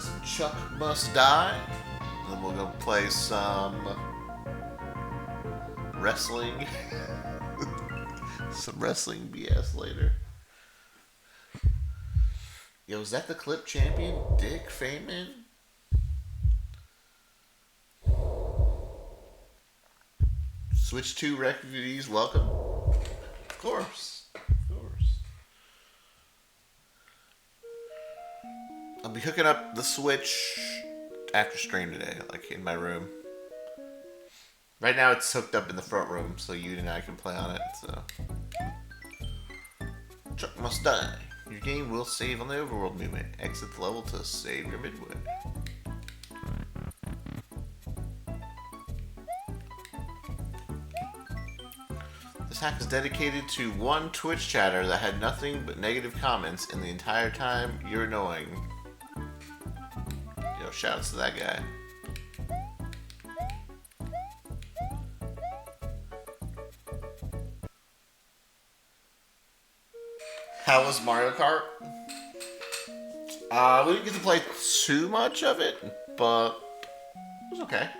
some Chuck Must Die. Then we'll go play some wrestling. Some wrestling BS later. Yo, is that the clip champion? Dick Feynman? Switch 2 refugees, welcome. Of course. Of course. I'll be hooking up the Switch after stream today, like in my room. Right now it's hooked up in the front room, so you and I can play on it, so. Chuck Must Die. Your game will save on the overworld movement. Exit the level to save your midway. This hack is dedicated to one Twitch chatter that had nothing but negative comments in the entire time. You're annoying. Yo, shouts to that guy. How was Mario Kart? We didn't get to play too much of it, but it was okay.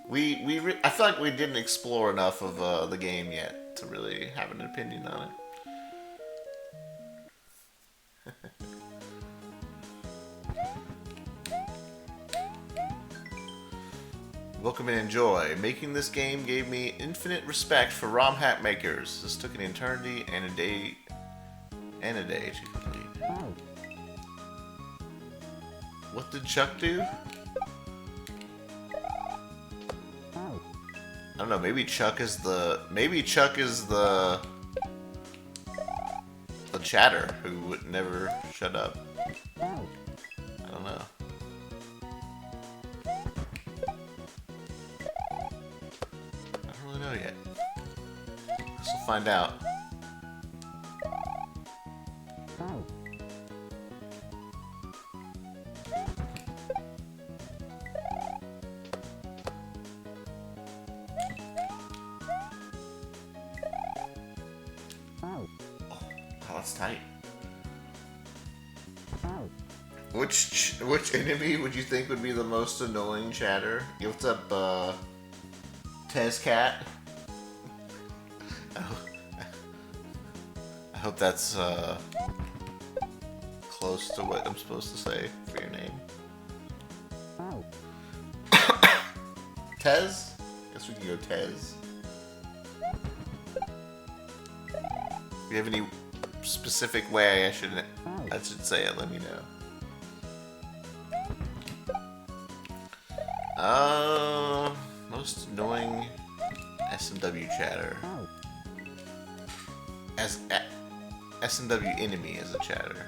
I feel like we didn't explore enough of the game yet to really have an opinion on it. Welcome and enjoy. Making this game gave me infinite respect for ROM hack makers. This took an eternity and a day to complete. What did Chuck do? I don't know, maybe Chuck is the chatter who would never shut up. I don't know. I don't really know yet. Guess we'll find out. Tight. Which enemy would you think would be the most annoying chatter? Yo, what's up, Tezcat? I hope that's close to what I'm supposed to say for your name. Tez? Guess we can go Tez. If you have any specific way I should say it, let me know. Most annoying SMW chatter. As SMW enemy as a chatter.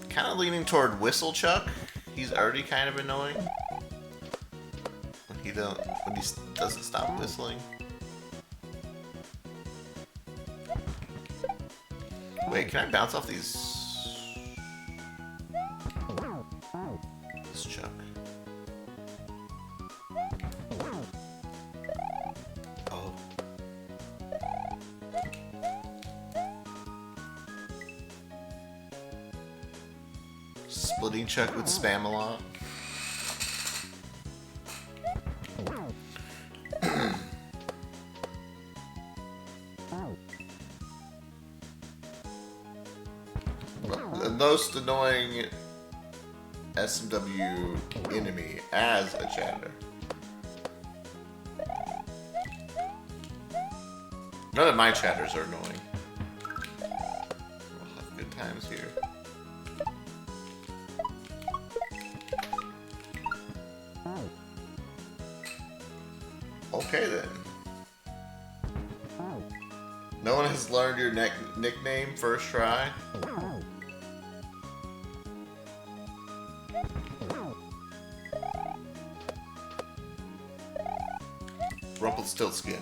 Kind of leaning toward Whistle Chuck. He's already kind of annoying when he doesn't stop whistling. Wait, can I bounce off these? This Chuck. Oh. Splitting Chuck with spam a lot. Most annoying SMW enemy as a chatter. None of my chatters are annoying. We'll have good times here. Okay then. No one has learned your nickname first try? Rumpelstiltskin.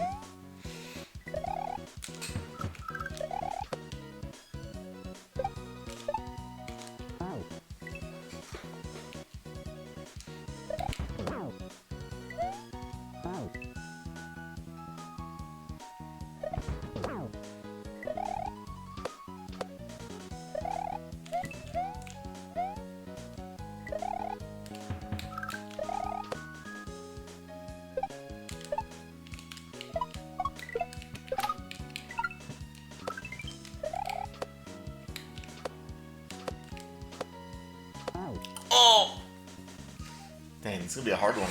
Man, it's gonna be a hard one.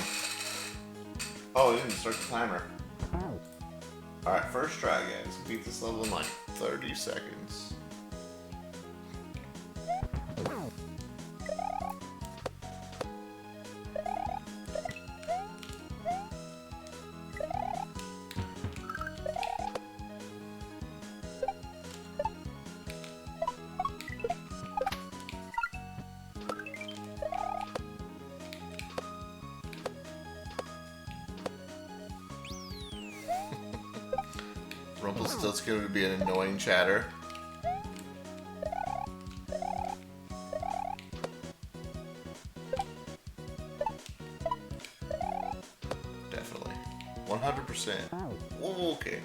Oh, it didn't start the timer. Alright, first try, guys. Beat this level in like 30 seconds. Rumpelstiltskin going to be an annoying chatter. Definitely. 100%. Okay.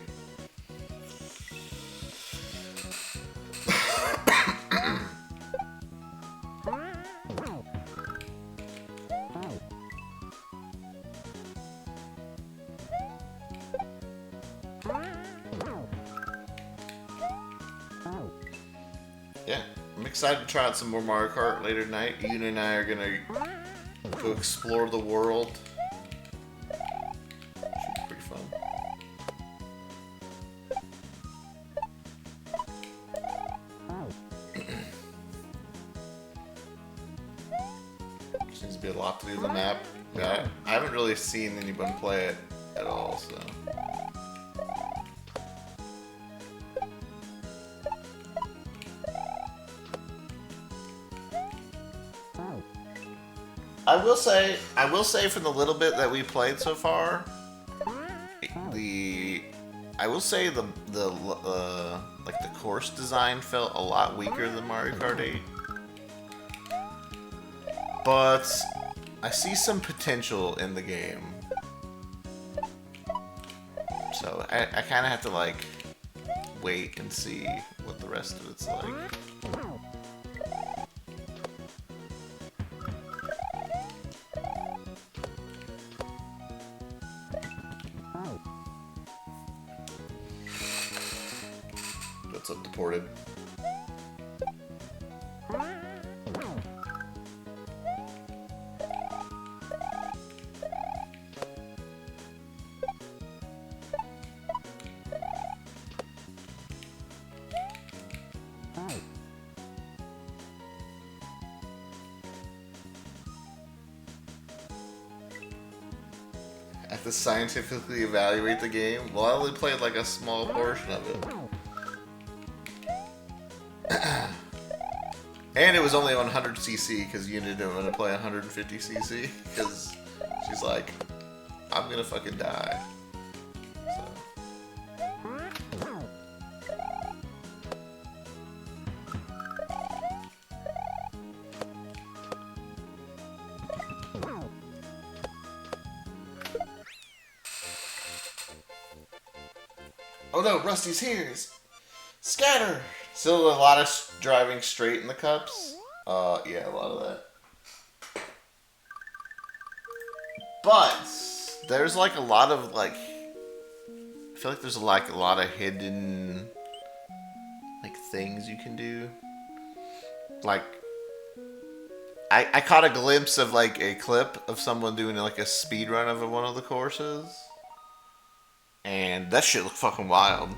Yeah, I'm excited to try out some more Mario Kart later tonight. Yuna and I are gonna go explore the world. Should be pretty fun. Seems to be a lot to do in the map. Yeah, I haven't really seen anyone play it at all, so. I will say from the little bit that we played so far, I will say the like the course design felt a lot weaker than Mario Kart 8. But I see some potential in the game. So I kind of have to like wait and see what the rest of it's like. What's up, Deported? I have to scientifically evaluate the game. Well, I only played like a small portion of it. And it was only on 100cc because you didn't want to play 150cc because she's like, I'm gonna fucking die. So. Oh no, Rusty's here! Scatter! Still a lot of driving straight in the cups. Yeah, a lot of that. But there's like a lot of like, I feel like there's like a lot of hidden like things you can do. Like, I caught a glimpse of like a clip of someone doing like a speed run of one of the courses, and that shit looked fucking wild.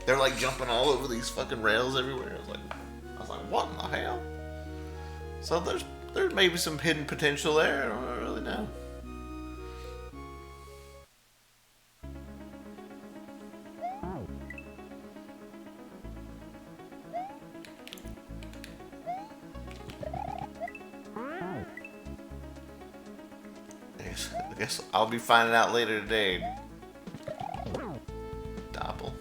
They're like jumping all over these fucking rails everywhere. I was like, what in the hell? So there's maybe some hidden potential there. I don't really know. I guess I'll be finding out later today. Doppel.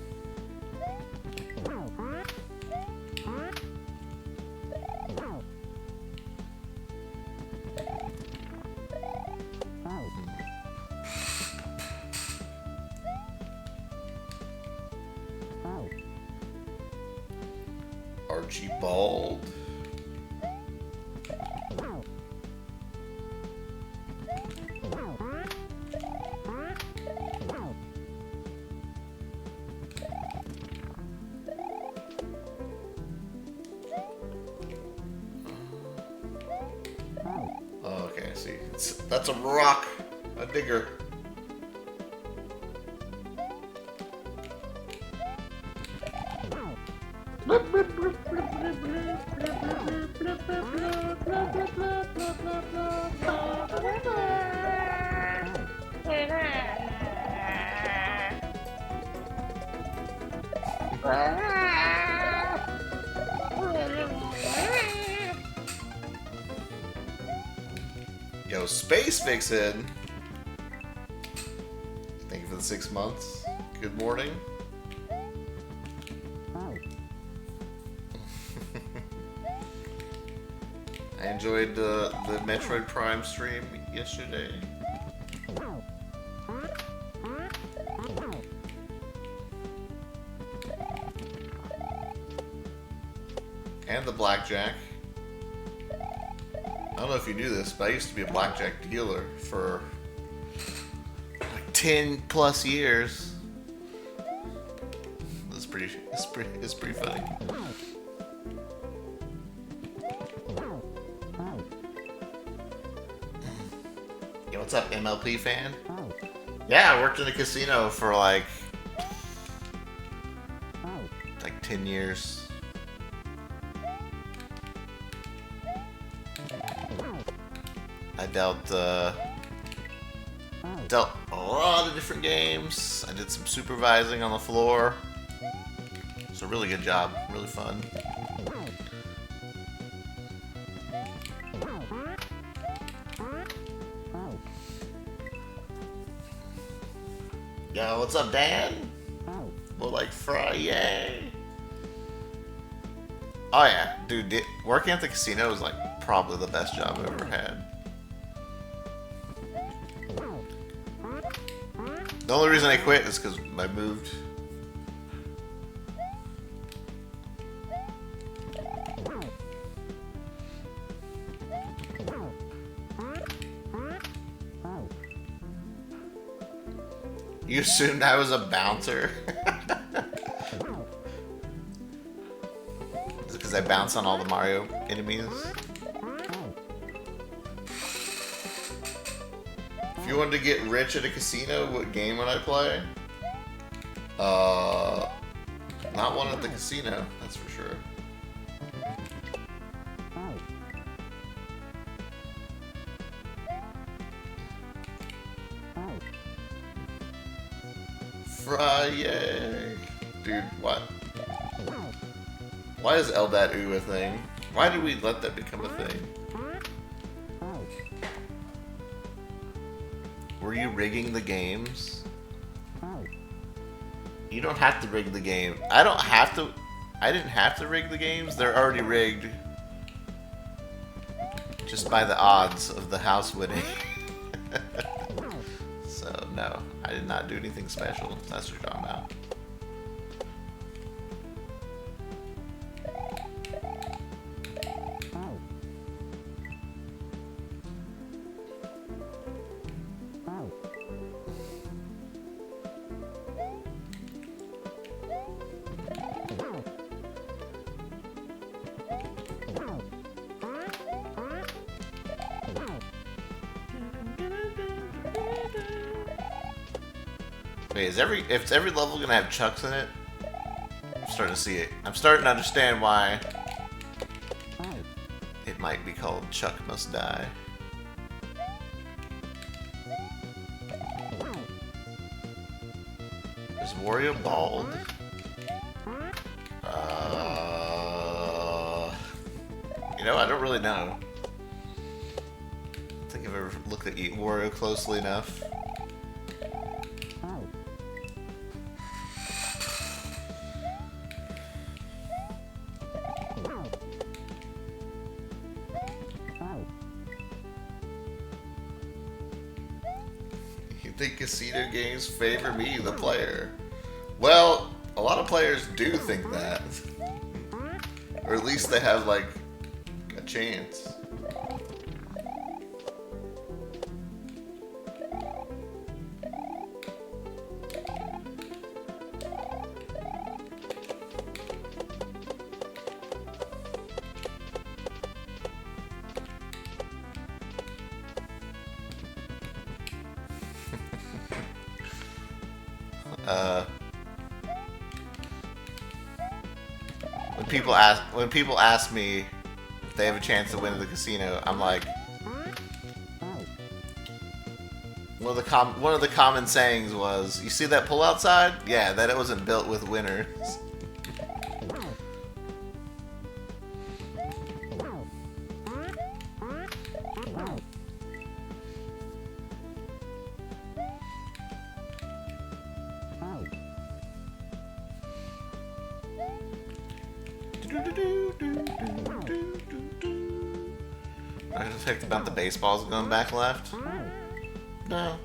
Archibald. So see. That's a rock. A digger. Yo, Space Vixen! Thank you for the 6 months. Good morning. I enjoyed the Metroid Prime stream yesterday. And the blackjack. I don't know if you knew this, but I used to be a blackjack dealer for like 10 plus years. It's pretty funny. Yo, what's up, MLP fan? Yeah, I worked in a casino for like 10 years. I dealt a lot of different games. I did some supervising on the floor. It's a really good job, really fun. Yo, what's up, Dan? More like Friday. Oh yeah, dude, working at the casino was like probably the best job I've ever had. The only reason I quit is because I moved. You assumed I was a bouncer? Is it because I bounce on all the Mario enemies? If you wanted to get rich at a casino, what game would I play? Not one at the casino, that's for sure. Friday. Dude, what? Why is Eldat-oo a thing? Why did we let that become a thing? Were you rigging the games? You don't have to rig the game. I didn't have to rig the games. They're already rigged. Just by the odds of the house winning. So, no. I did not do anything special. That's what you're talking about. Wait, is every level gonna have chucks in it? I'm starting to see it. I'm starting to understand why it might be called Chuck Must Die. Is Wario bald? You know, I don't really know. I don't think I've ever looked at Wario closely enough. Think casino games favor me, the player? Well, a lot of players do think that. Or at least they have, like, a chance. when people ask me if they have a chance to win at the casino, I'm like, one of the common sayings was, "You see that pull outside? Yeah, that it wasn't built with winners." I just picked about the baseballs going back left. No,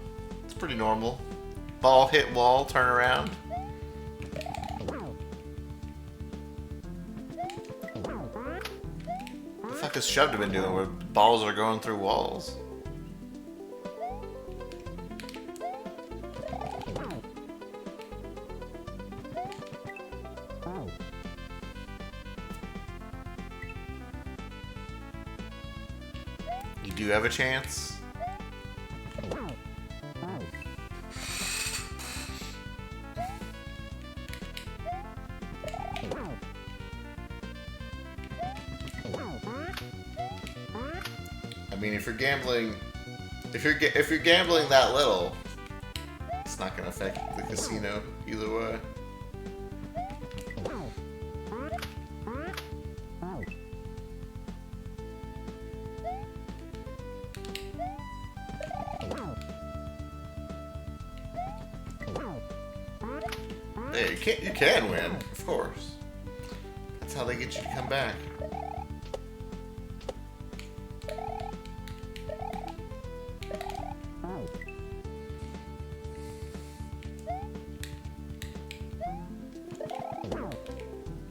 it's pretty normal. Ball hit wall, turn around. What the fuck has Shoved been doing where balls are going through walls? You do have a chance. I mean, if you're gambling, if you're gambling that little, it's not gonna affect the casino either way. Hey, you can win, of course. That's how they get you to come back.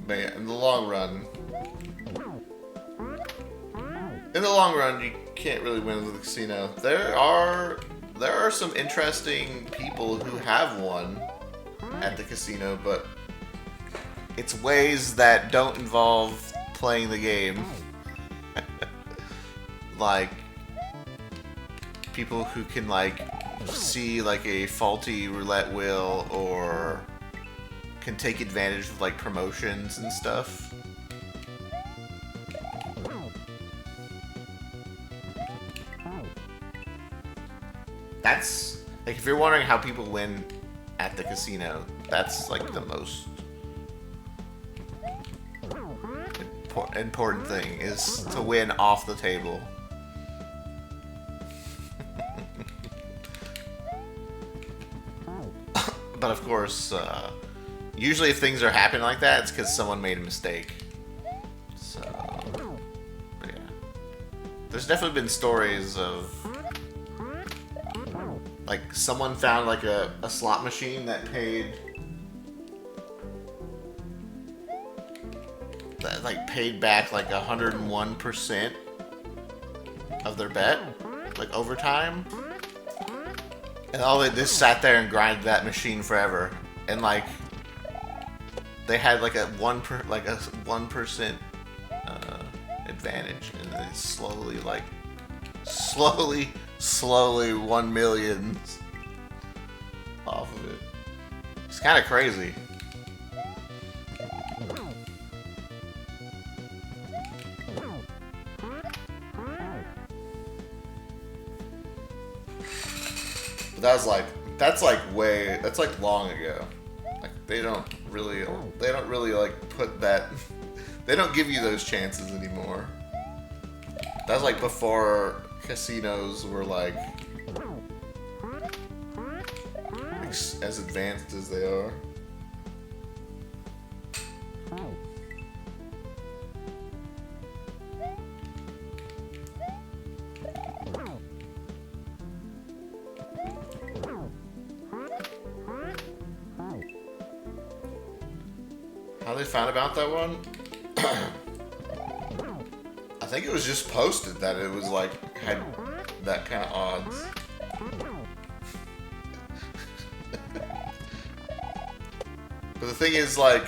But yeah, in the long run, you can't really win with the casino. There are some interesting people who have won at the casino, but it's ways that don't involve playing the game. Like people who can like see like a faulty roulette wheel or can take advantage of like promotions and stuff. That's like, if you're wondering how people win at the casino, that's like the most important thing, is to win off the table. But of course, usually if things are happening like that, it's because someone made a mistake. So, but yeah. There's definitely been stories of like someone found like a slot machine that paid back like 101% of their bet, like overtime. And all they just sat there and grinded that machine forever, and like they had like a 1% advantage, and they slowly won millions off of it. It's kind of crazy. But that's like long ago. Like they don't really like put that. They don't give you those chances anymore. That's like before casinos were like as advanced as they are. How they found about that one? I think it was just posted that it was like had that kind of odds. But the thing is, like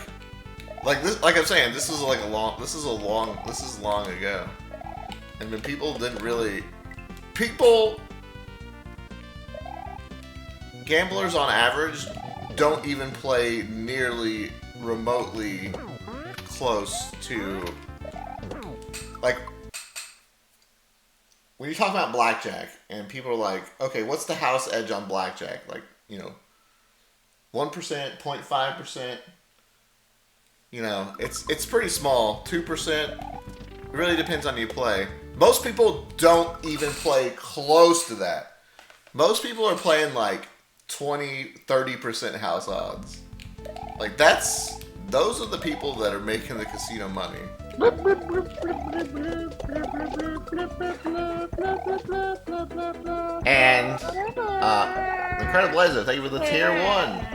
this, like I'm saying, this is long ago, and when people didn't really, gamblers on average don't even play nearly remotely close to, like, when you talk about blackjack and people are like, okay, what's the house edge on blackjack? Like, 1%, 0.5%. It's pretty small. 2%. It really depends on who you play. Most people don't even play close to that. Most people are playing like 20, 30% house odds. Like those are the people that are making the casino money. And Incredible Laser, thank you for the tier 1.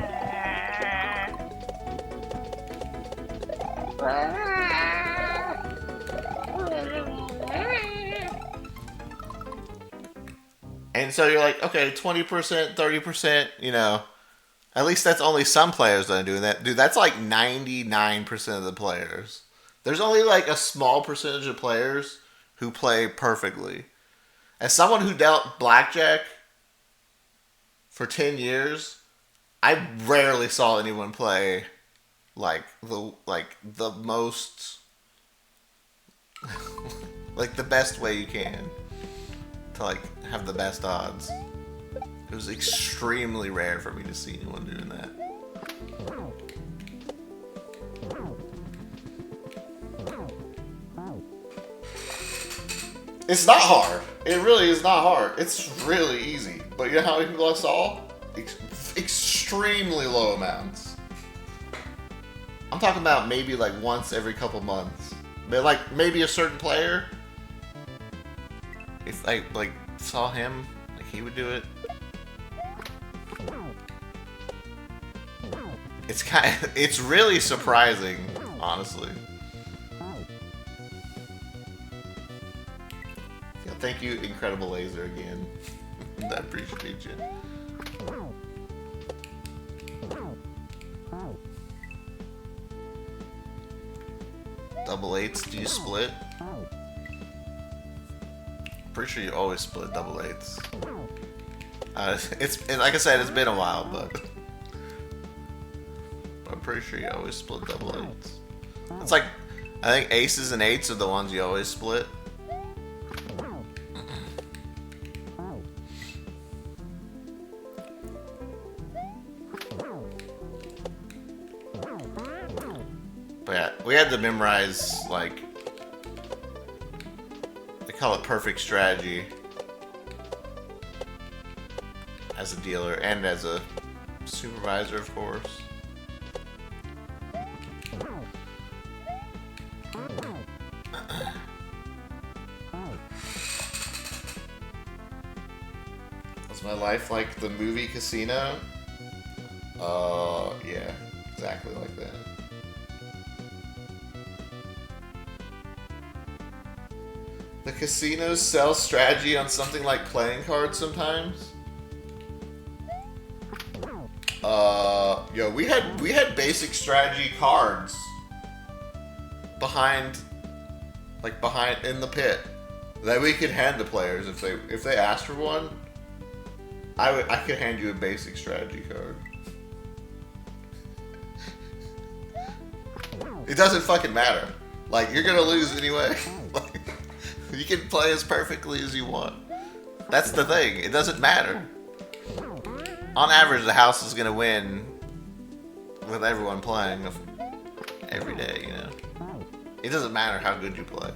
And so you're like, okay, 20%, 30%, at least that's only some players that are doing that. Dude, that's like 99% of the players. There's only like a small percentage of players who play perfectly. As someone who dealt blackjack for 10 years, I rarely saw anyone play like the most like the best way you can to like have the best odds. It was extremely rare for me to see anyone doing that. It's not hard. It really is not hard. It's really easy. But you know how many people I saw? Extremely low amounts. I'm talking about maybe like once every couple months. But like maybe a certain player, if I like saw him, like he would do it. It's really surprising, honestly. Yeah, thank you, Incredible Laser, again. I appreciate you. Double eights, do you split? Pretty sure you always split double eights. It's like I said, it's been a while, but I'm pretty sure you always split double eights. It's like, I think aces and eights are the ones you always split. But yeah, we had to memorize, like, they call it perfect strategy as a dealer and as a supervisor, of course. Was my life like the movie Casino? Yeah, exactly like that. The casinos sell strategy on something like playing cards sometimes. Yo, we had basic strategy cards behind in the pit that we could hand to players if they asked for one. I could hand you a basic strategy card. It doesn't fucking matter. Like, you're gonna lose anyway. Like, you can play as perfectly as you want. That's the thing. It doesn't matter. On average, the house is gonna win with everyone playing every day, you know? It doesn't matter how good you play.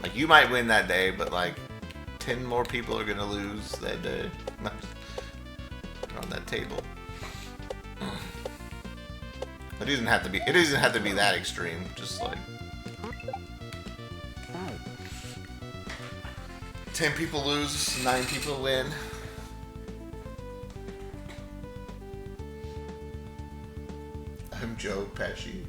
Like, you might win that day, but like 10 more people are gonna lose that day on that table. It doesn't have to be that extreme. Just like 10 people lose, 9 people win. I'm Joe Pesci.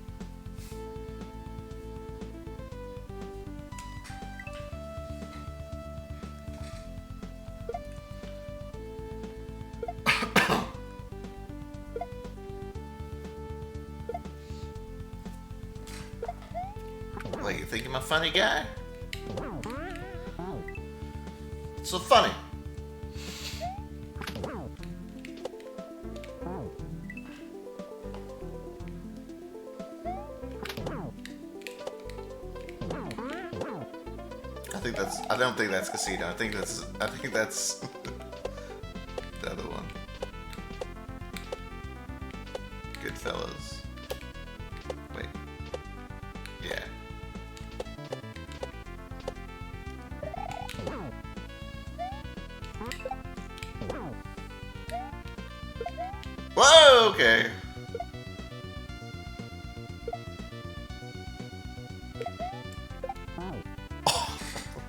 think I'm a funny guy? So funny. I don't think that's Casino. I think that's the other one. Goodfellas. Wait. Yeah. Whoa, okay.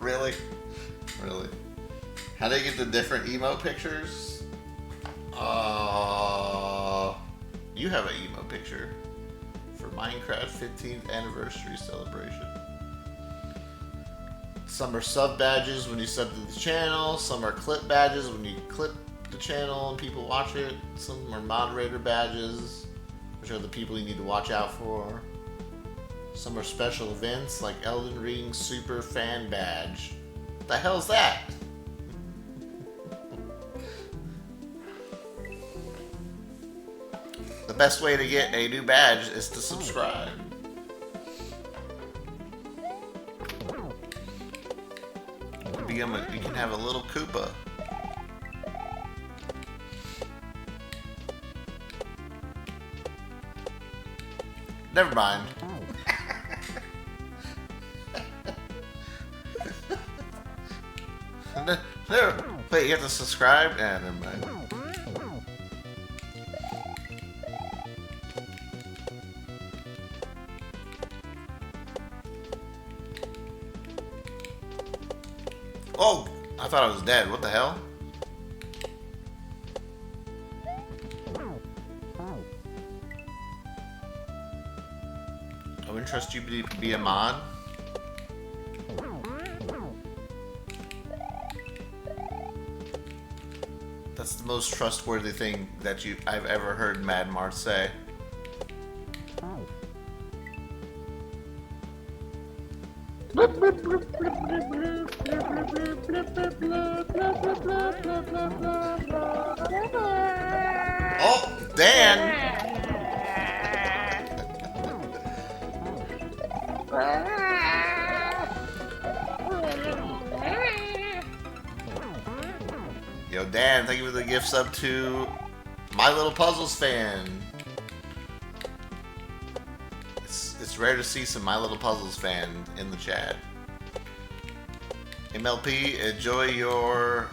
Really? Really? How do they get the different emo pictures? You have an emo picture for Minecraft 15th anniversary celebration. Some are sub badges when you sub to the channel. Some are clip badges when you clip the channel and people watch it. Some are moderator badges, which are the people you need to watch out for. Some are special events like Elden Ring Super Fan Badge. What the hell's that? The best way to get a new badge is to subscribe. You can have a little Koopa. Never mind. There. Wait, you have to subscribe? Yeah, never mind. Oh, I thought I was dead. What the hell? I wouldn't trust you to be a mod. That's the most trustworthy thing that I've ever heard Mad Mart say. Oh, Dan! Yo, Dan, thank you for the gift sub to My Little Puzzles fan. It's rare to see some My Little Puzzles fan in the chat. MLP, enjoy your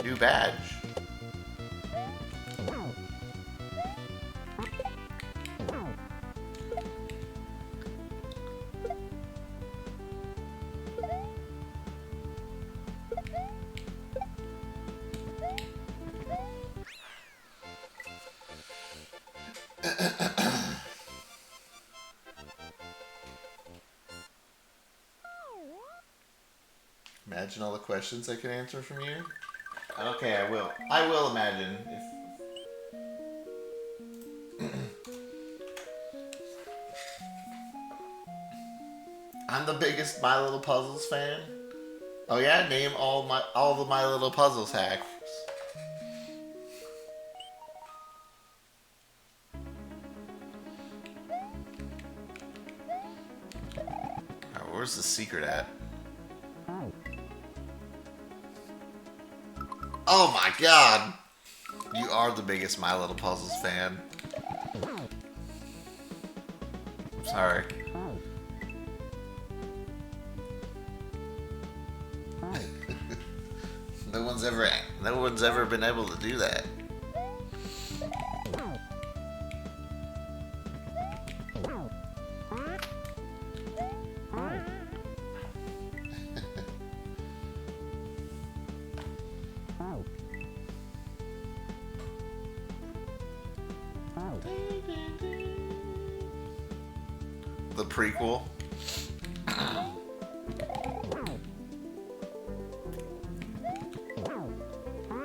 new badge. Imagine all the questions I can answer from you. Okay, I will. I will imagine. I'm the biggest My Little Puzzles fan. Oh yeah, name all the My Little Puzzles hacks. Alright, where's the secret at? Oh my god! You are the biggest My Little Puzzles fan. I'm sorry. No one's ever been able to do that. The prequel.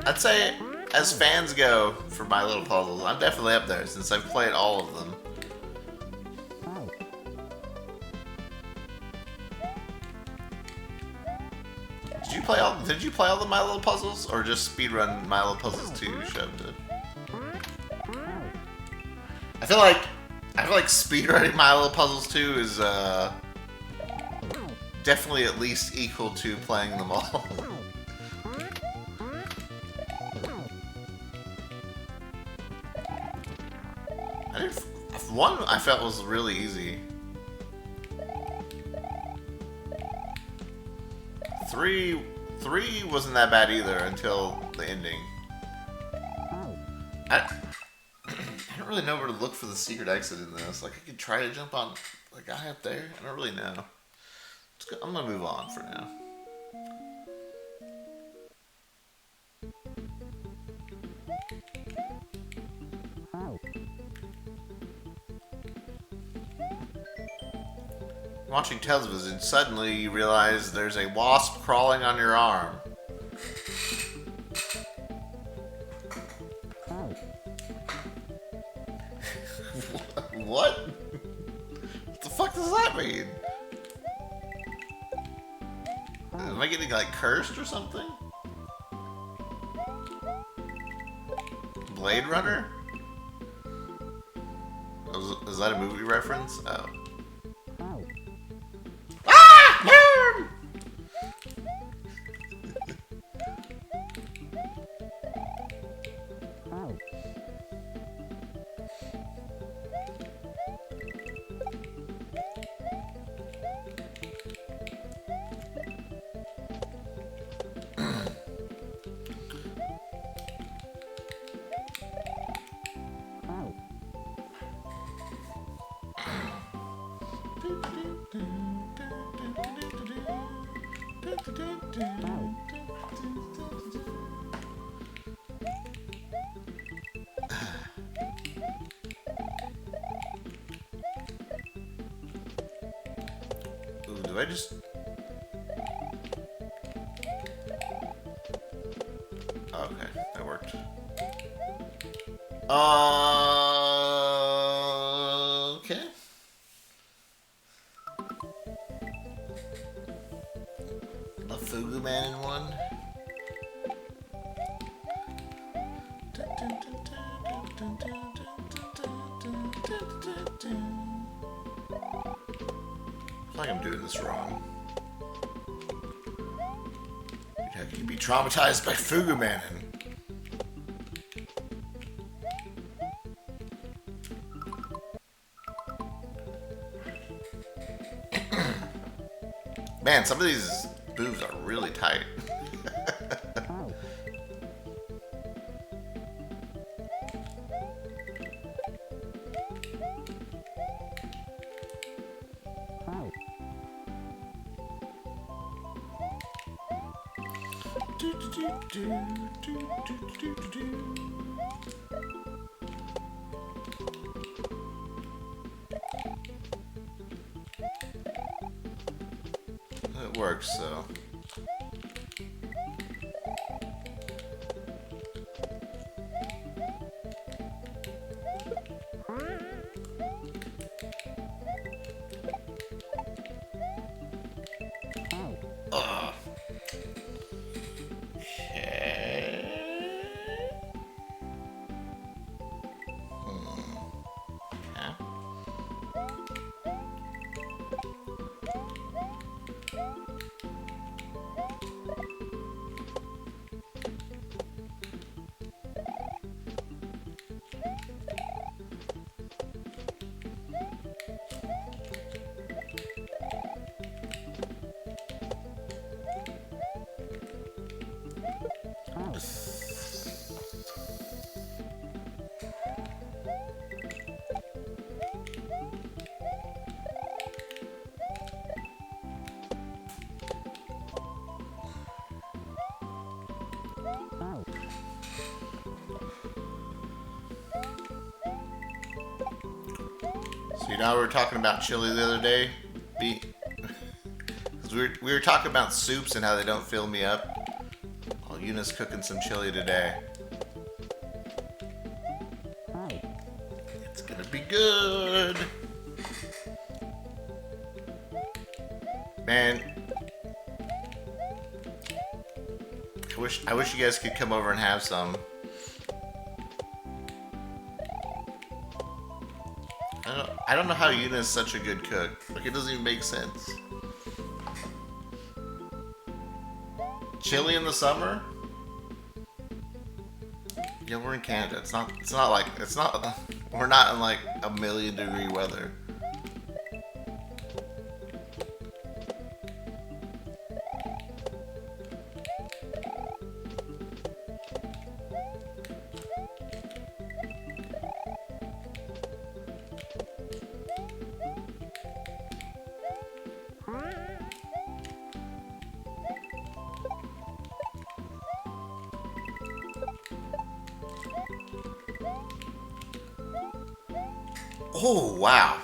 I'd say, as fans go for My Little Puzzles, I'm definitely up there since I've played all of them. play all? Did you play all the My Little Puzzles, or just speedrun My Little Puzzles 2? Shoved it. I feel like speedrunning My Little Puzzles 2 is definitely at least equal to playing them all. One I felt was really easy. 3 wasn't that bad either until the ending. I don't really know where to look for the secret exit in this. Like, I could try to jump on the guy up there. I don't really know. I'm gonna move on for now. Watching television, suddenly you realize there's a wasp crawling on your arm. What? What the fuck does that mean? Am I getting, like, cursed or something? Blade Runner? Is that a movie reference? Oh. Ooh, do I just... Okay, that worked. Okay. A Fugu Man in one. I feel like I'm doing this wrong. How can you be traumatized by Fugu Man? Man, some of these boobs are really tight. It works, so. Ugh. So, you know, we were talking about chili the other day. We were talking about soups and how they don't fill me up. Well, Yuna's cooking some chili today. It's gonna be good. Man, I wish you guys could come over and have some. I don't know how Yuna is such a good cook. Like, it doesn't even make sense. Chili in the summer? Yeah, we're in Canada. It's not like, we're not in like 1,000,000-degree weather. Oh, wow.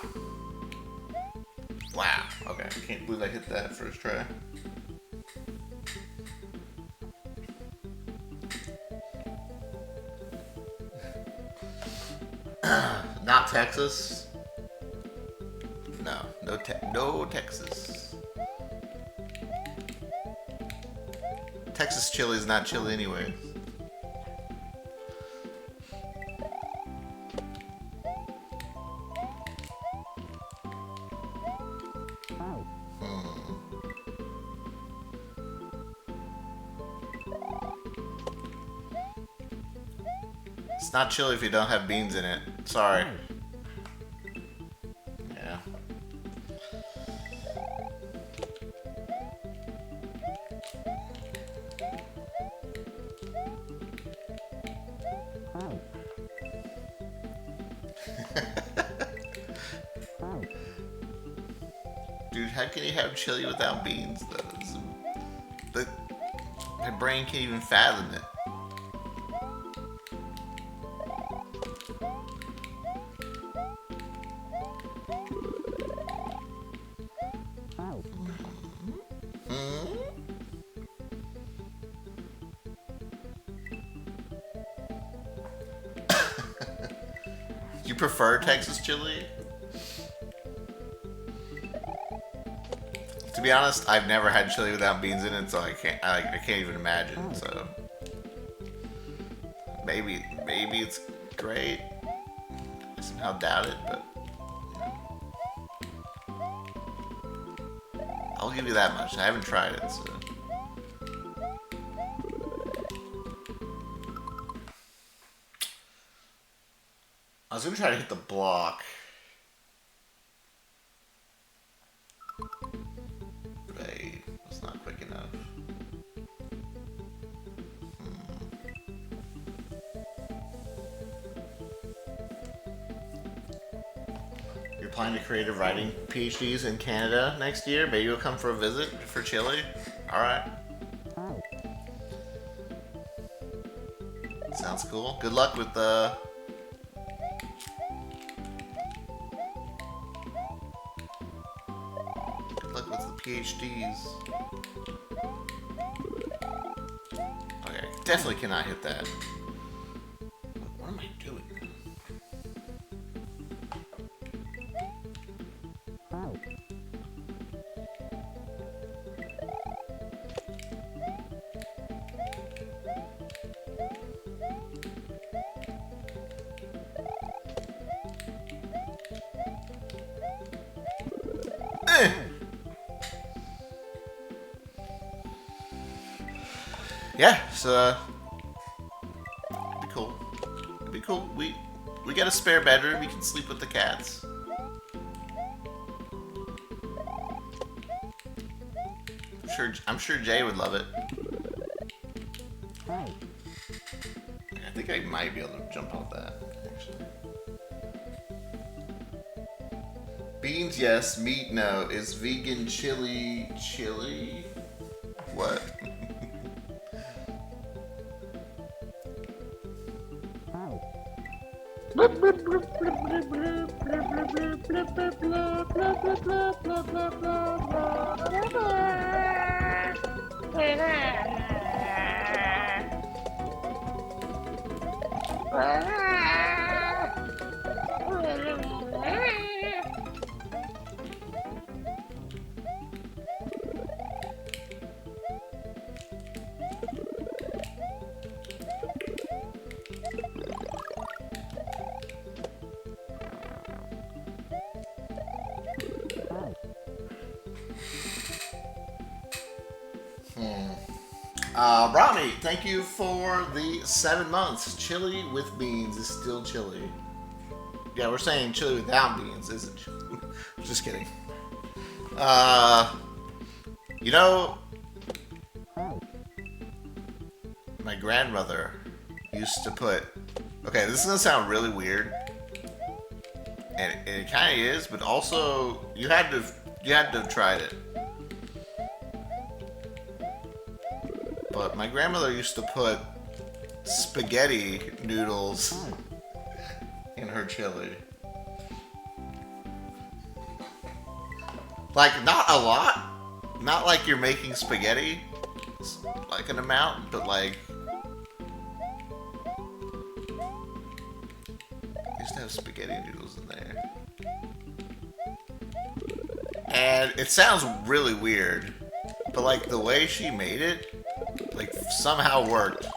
Wow. Okay, I can't believe I hit that first try. Not Texas. No Texas. Texas chili is not chili anyway. It's not chili if you don't have beans in it. Sorry. Yeah. Dude, how can you have chili without beans, though? My brain can't even fathom it. You prefer Texas chili? To be honest, I've never had chili without beans in it, so I can't even imagine. So maybe it's great. I somehow doubt it, but I'll give you that much. I haven't tried it, so. I was gonna try to hit the block. But I was not quick enough. You're planning to creative writing PhDs in Canada next year? Maybe you'll come for a visit for Chile? Alright. Sounds cool. Good luck with the... PhDs. Okay, definitely cannot hit that. What am I doing? Yeah, so it'd be cool. It'd be cool. We got a spare bedroom. We can sleep with the cats. I'm sure Jay would love it. I think I might be able to jump off that, actually. Beans, yes. Meat, no. Is vegan chili? What? Rami, thank you for the 7 months. Chili with beans is still chili. Yeah, we're saying chili without beans isn't chili. Just kidding. You know, my grandmother used to put. Okay, this is gonna sound really weird, and it kind of is, but also you had to have tried it. But my grandmother used to put spaghetti noodles in her chili. Like, not a lot. Not like you're making spaghetti, like an amount, but like... used to have spaghetti noodles in there. And it sounds really weird, but like the way she made it, like somehow worked.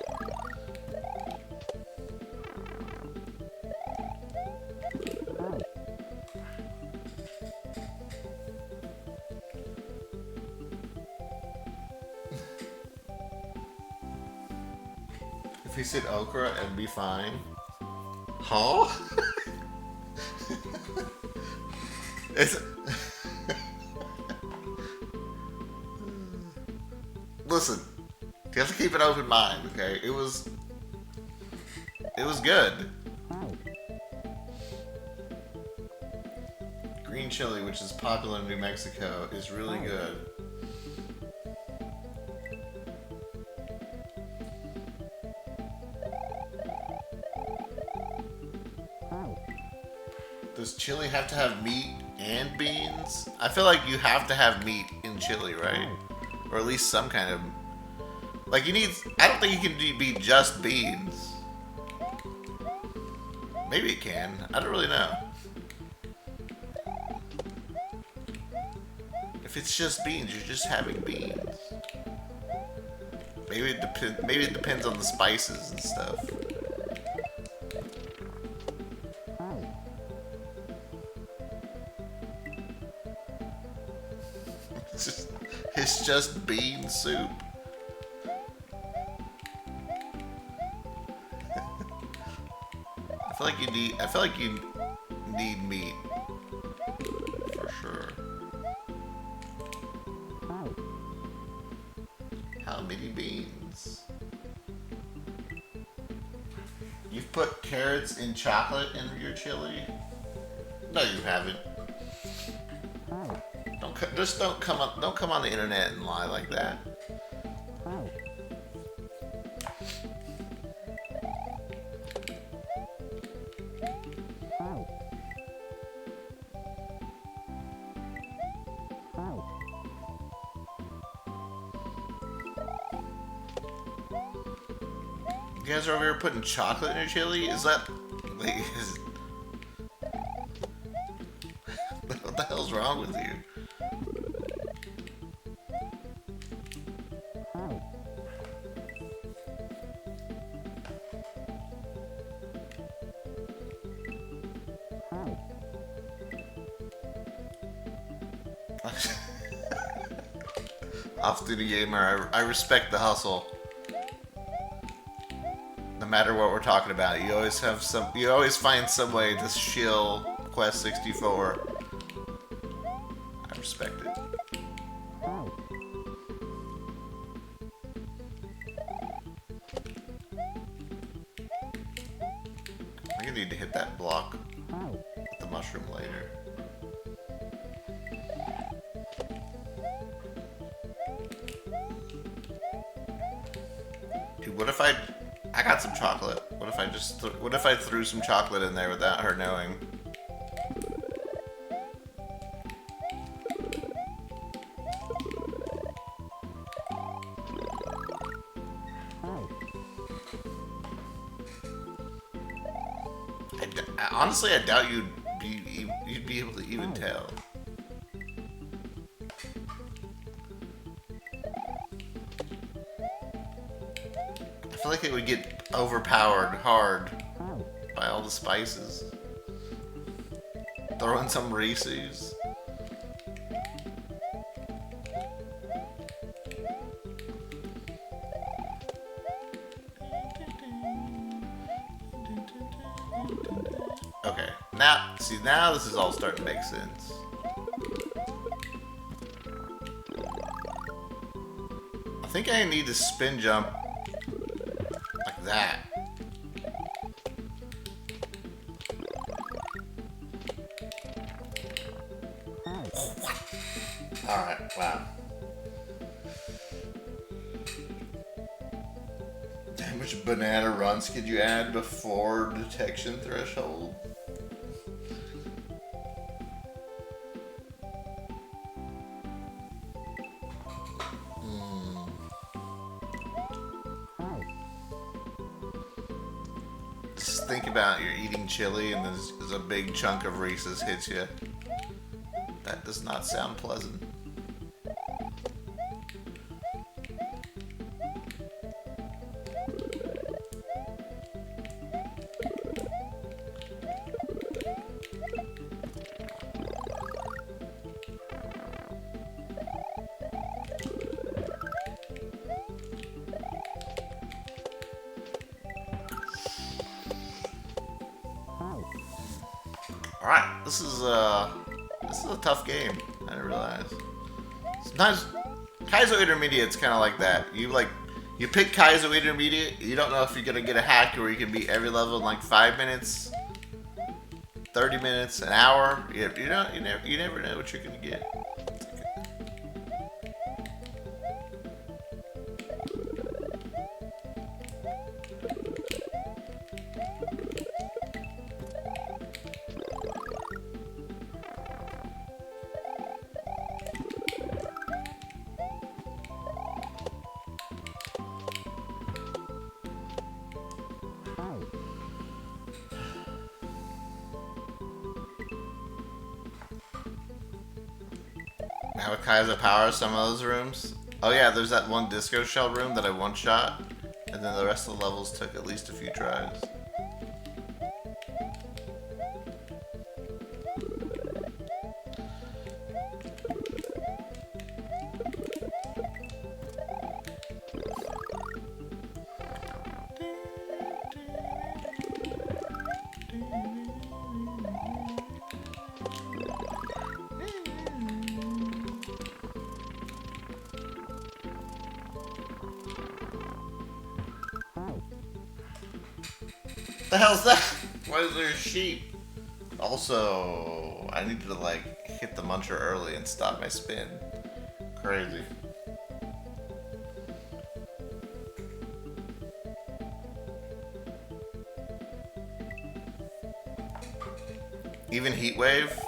If he said okra, it'd be fine. Huh? It's... Listen, you have to keep an open mind, okay? It was good. Green chili, which is popular in New Mexico, is really good. Does chili have to have meat and beans? I feel like you have to have meat in chili, right? Or at least some kind of... Like, you need... I don't think you can be just beans. Maybe it can. I don't really know. If it's just beans, you're just having beans. Maybe it depends on the spices and stuff. It's just bean soup. I feel like you need meat for sure. How many beans? You've put carrots in chocolate in your chili? No, you haven't. Don't come on the internet and lie like that. You guys are over here putting chocolate in your chili? Is that... Wait, what the hell's wrong with you? Off-duty gamer, I respect the hustle. No matter what we're talking about, you always find some way to shill Quest 64. I respect it. I'm gonna need to hit that block with the mushroom later. Dude, what if I got some chocolate. What if I threw some chocolate in there without her knowing? Honestly, I doubt you'd be able to even tell. I feel like it would get overpowered hard by all the spices. Throw in some Reese's. Okay, now, see, now this is all starting to make sense. I think I need to spin jump like that. Alright, wow. How much banana runs could you add before detection threshold? Just think about you're eating chili and there's a big chunk of Reese's hits you. That does not sound pleasant. Alright, this is a tough game. I didn't realize. Sometimes Kaizo Intermediate's kind of like that. You pick Kaizo Intermediate, you don't know if you're gonna get a hack where you can beat every level in like 5 minutes, 30 minutes, an hour. You never know what you're gonna get. How Kaizo powers some of those rooms. Oh yeah, there's that one disco shell room that I one-shot, and then the rest of the levels took at least a few tries. The hell's that? Why is there a sheep? Also, I need to like hit the muncher early and stop my spin. Crazy. Even Heat Wave?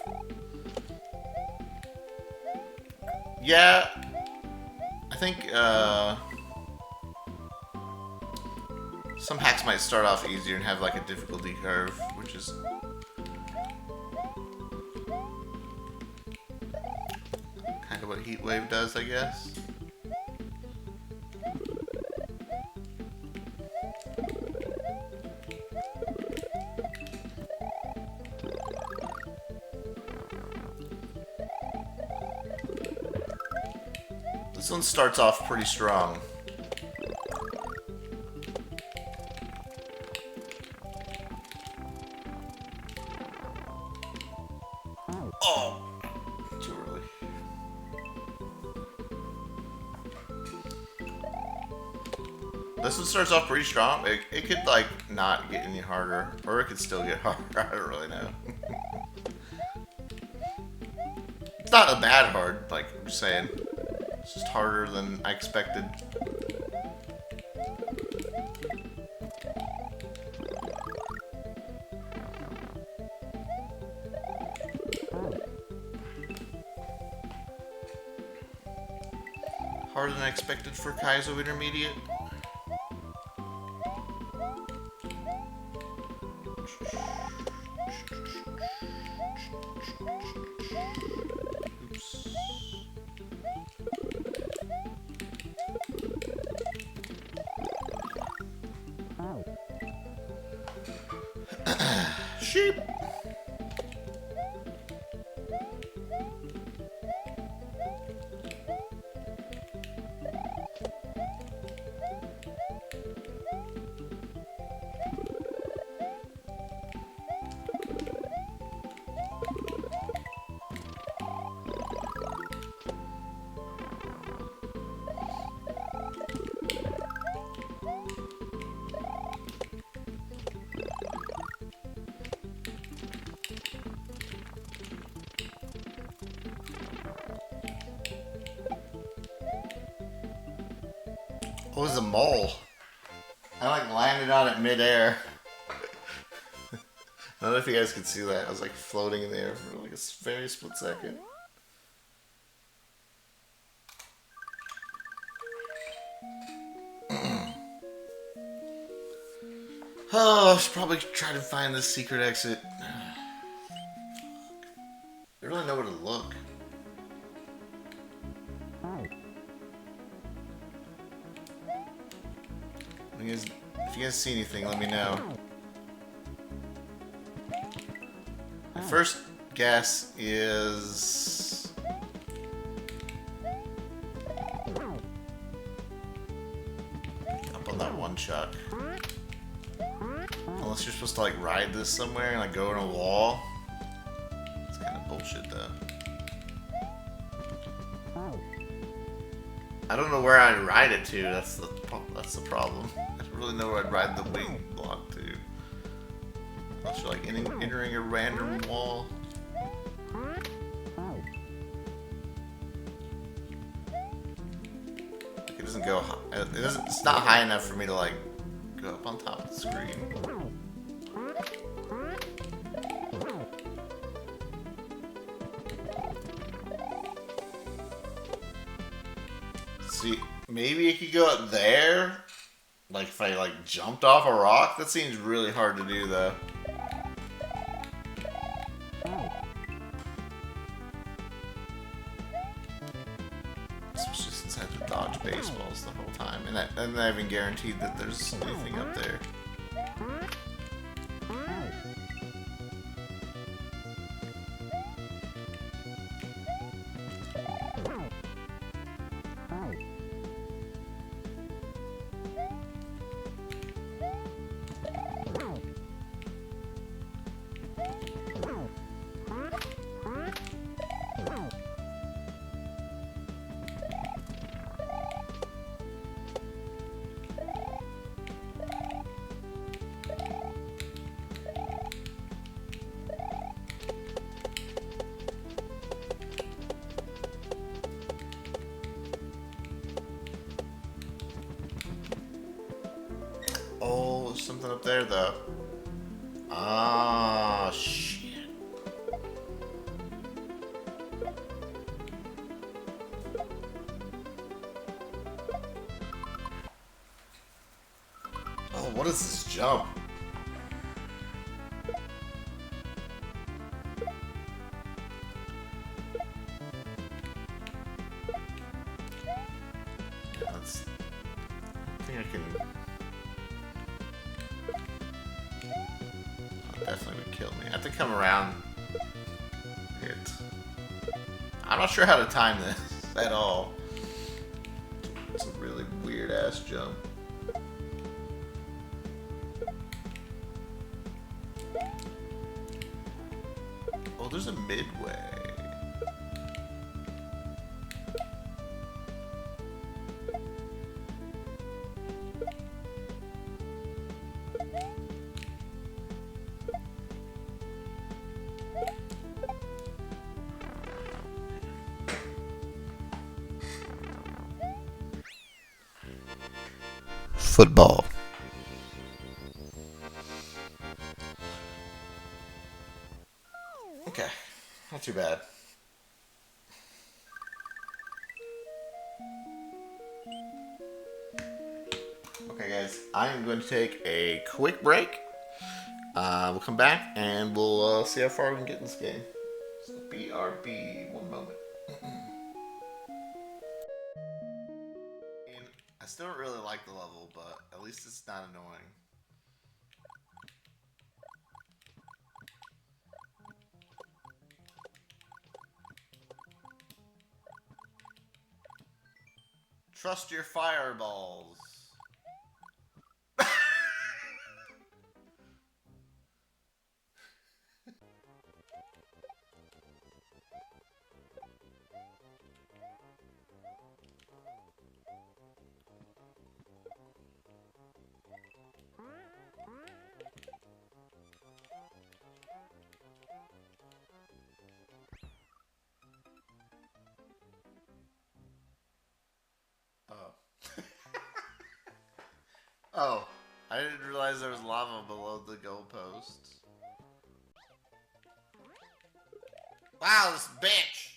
Yeah. I think some hacks might start off easier and have like a difficulty curve, which is kind of what Heat Wave does, I guess. This one starts off pretty strong. Oh, too early. This one starts off pretty strong. It could like not get any harder, or it could still get harder. I don't really know. It's not a bad hard, like I'm just saying. It's just harder than I expected. Harder than I expected for Kaizo Intermediate. Oops. Sheep. What was a mole? I like landed on it midair. I don't know if you guys could see that. I was like floating in the air for like a very split second. Oh, I should probably try to find this secret exit. I don't really know where to look. If you guys see anything, let me know. My first guess is up on that one chuck. Unless you're supposed to like ride this somewhere and like go in a wall. It's kind of bullshit though. I don't know where I'd ride it to. That's the problem. I don't really know where I'd ride the wing block to. Unless you're like entering a random wall. Like it doesn't go. It doesn't. It's not high enough for me to like go up on top of the screen. See, maybe it could go up there. Like if I like jumped off a rock. That seems really hard to do though. Especially since I have to dodge baseballs the whole time, and I'm not even guaranteed that there's anything up there. Oh, there's something up there though. Ah, shit. Oh, what is this jump? Yeah, that's... I think I can... Definitely would kill me. I have to come around it. I'm not sure how to time this at all. It's a really weird ass jump. Oh, there's a midway. Football. Okay, not too bad. Okay, guys, I am going to take a quick break. We'll come back and we'll see how far we can get in this game. So, BRB, one moment. And I still don't really like the level, but at least it's not annoying. Trust your fireballs. Oh. Oh, I didn't realize there was lava below the goalposts. Wow, this bitch!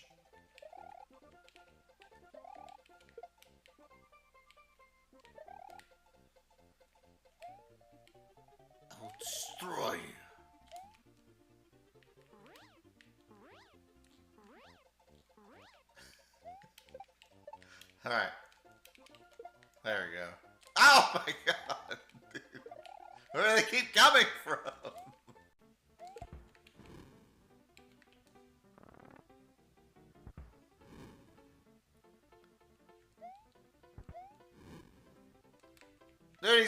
I will destroy you. Alright. There we go. Oh my god, dude. Where do they keep coming from? Dude,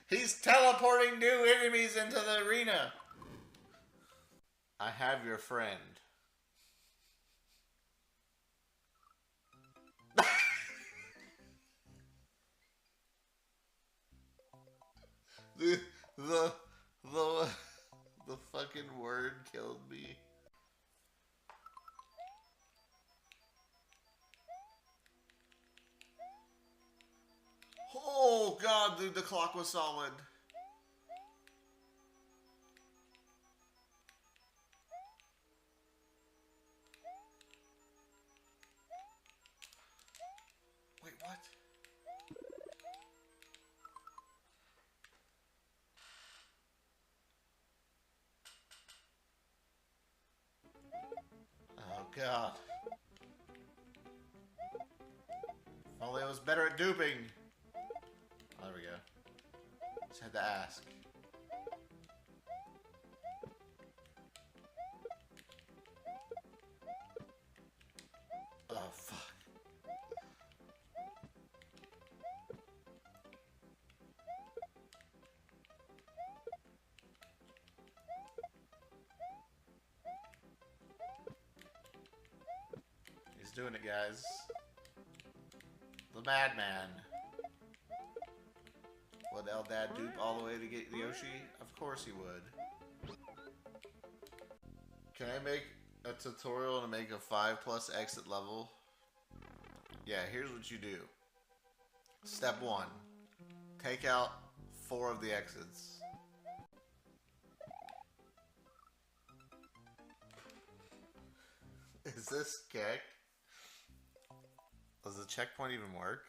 he's teleporting new enemies into the arena. I have your friend. the the the the fucking word killed me. Oh god, dude, the clock was solid. Wait, what? Oh god. If only I was better at duping. Oh, there we go. Just had to ask. Oh fuck. He's doing it, guys. The madman. Would Eldad dupe all the way to get Yoshi? Of course he would. Can I make a tutorial to make a 5+ exit level? Yeah, here's what you do. Step 1. Take out 4 of the exits. Is this Keck? Does the checkpoint even work?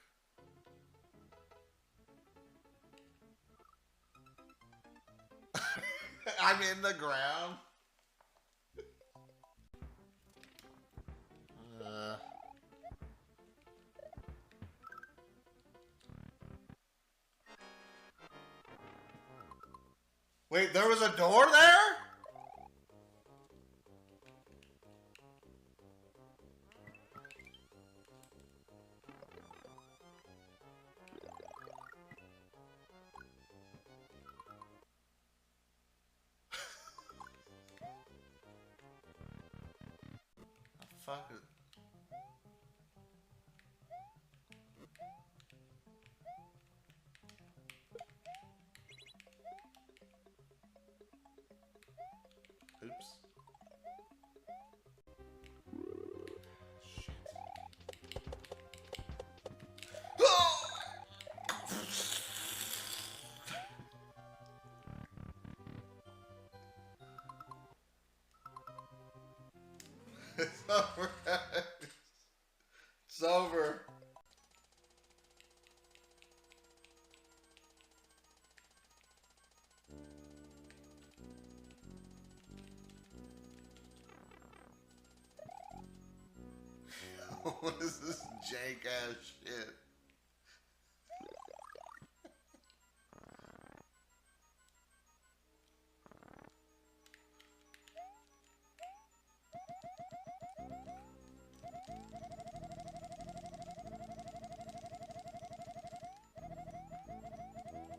I'm in the ground. Wait, there was a door there? Fuck it. Oops. Shit. It's over. It's over. What is this jank ass shit?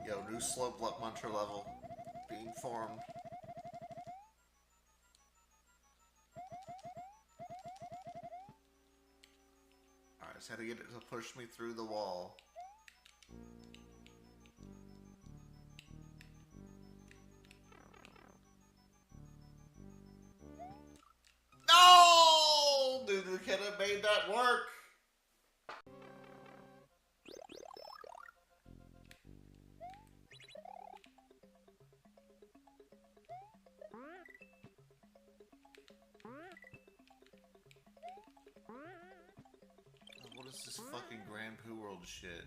Yo, new slope muncher level being formed. Alright, just had to get it to push me through the wall. No! Dude, we could have made that work. is this fucking Grand Poo World shit?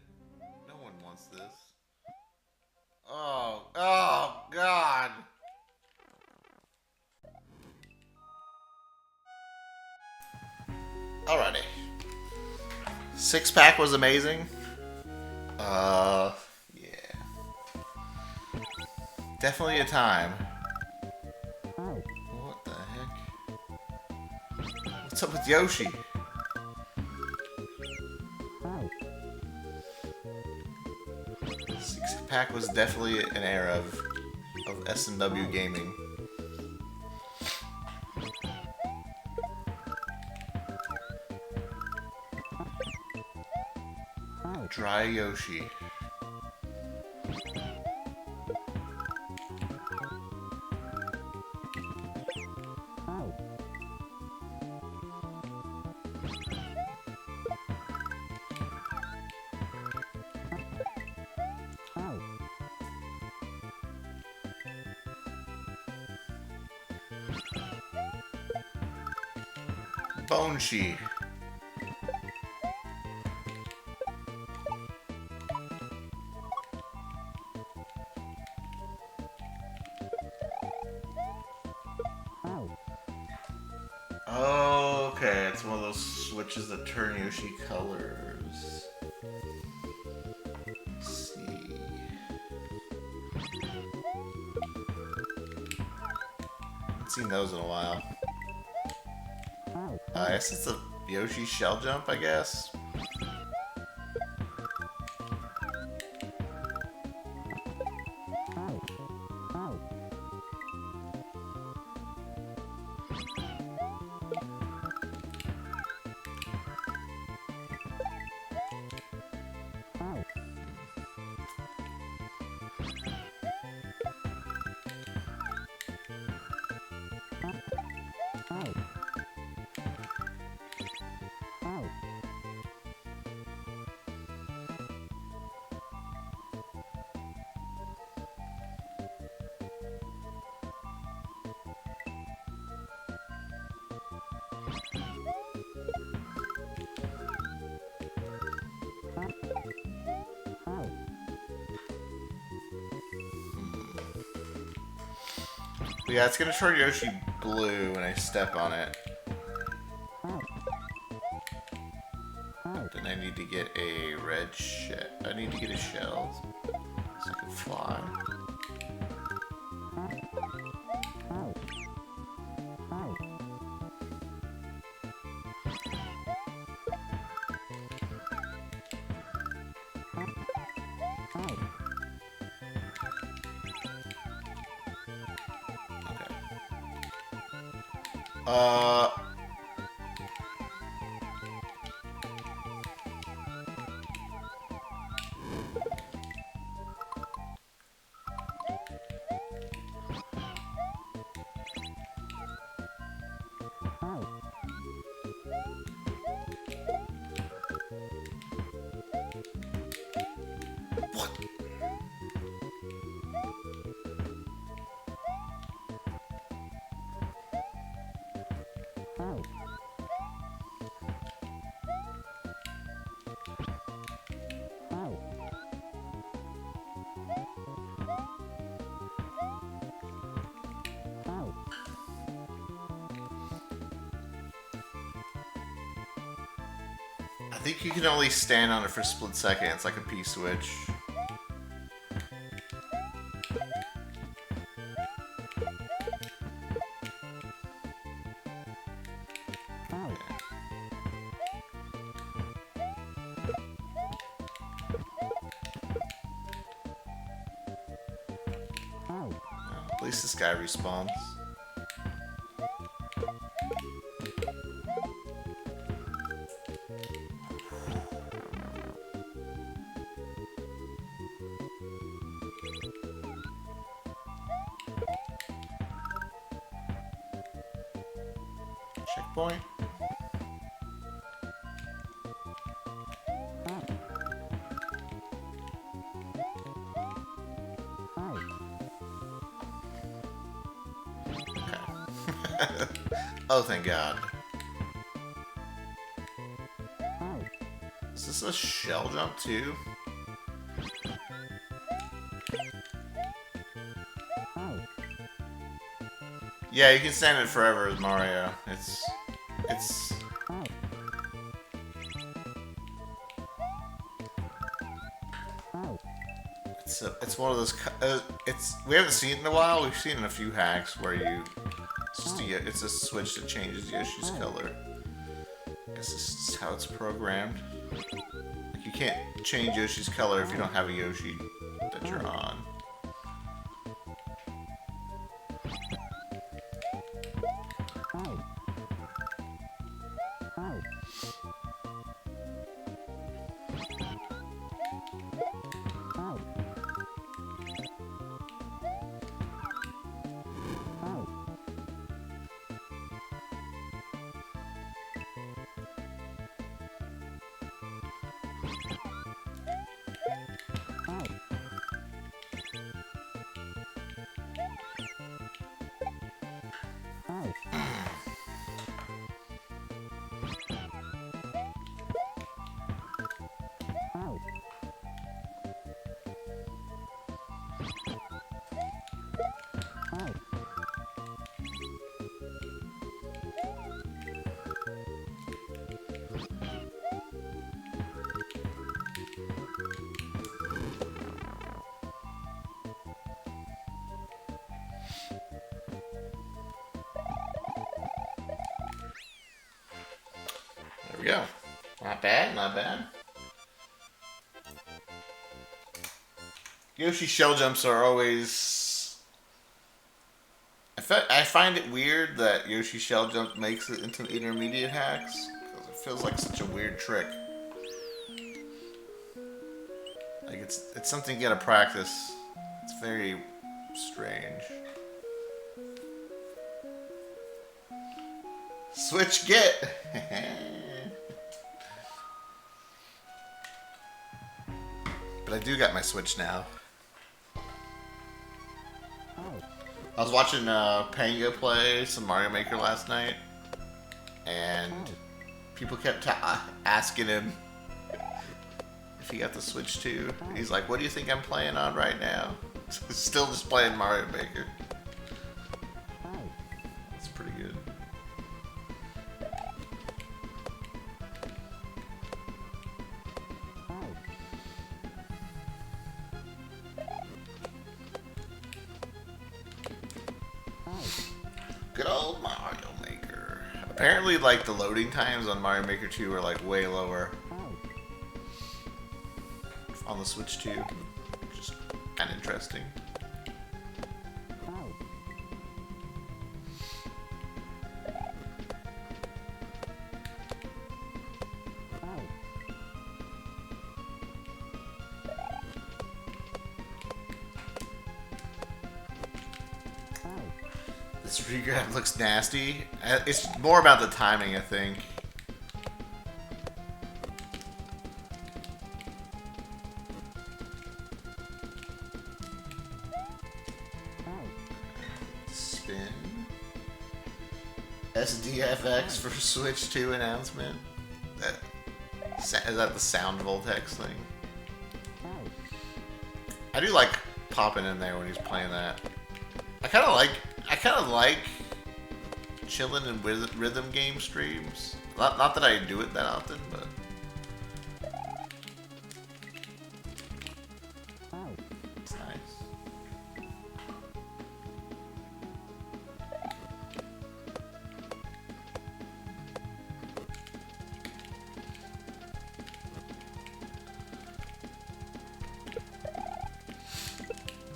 No one wants this. Oh, oh, God! Alrighty. Six pack was amazing. Yeah. Definitely a time. What the heck? What's up with Yoshi? Six pack was definitely an era of S&W gaming. Dry Yoshi. Bonshi. Oh, okay, it's one of those switches that turn Yoshi colors. Let's see. Haven't seen those in a while. I guess it's a Yoshi shell jump, I guess. But yeah, it's gonna turn Yoshi blue when I step on it. Then I need to get a red shell. I need to get a shell so I can fly. Uh... What? I think you can only stand on it for a split second. It's like a P-switch. At least this guy respawns. Checkpoint. Oh, thank God. a shell jump too? Yeah, you can stand it forever as Mario. It's one of those. We haven't seen it in a while. We've seen it in a few hacks where it's a switch that changes Yoshi's color. I guess this is how it's programmed. Like you can't change Yoshi's color if you don't have a Yoshi that you're on. There we go. Not bad, not bad. Yoshi shell jumps are always... I find it weird that Yoshi shell jump makes it into intermediate hacks, because it feels like such a weird trick. Like it's something you gotta practice. It's very strange. Switch get! But I do got my Switch now. I was watching Panga play some Mario Maker last night, and people kept asking him if he got the Switch too. He's like, "What do you think I'm playing on right now?" Still just playing Mario Maker. That's pretty good. Good old Mario Maker. Apparently, like, the loading times on Mario Maker 2 are, like, way lower. On the Switch 2. Which is kind of interesting. This regrab looks nasty. It's more about the timing, I think. Spin. SDFX for Switch 2 announcement. Is that the Sound Voltex thing? I do like popping in there when he's playing that. I kind of like chilling in rhythm game streams. Not that I do it that often, but it's nice.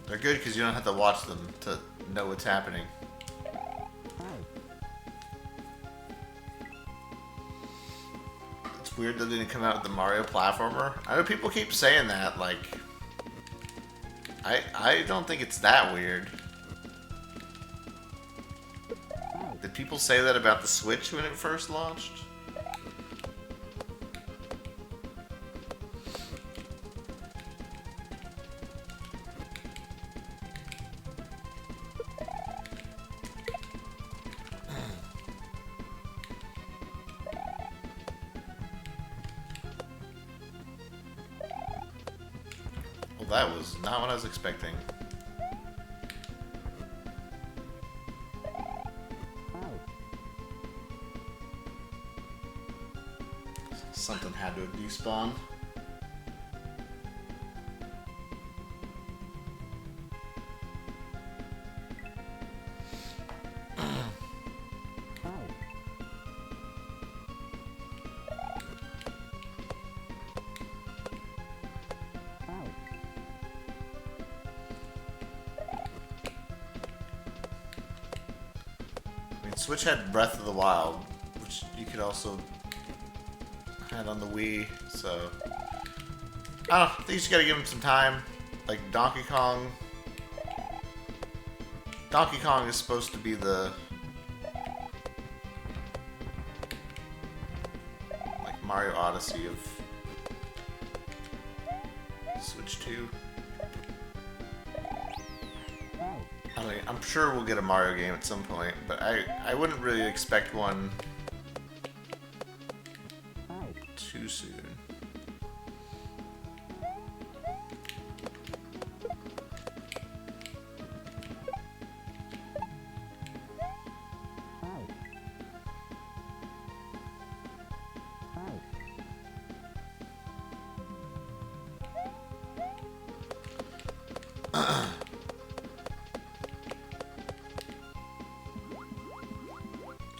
They're good because you don't have to watch them to know what's happening. It's weird that they didn't come out with the Mario platformer. I know people keep saying that, like... I don't think it's that weird. Did people say that about the Switch when it first launched? that was not what I was expecting. Something had to have despawned. Switch had Breath of the Wild, which you could also had on the Wii, so I don't know, I think you just gotta give him some time. Like Donkey Kong is supposed to be the like Mario Odyssey of Switch 2. I mean, I'm sure we'll get a Mario game at some point, but I wouldn't really expect one too soon.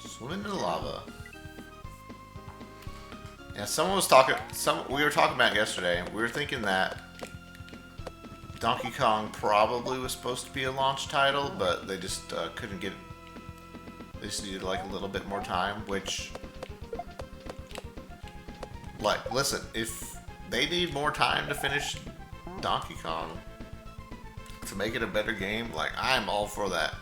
Swim into the lava. Yeah, someone was talking. We were talking about it yesterday. We were thinking that Donkey Kong probably was supposed to be a launch title, but they just couldn't get. They just needed like a little bit more time. Which, like, listen, if they need more time to finish Donkey Kong to make it a better game, like I'm all for that.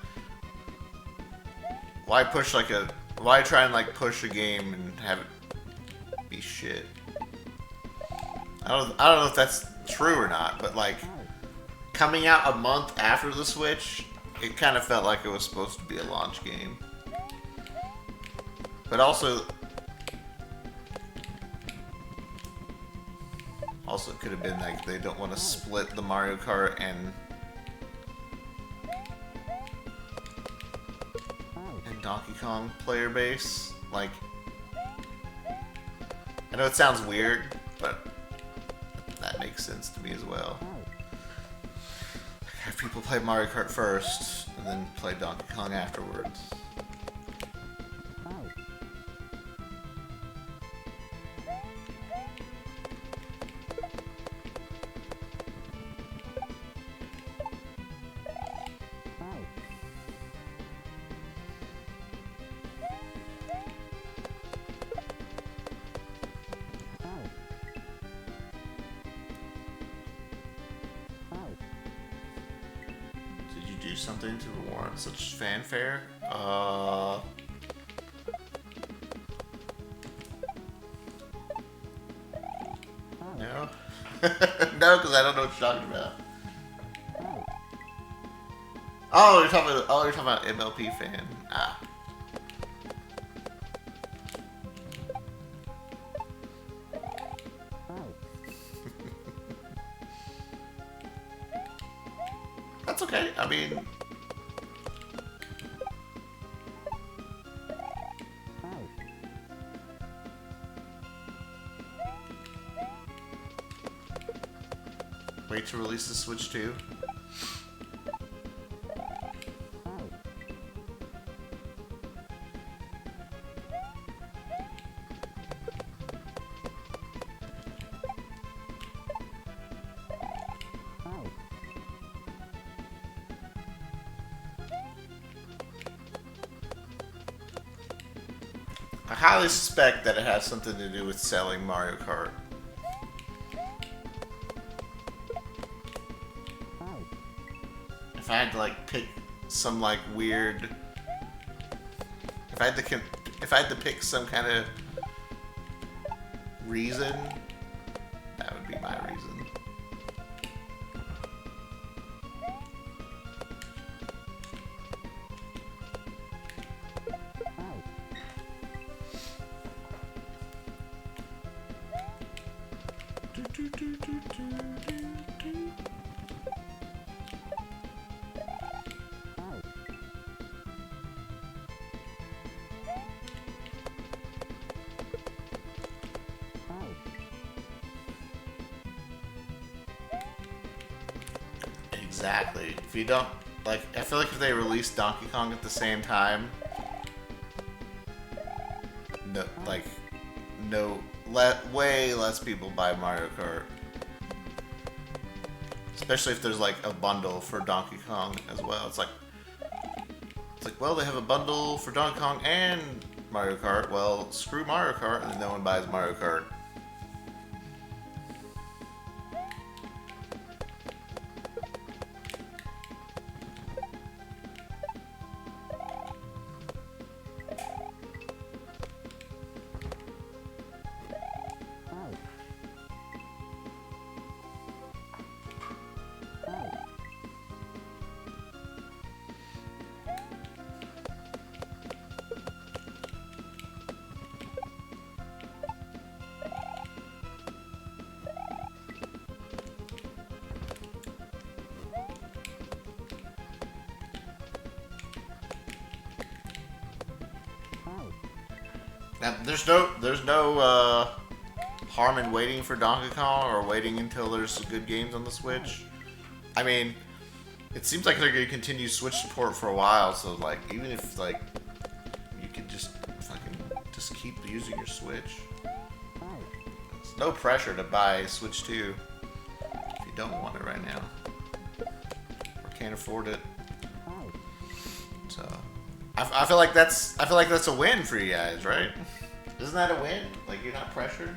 Why push like a? Why try and like push a game and have it be shit? I don't know if that's true or not, but like coming out a month after the Switch, it kind of felt like it was supposed to be a launch game. But also it could have been like they don't want to split the Mario Kart and Donkey Kong player base. Like, I know it sounds weird, but that makes sense to me as well. Have people play Mario Kart first and then play Donkey Kong afterwards. Something to warrant such fanfare? No? No, because I don't know what you're talking about. Oh, you're talking about MLP fan. Ah. That's okay. I mean, wait to release the Switch 2. I highly suspect that it has something to do with selling Mario Kart. If I had to like pick some like weird, if I had to pick some kind of reason, that would be my reason. Exactly. If you don't, like, I feel like if they released Donkey Kong at the same time, no, like, no, way less people buy Mario Kart. Especially if there's like a bundle for Donkey Kong as well. It's like, well, they have a bundle for Donkey Kong and Mario Kart. Well, screw Mario Kart, and then no one buys Mario Kart. Now, there's no harm in waiting for Donkey Kong or waiting until there's good games on the Switch. I mean, it seems like they're gonna continue Switch support for a while, so like even if like you could just just keep using your Switch. There's no pressure to buy Switch 2 if you don't want it right now or can't afford it. So I feel like that's a win for you guys, right? Isn't that a win? Like, you're not pressured?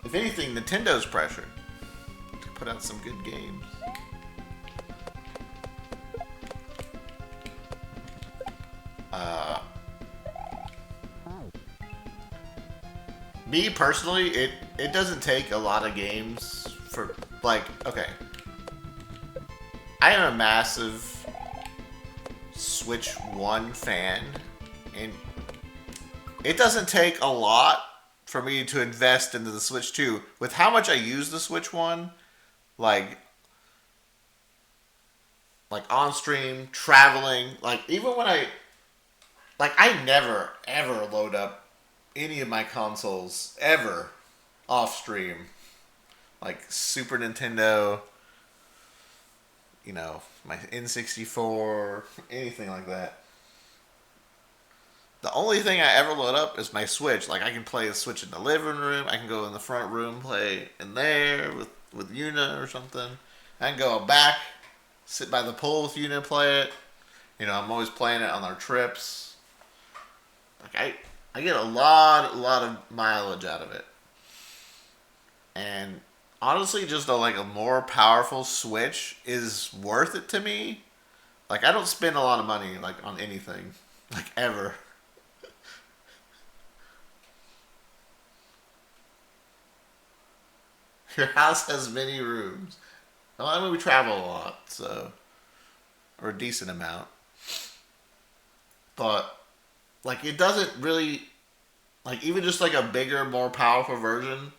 If anything, Nintendo's pressured to put out some good games. Me personally, it doesn't take a lot of games for, like, okay. I am a massive Switch 1 fan, and it doesn't take a lot for me to invest into the Switch 2. With how much I use the Switch 1, like on stream, traveling, like even when I never ever load up any of my consoles ever off stream. Like Super Nintendo, you know, my N64, anything like that. The only thing I ever load up is my Switch. Like, I can play the Switch in the living room. I can go in the front room, play in there with Yuna or something. I can go back, sit by the pool with Yuna and play it. You know, I'm always playing it on our trips. Like, I get a lot of mileage out of it. And honestly, just a more powerful Switch is worth it to me. Like, I don't spend a lot of money, like, on anything. Like, ever. Your house has many rooms. Well, I mean, we travel a lot, so... Or a decent amount. But, like, it doesn't really... Like, even just, like, a bigger, more powerful version...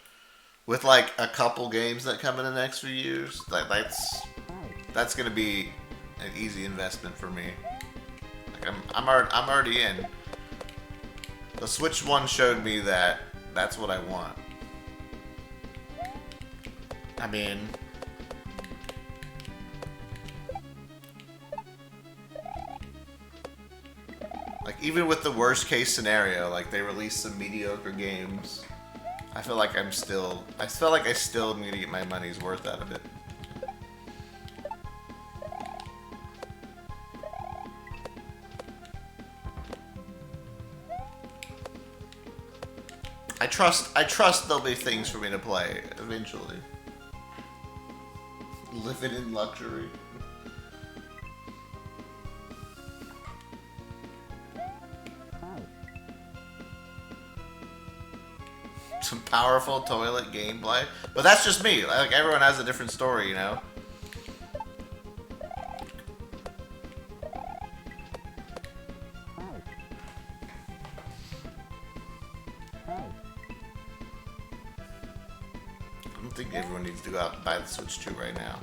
With, like, a couple games that come in the next few years... That's gonna be an easy investment for me. Like, I'm already in. The Switch 1 showed me that that's what I want. I mean, like, even with the worst case scenario, like they release some mediocre games, I feel like I still need to get my money's worth out of it. I trust there'll be things for me to play eventually. Living in luxury. Some powerful toilet gameplay. But that's just me. Like, everyone has a different story, you know? I don't think everyone needs to go out and buy the Switch 2 right now.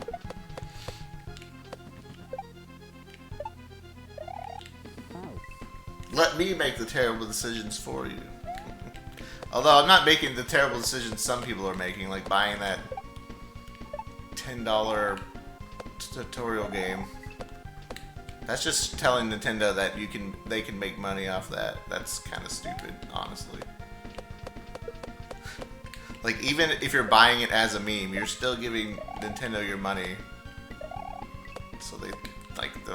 Let me make the terrible decisions for you. Although I'm not making the terrible decisions some people are making, like buying that $10 Tutorial game. That's just telling Nintendo that they can make money off that. That's kind of stupid, honestly. Like, even if you're buying it as a meme, you're still giving Nintendo your money. So they're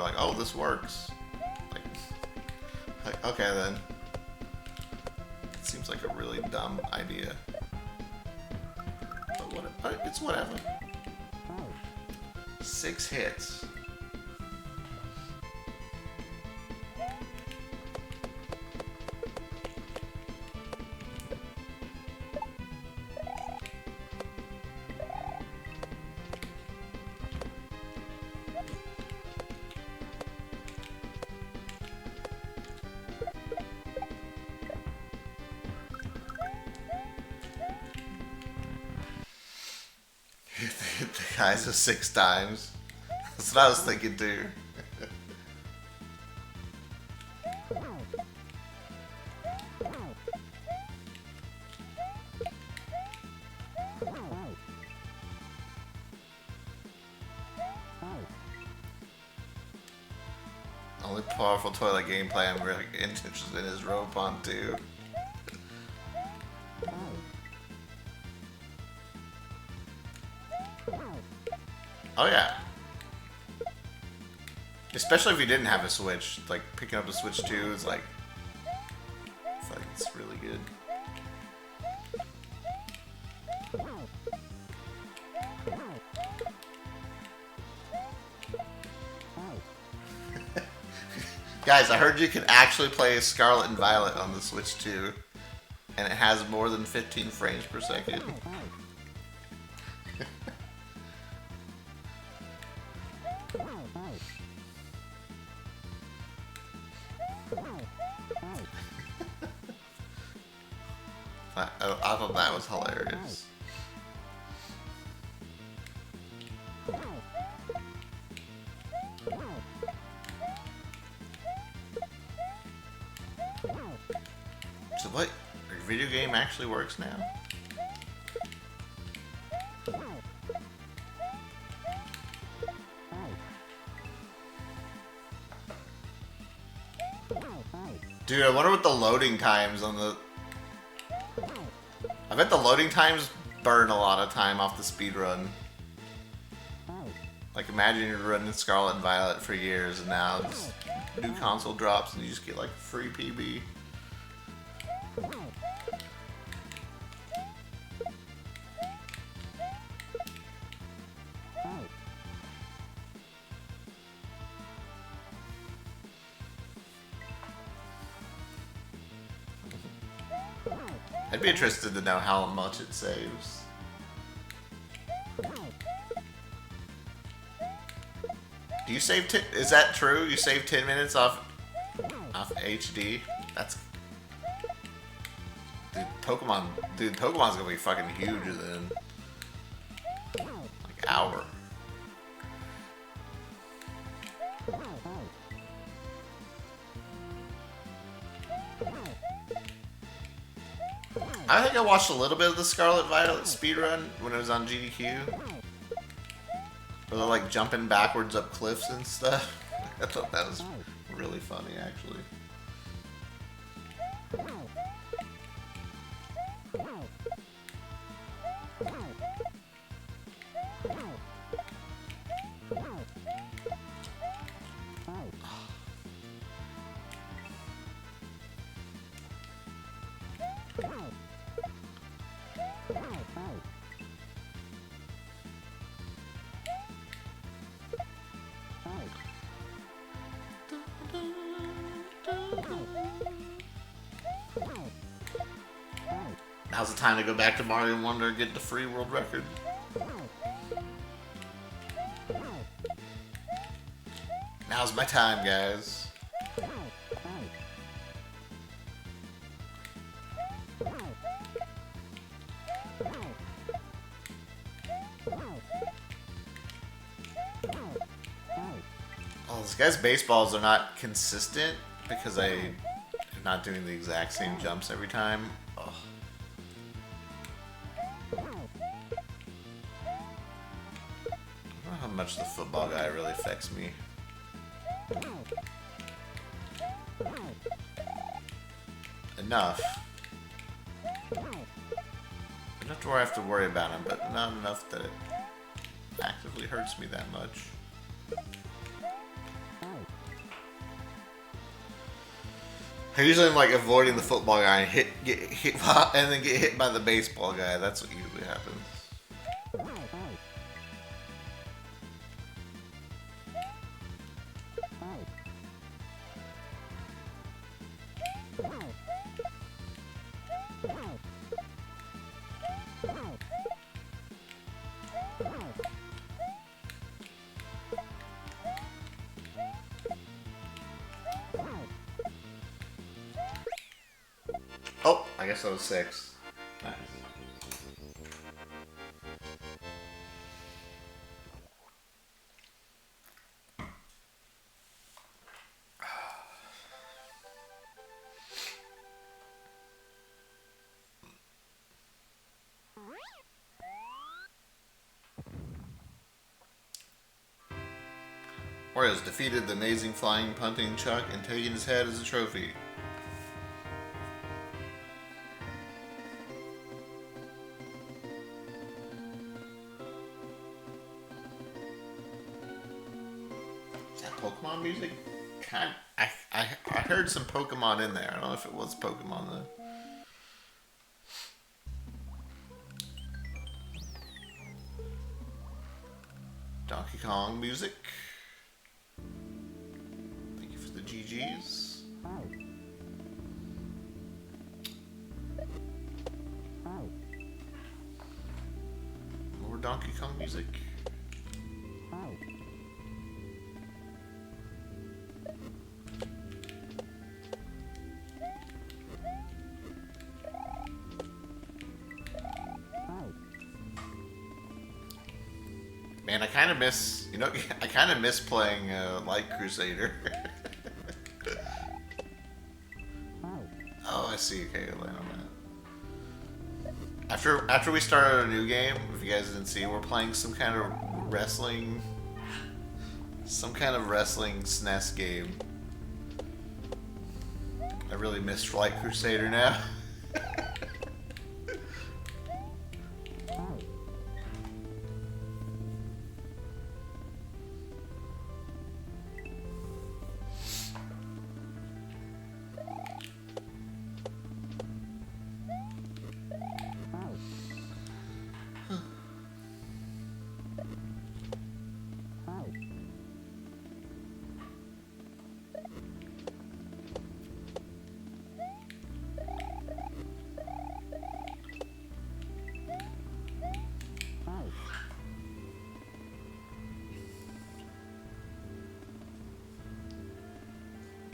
like, oh, this works. Like, okay then. It seems like a really dumb idea. But it's whatever. 6 hits. Hit the guys 6 times. That's what I was thinking too. Only powerful toilet gameplay I'm really interested in is Robopon 2. Oh yeah. Especially if you didn't have a Switch, like picking up a Switch 2 is like, it's really good. Guys, I heard you can actually play Scarlet and Violet on the Switch 2, and it has more than 15 frames per second. I thought that was hilarious. So what? Your video game actually works now? Dude, I wonder what the loading times on the... I bet the loading times burn a lot of time off the speedrun. Like, imagine you're running Scarlet and Violet for years, and now this new console drops and you just get like free PB. I'd be interested to know how much it saves. Do you save is that true? You save 10 minutes off HD? That's... Pokemon's gonna be fucking huge then. Like, hour. I think I watched a little bit of the Scarlet Violet speedrun when it was on GDQ. Where they're like jumping backwards up cliffs and stuff. I thought that was really funny, actually. Now's the time to go back to Mario Wonder and get the free world record. Now's my time, guys. Oh, this guy's baseballs are not consistent because I'm not doing the exact same jumps every time. Oh. much the football guy really affects me. Enough. Enough to where I have to worry about him, but not enough that it actively hurts me that much. I usually am like avoiding the football guy and get hit and then get hit by the baseball guy. That's what usually happens. Oh, I guess that was 6. Nice. Warriors defeated the amazing flying punting Chuck and taking his head as a trophy. Pokemon music? I heard some Pokemon in there. I don't know if it was Pokemon though. Donkey Kong music. Thank you for the GGs. More Donkey Kong music. Man, I kind of miss, I kind of miss playing Light Crusader. Oh, I see. Okay, land on that. After we started a new game, if you guys didn't see, we're playing some kind of wrestling SNES game. I really miss Light Crusader now.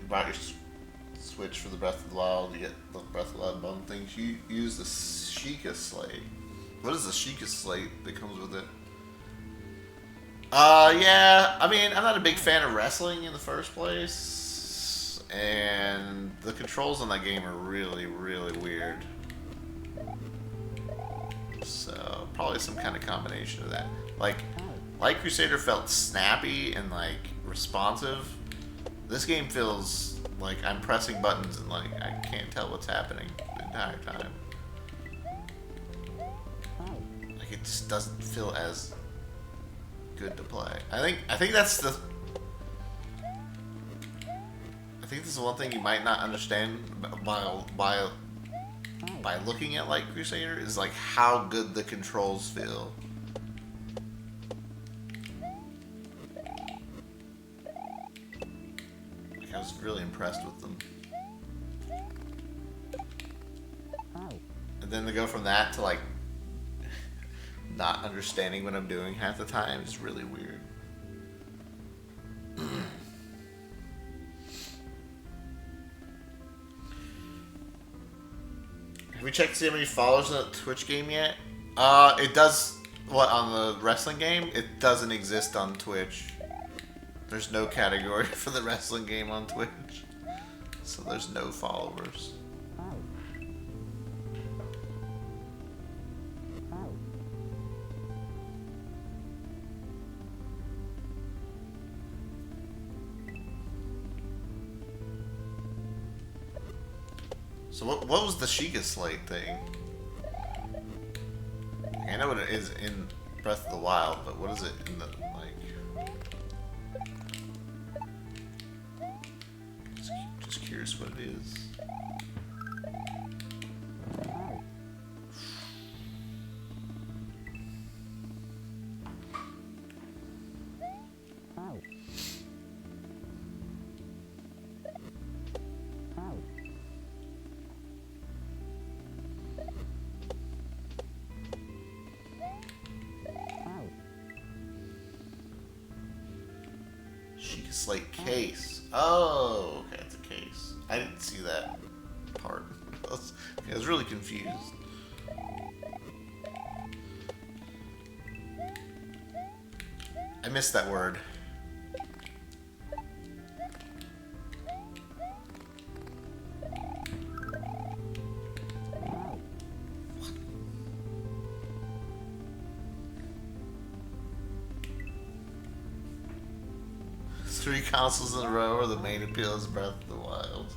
Bought your Switch for the Breath of the Wild. You get the Breath of the Wild bundle things. You use the Sheikah Slate. What is the Sheikah Slate that comes with it? Yeah. I mean, I'm not a big fan of wrestling in the first place, and the controls on that game are really, really weird. So probably some kind of combination of that. Like, Light Crusader felt snappy and like responsive. This game feels like I'm pressing buttons and like I can't tell what's happening the entire time. Like it just doesn't feel as good to play. I think that's the this is one thing you might not understand by looking at Light Crusader is like how good the controls feel. I was really impressed with them. And then to go from that to like not understanding what I'm doing half the time is really weird. Have we checked to see how many followers in the Twitch game yet? It does. What, on the wrestling game? It doesn't exist on Twitch. There's no category for the wrestling game on Twitch. So there's no followers. So what was the Sheikah Slate thing? I know what it is in Breath of the Wild, but what is it in the, like... Just curious what it is. Sheikah Slate case. Oh, okay, it's a case. I didn't see that part. I was really confused. I missed that word. Three consoles in a row, or the main appeal is Breath of the Wild.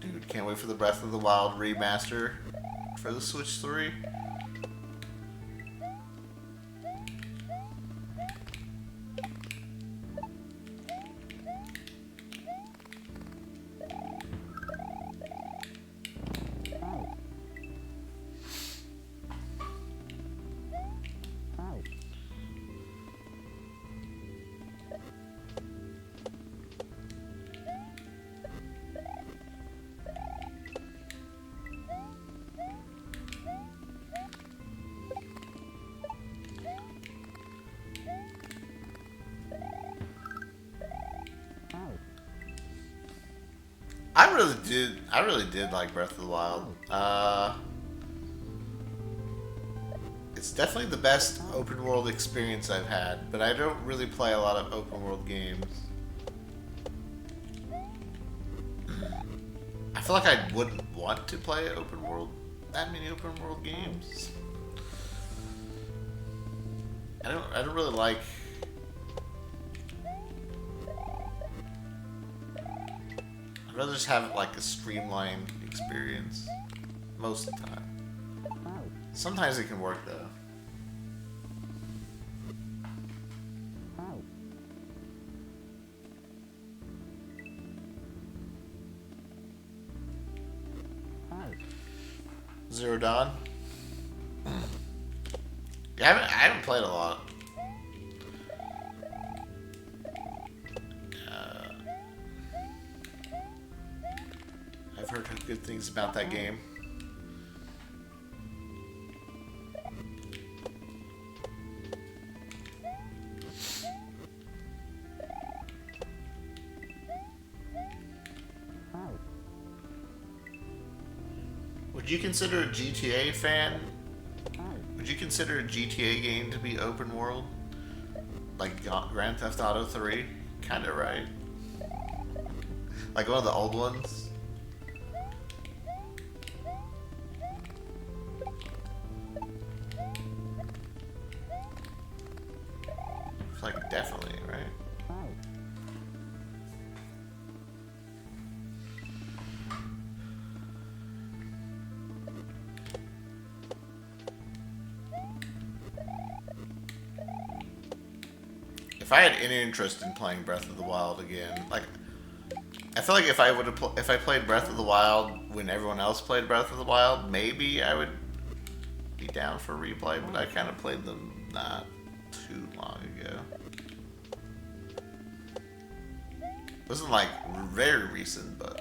Dude, can't wait for the Breath of the Wild remaster for the Switch 3. I really did like Breath of the Wild. It's definitely the best open world experience I've had, but I don't really play a lot of open world games. I feel like I wouldn't want to play that many open world games. I don't really like. I'd rather just have like a streamlined experience most of the time. Sometimes it can work though. Zero Dawn. Yeah, I haven't played a lot. I've heard good things about that game. Would you consider a GTA fan? Would you consider a GTA game to be open world? Like Grand Theft Auto 3? Kinda, right? Like one of the old ones? Like, definitely, right? If I had any interest in playing Breath of the Wild again, like, I feel like if I played Breath of the Wild when everyone else played Breath of the Wild, maybe I would be down for a replay, but I kind of played them not too long ago. It wasn't like very recent, but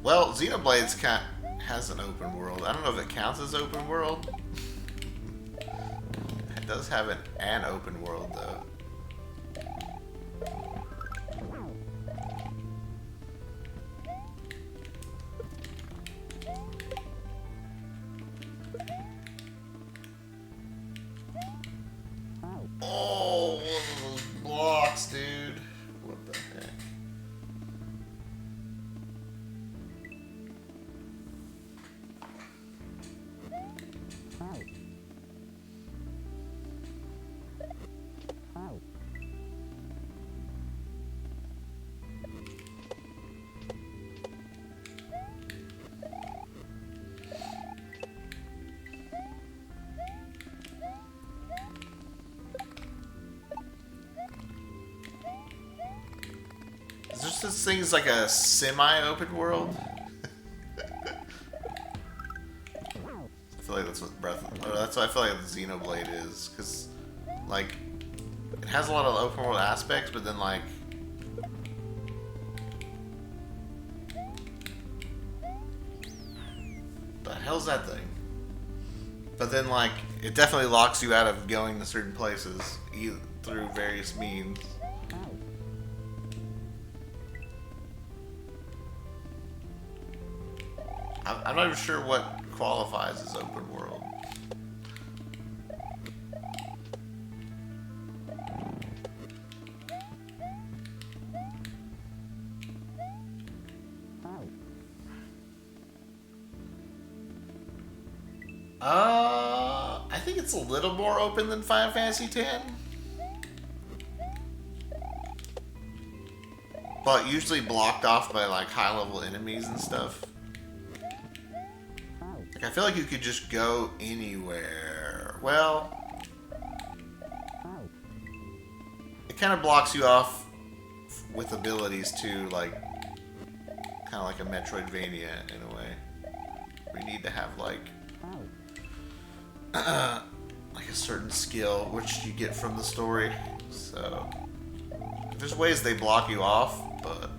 well, Xenoblade has an open world. I don't know if it counts as open world. It does have an open world, though. this thing's like a semi-open world. I feel like that's what that's what I feel like Xenoblade is, because like it has a lot of open world aspects, but then like the hell's that thing? But then like it definitely locks you out of going to certain places through various means. I'm not even sure what qualifies as open world. I think it's a little more open than Final Fantasy X. But usually blocked off by like high level enemies and stuff. Like I feel like you could just go anywhere. Well, it kind of blocks you off with abilities too, like kind of like a Metroidvania in a way. We need to have like like a certain skill which you get from the story. So there's ways they block you off, but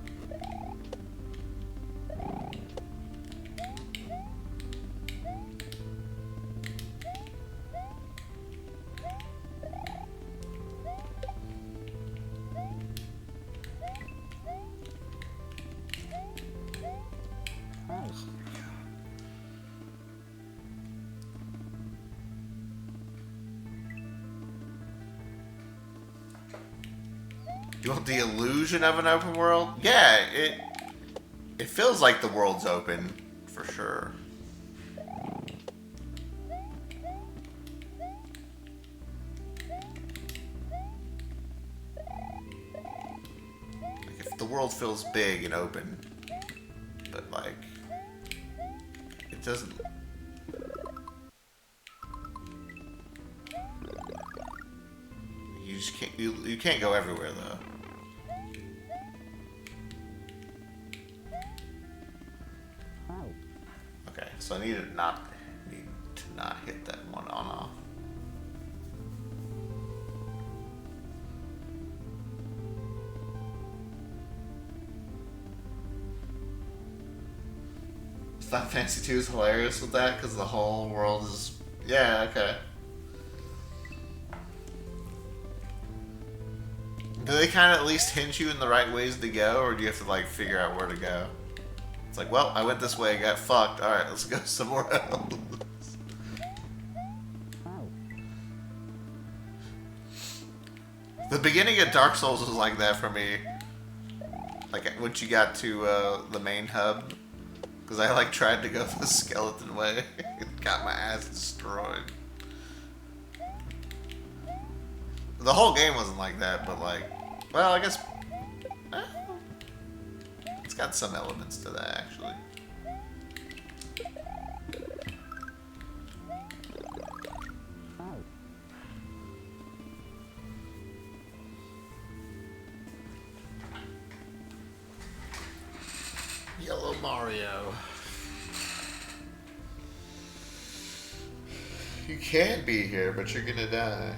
you want the illusion of an open world? Yeah, it feels like the world's open, for sure. Like if the world feels big and open, but like it doesn't. You just can't. You can't go everywhere though. Okay, so I need to not hit that one on off. Final Fantasy 2 is hilarious with that because the whole world is okay. Do they kind of at least hint you in the right ways to go, or do you have to like figure out where to go? It's like, well, I went this way, got fucked. All right, let's go somewhere else. The beginning of Dark Souls was like that for me. Like once you got to the main hub, because I like tried to go the skeleton way, it got my ass destroyed. The whole game wasn't like that, but like, well, I guess it's got some elements to that actually. Yellow Mario. You can be here, but you're gonna die.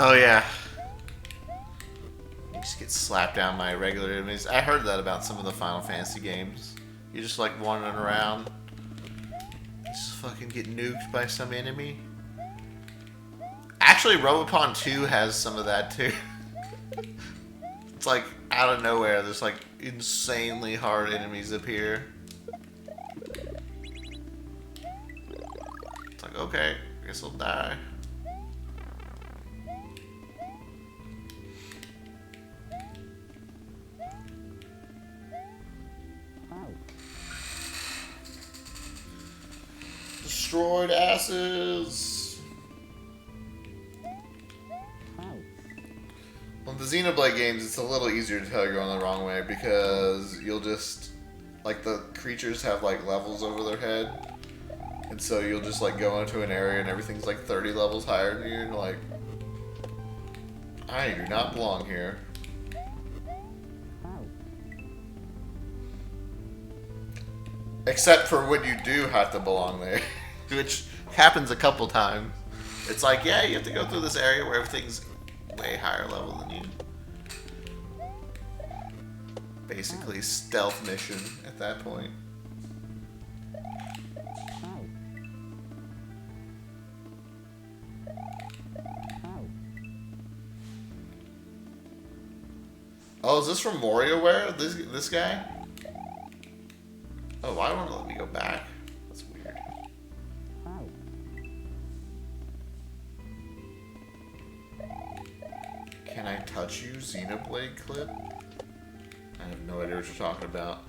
Oh yeah. You just get slapped down by regular enemies. I heard that about some of the Final Fantasy games. You just like wandering around, just fucking get nuked by some enemy. Actually, Robopon 2 has some of that too. It's like out of nowhere, there's like insanely hard enemies appear. It's like, okay, I guess I'll die. Destroyed asses. On the Xenoblade games, it's a little easier to tell you're going the wrong way because you'll just, like, the creatures have, like, levels over their head. And so you'll just, like, go into an area and everything's, like, 30 levels higher than you, and you're like, I do not belong here. Except for when you do have to belong there, which happens a couple times. It's like, yeah, you have to go through this area where everything's way higher level than you. Basically, stealth mission at that point. Oh, is this from WarioWare? This guy? Oh, why won't it let me go back? That's weird. Can I touch you, Xenoblade Clip? I have no idea what you're talking about.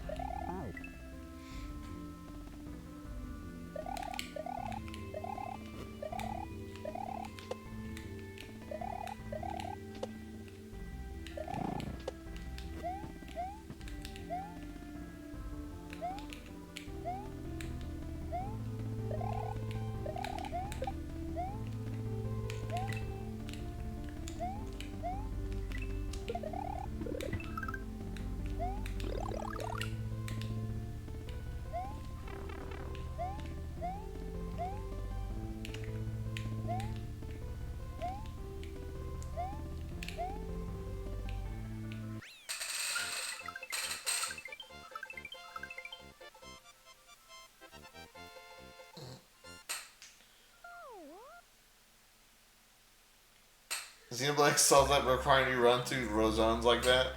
Xenoblade solves that requiring you to run through zones like that.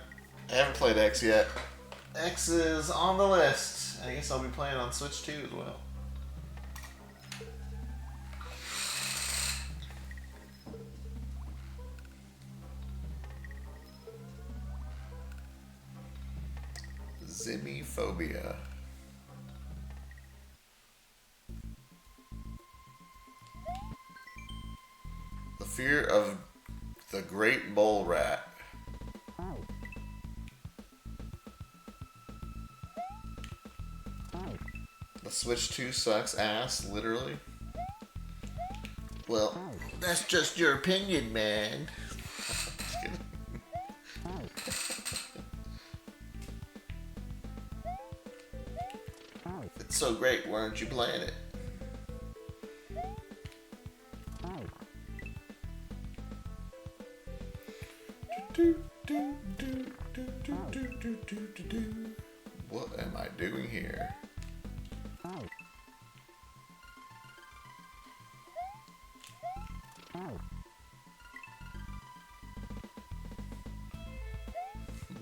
I haven't played X yet. X is on the list. I guess I'll be playing on Switch 2 as well. Zimmophobia. The fear of the great mole rat. The Switch 2 sucks ass, literally. Well, that's just your opinion, man. Just kidding. If it's so great, why aren't you playing it? What am I doing here?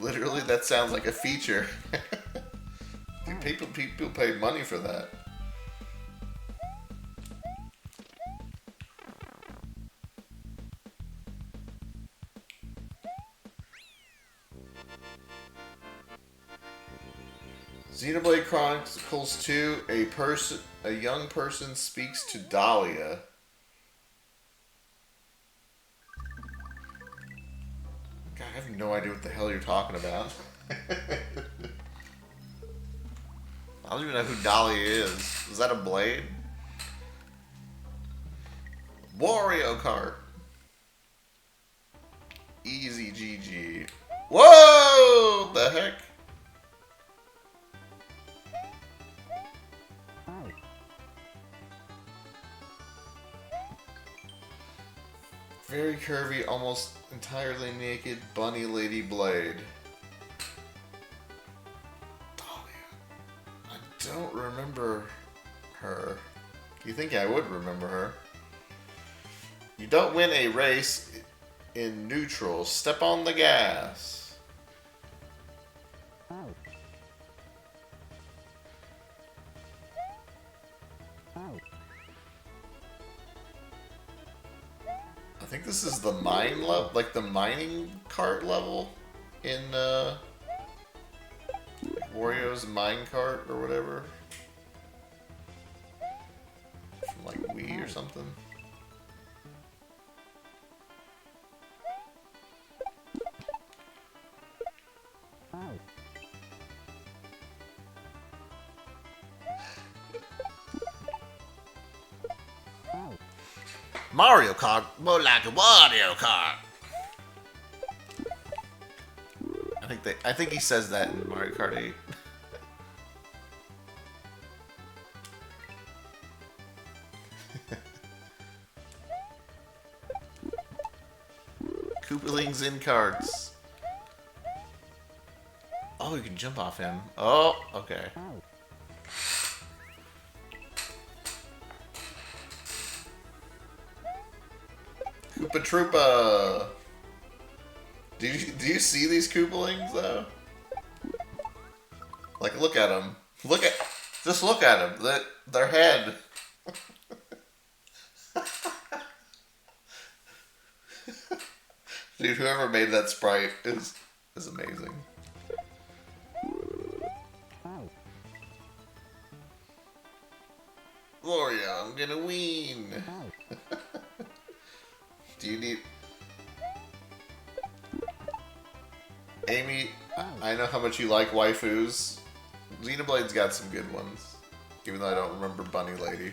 Literally, that sounds like a feature. People pay money for that. Xenoblade Chronicles 2, a young person speaks to Dahlia. God, I have no idea what the hell you're talking about. I don't even know who Dahlia is. Is that a blade? Wario Kart. Easy GG. Whoa! What the heck? Very curvy, almost entirely naked bunny lady blade. Dahlia. I don't remember her. You think I would remember her? You don't win a race in neutral. Step on the gas. I think this is the mine level, like the mining cart level in Wario's mine cart or whatever. From like Wii or something. Mario Kart, more like a Wario Kart. I think he says that in Mario Kart 8. Koopalings in carts. Oh, you can jump off him. Oh, okay. Koopa Troopa! Do you see these Koopalings, though? Like, look at them. Just look at them. Their head. Dude, whoever made that sprite is amazing. Gloria, I'm gonna win. Do you need... Amy, I know how much you like waifus. Xenoblade's got some good ones. Even though I don't remember Bunny Lady.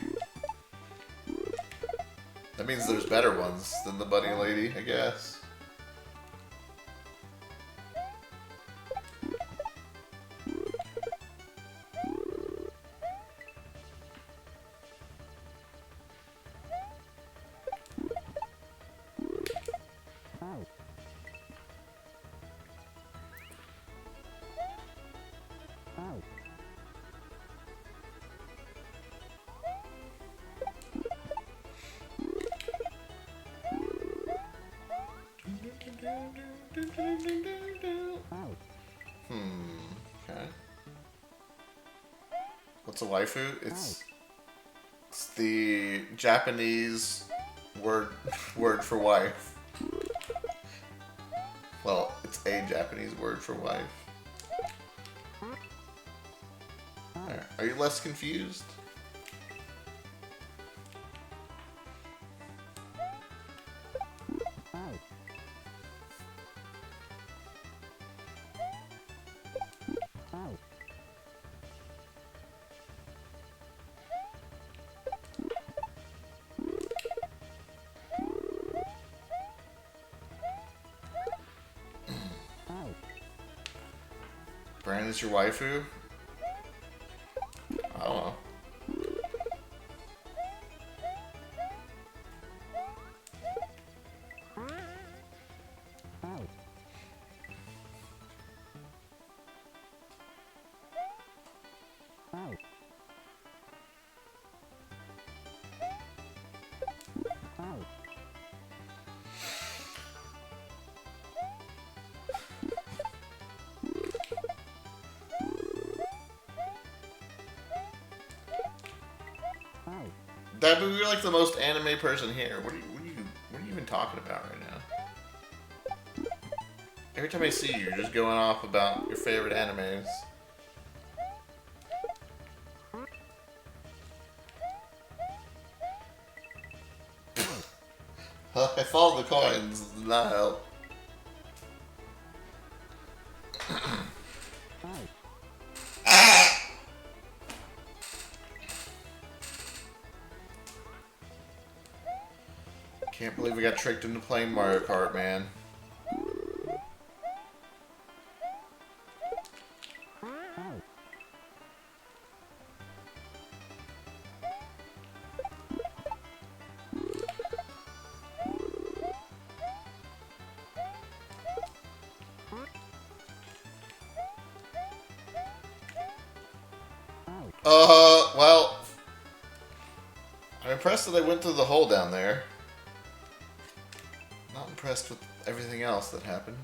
That means there's better ones than the Bunny Lady, I guess. Okay. What's a waifu? It's the Japanese word for wife. Well, it's a Japanese word for wife. Are you less confused? Brand is your waifu? I don't know. Dabu, you're like the most anime person here. What are you even talking about right now? Every time I see you, you're just going off about your favorite animes. I followed the coins. Did not help. Can't believe we got tricked into playing Mario Kart, man. Well, I'm impressed that I went through the hole down there. Not impressed with everything else that happened.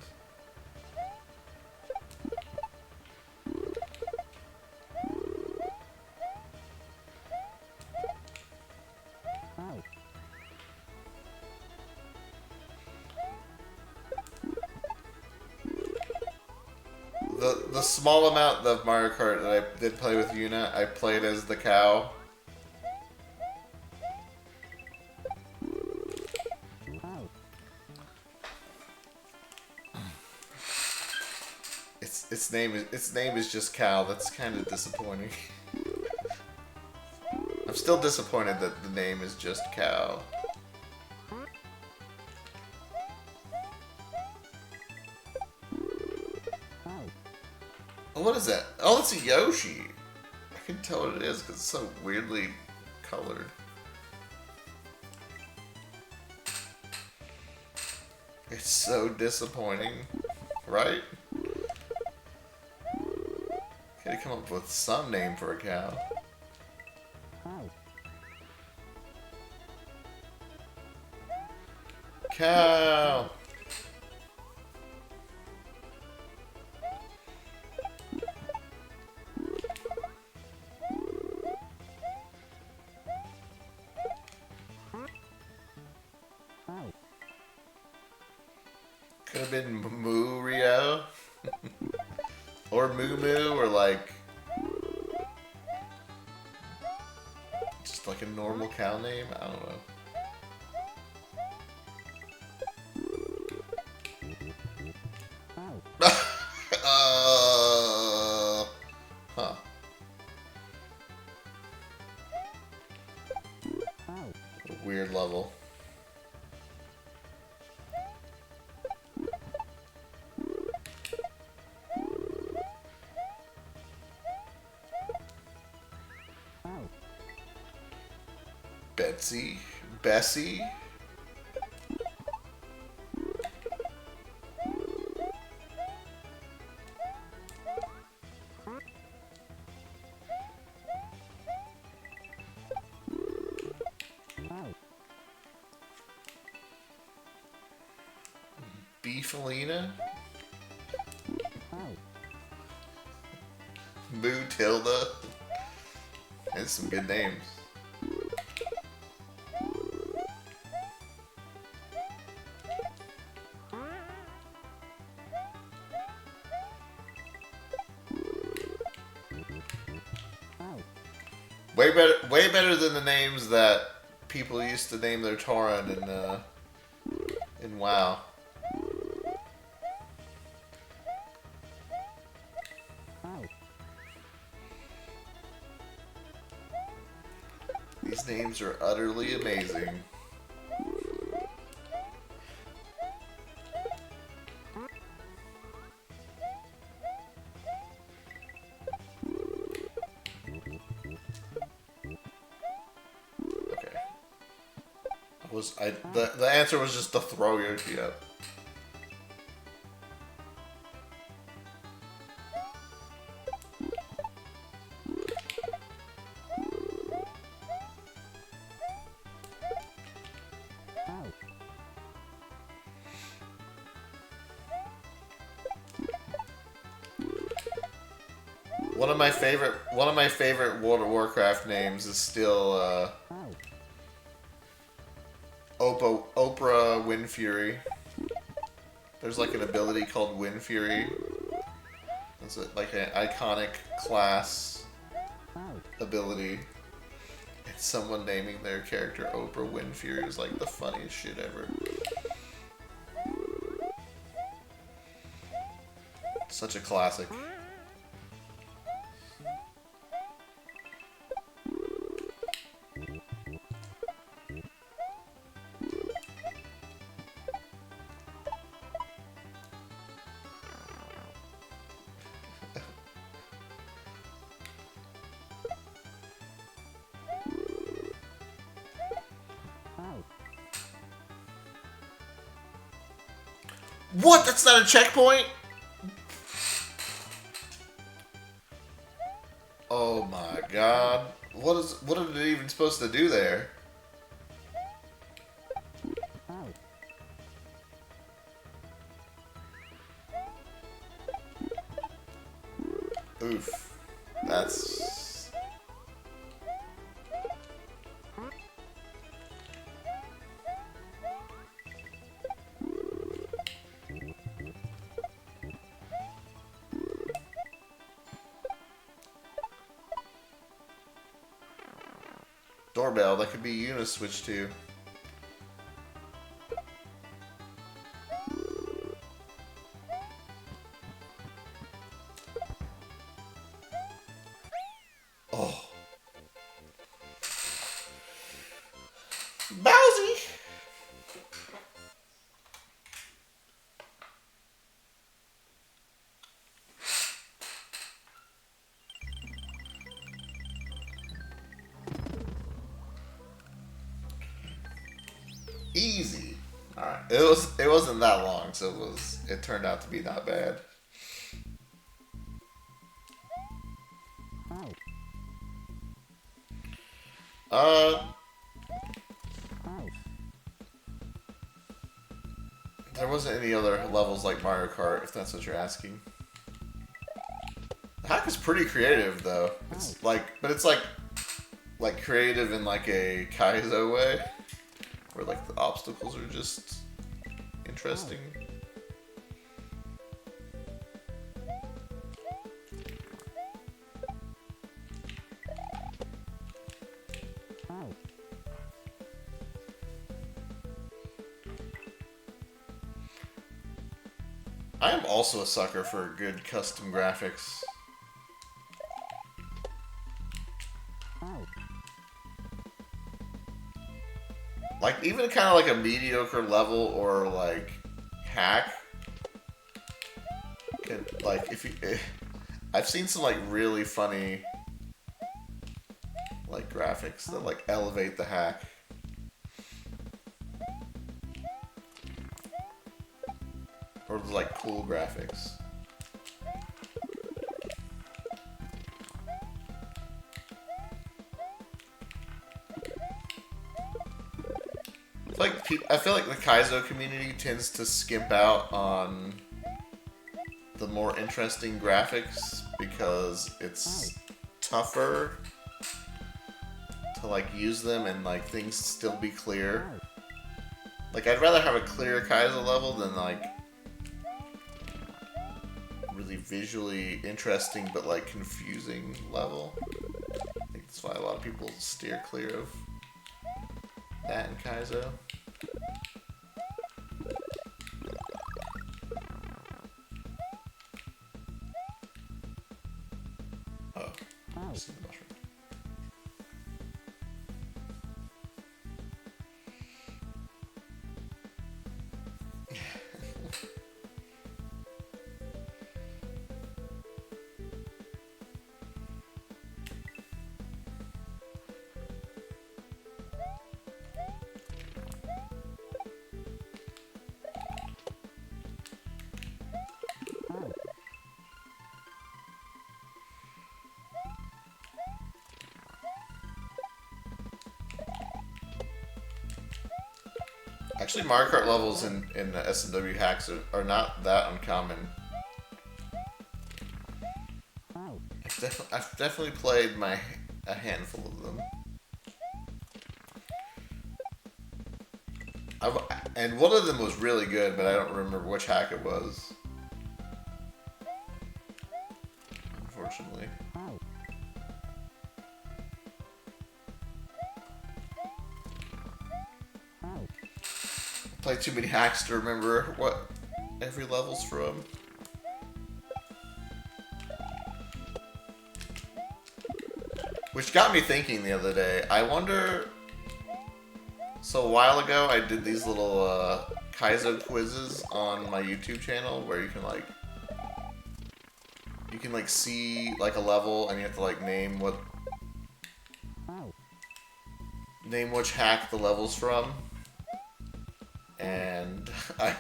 The small amount of Mario Kart that I did play with Yuna, I played as the cow. Its name is just Cow. That's kind of disappointing. I'm still disappointed that the name is just Cow. Oh, what is that? Oh, it's a Yoshi. I can tell what it is because it's so weirdly colored. It's so disappointing, right? Gotta come up with some name for a cow. Cow! Could have been Moo Rio. Or Moo Moo, or like... just like a normal cow name? I don't know. Huh. Weird level. Betsy? Bessie? Beefalina? Moo Tilda? That's some good names. Way better than the names that people used to name their Tauren in WoW. These names are utterly amazing. The answer was just to throw Yoshi up. One of my favorite World of Warcraft names is still Oprah Windfury. There's like an ability called Windfury. It's like an iconic class ability. And someone naming their character Oprah Windfury is like the funniest shit ever. Such a classic. What? That's not a checkpoint? Oh my god. What is it even supposed to do there? Oof. That's... Doorbell, that could be Uniswitch too. Oh. Bowsy! Easy. All right. It wasn't that long, so it turned out to be not bad. Uh, there wasn't any other levels like Mario Kart, if that's what you're asking. The hack is pretty creative, though. It's but it's like creative in like a Kaizo way, where like the obstacles are just interesting. I am also a sucker for good custom graphics. Like, even kind of like a mediocre level or like hack. Like, I've seen some like really funny like graphics that like elevate the hack. Or like cool graphics. I feel like the Kaizo community tends to skimp out on the more interesting graphics because it's tougher to like use them and like things still be clear. Like, I'd rather have a clear Kaizo level than like really visually interesting but like confusing level. I think that's why a lot of people steer clear of that in Kaizo. Oh, this is the mushroom. Actually, Mario Kart levels in the SMW hacks are not that uncommon. I've definitely played a handful of them. And one of them was really good, but I don't remember which hack it was. Unfortunately. Play too many hacks to remember what every level's from. Which got me thinking the other day. I wonder. So a while ago, I did these little Kaizo quizzes on my YouTube channel where you can like see like a level and you have to like name which hack the level's from. And I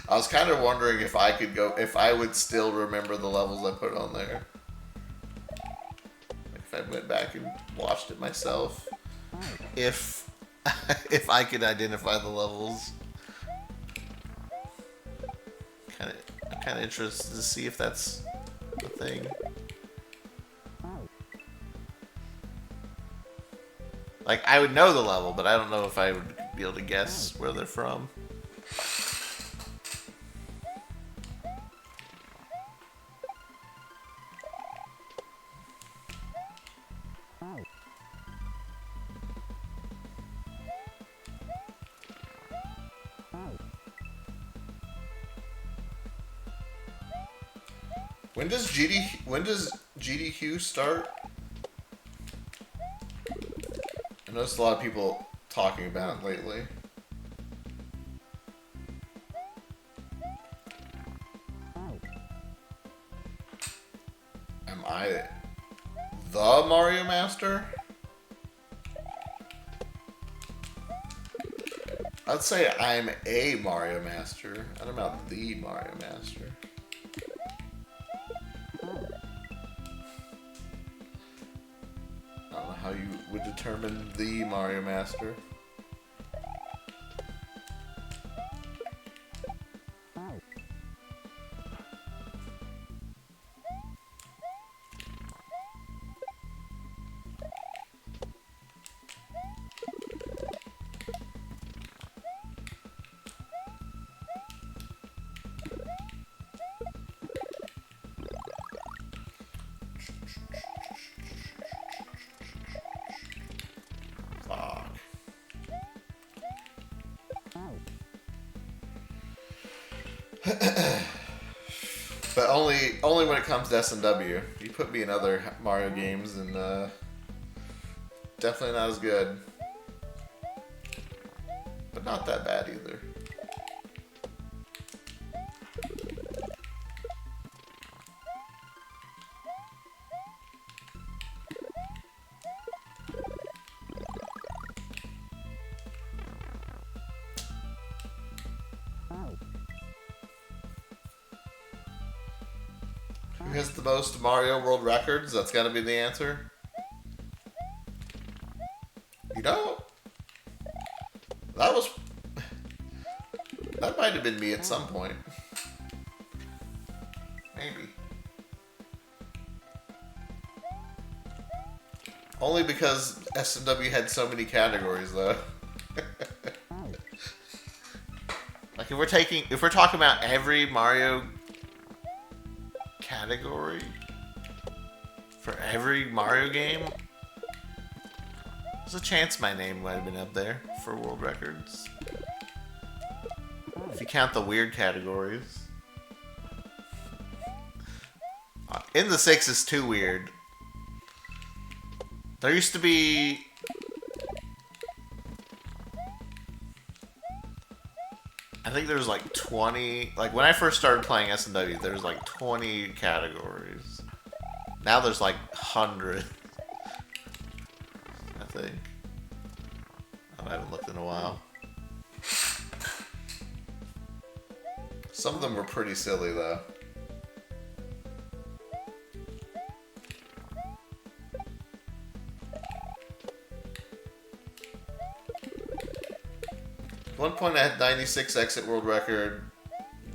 was kind of wondering if I would still remember the levels I put on there. Like if I went back and watched it myself. If I could identify the levels. I'm kind of interested to see if that's a thing. Like, I would know the level, but I don't know if I would be able to guess where they're from. When does GDQ start? I noticed a lot of people talking about it lately. Am I the Mario Master? I'd say I'm a Mario Master. I don't know about the Mario Master. I don't know how you would determine the Mario Master. But only when it comes to S&W. You put me in other Mario games and definitely not as good. But not that bad either. Who has the most Mario World records? That's got to be the answer. You know, that might have been me at some point. Maybe. Only because S&W had so many categories, though. Like if we're talking about every Mario category for every Mario game, there's a chance my name might have been up there for world records. If you count the weird categories. In the 6 is too weird. There used to be... I think there's like 20... Like, when I first started playing S&W, there was like 20 categories. Now there's like 100. I think. I haven't looked in a while. Some of them were pretty silly, though. At one point I had 96 exit world record,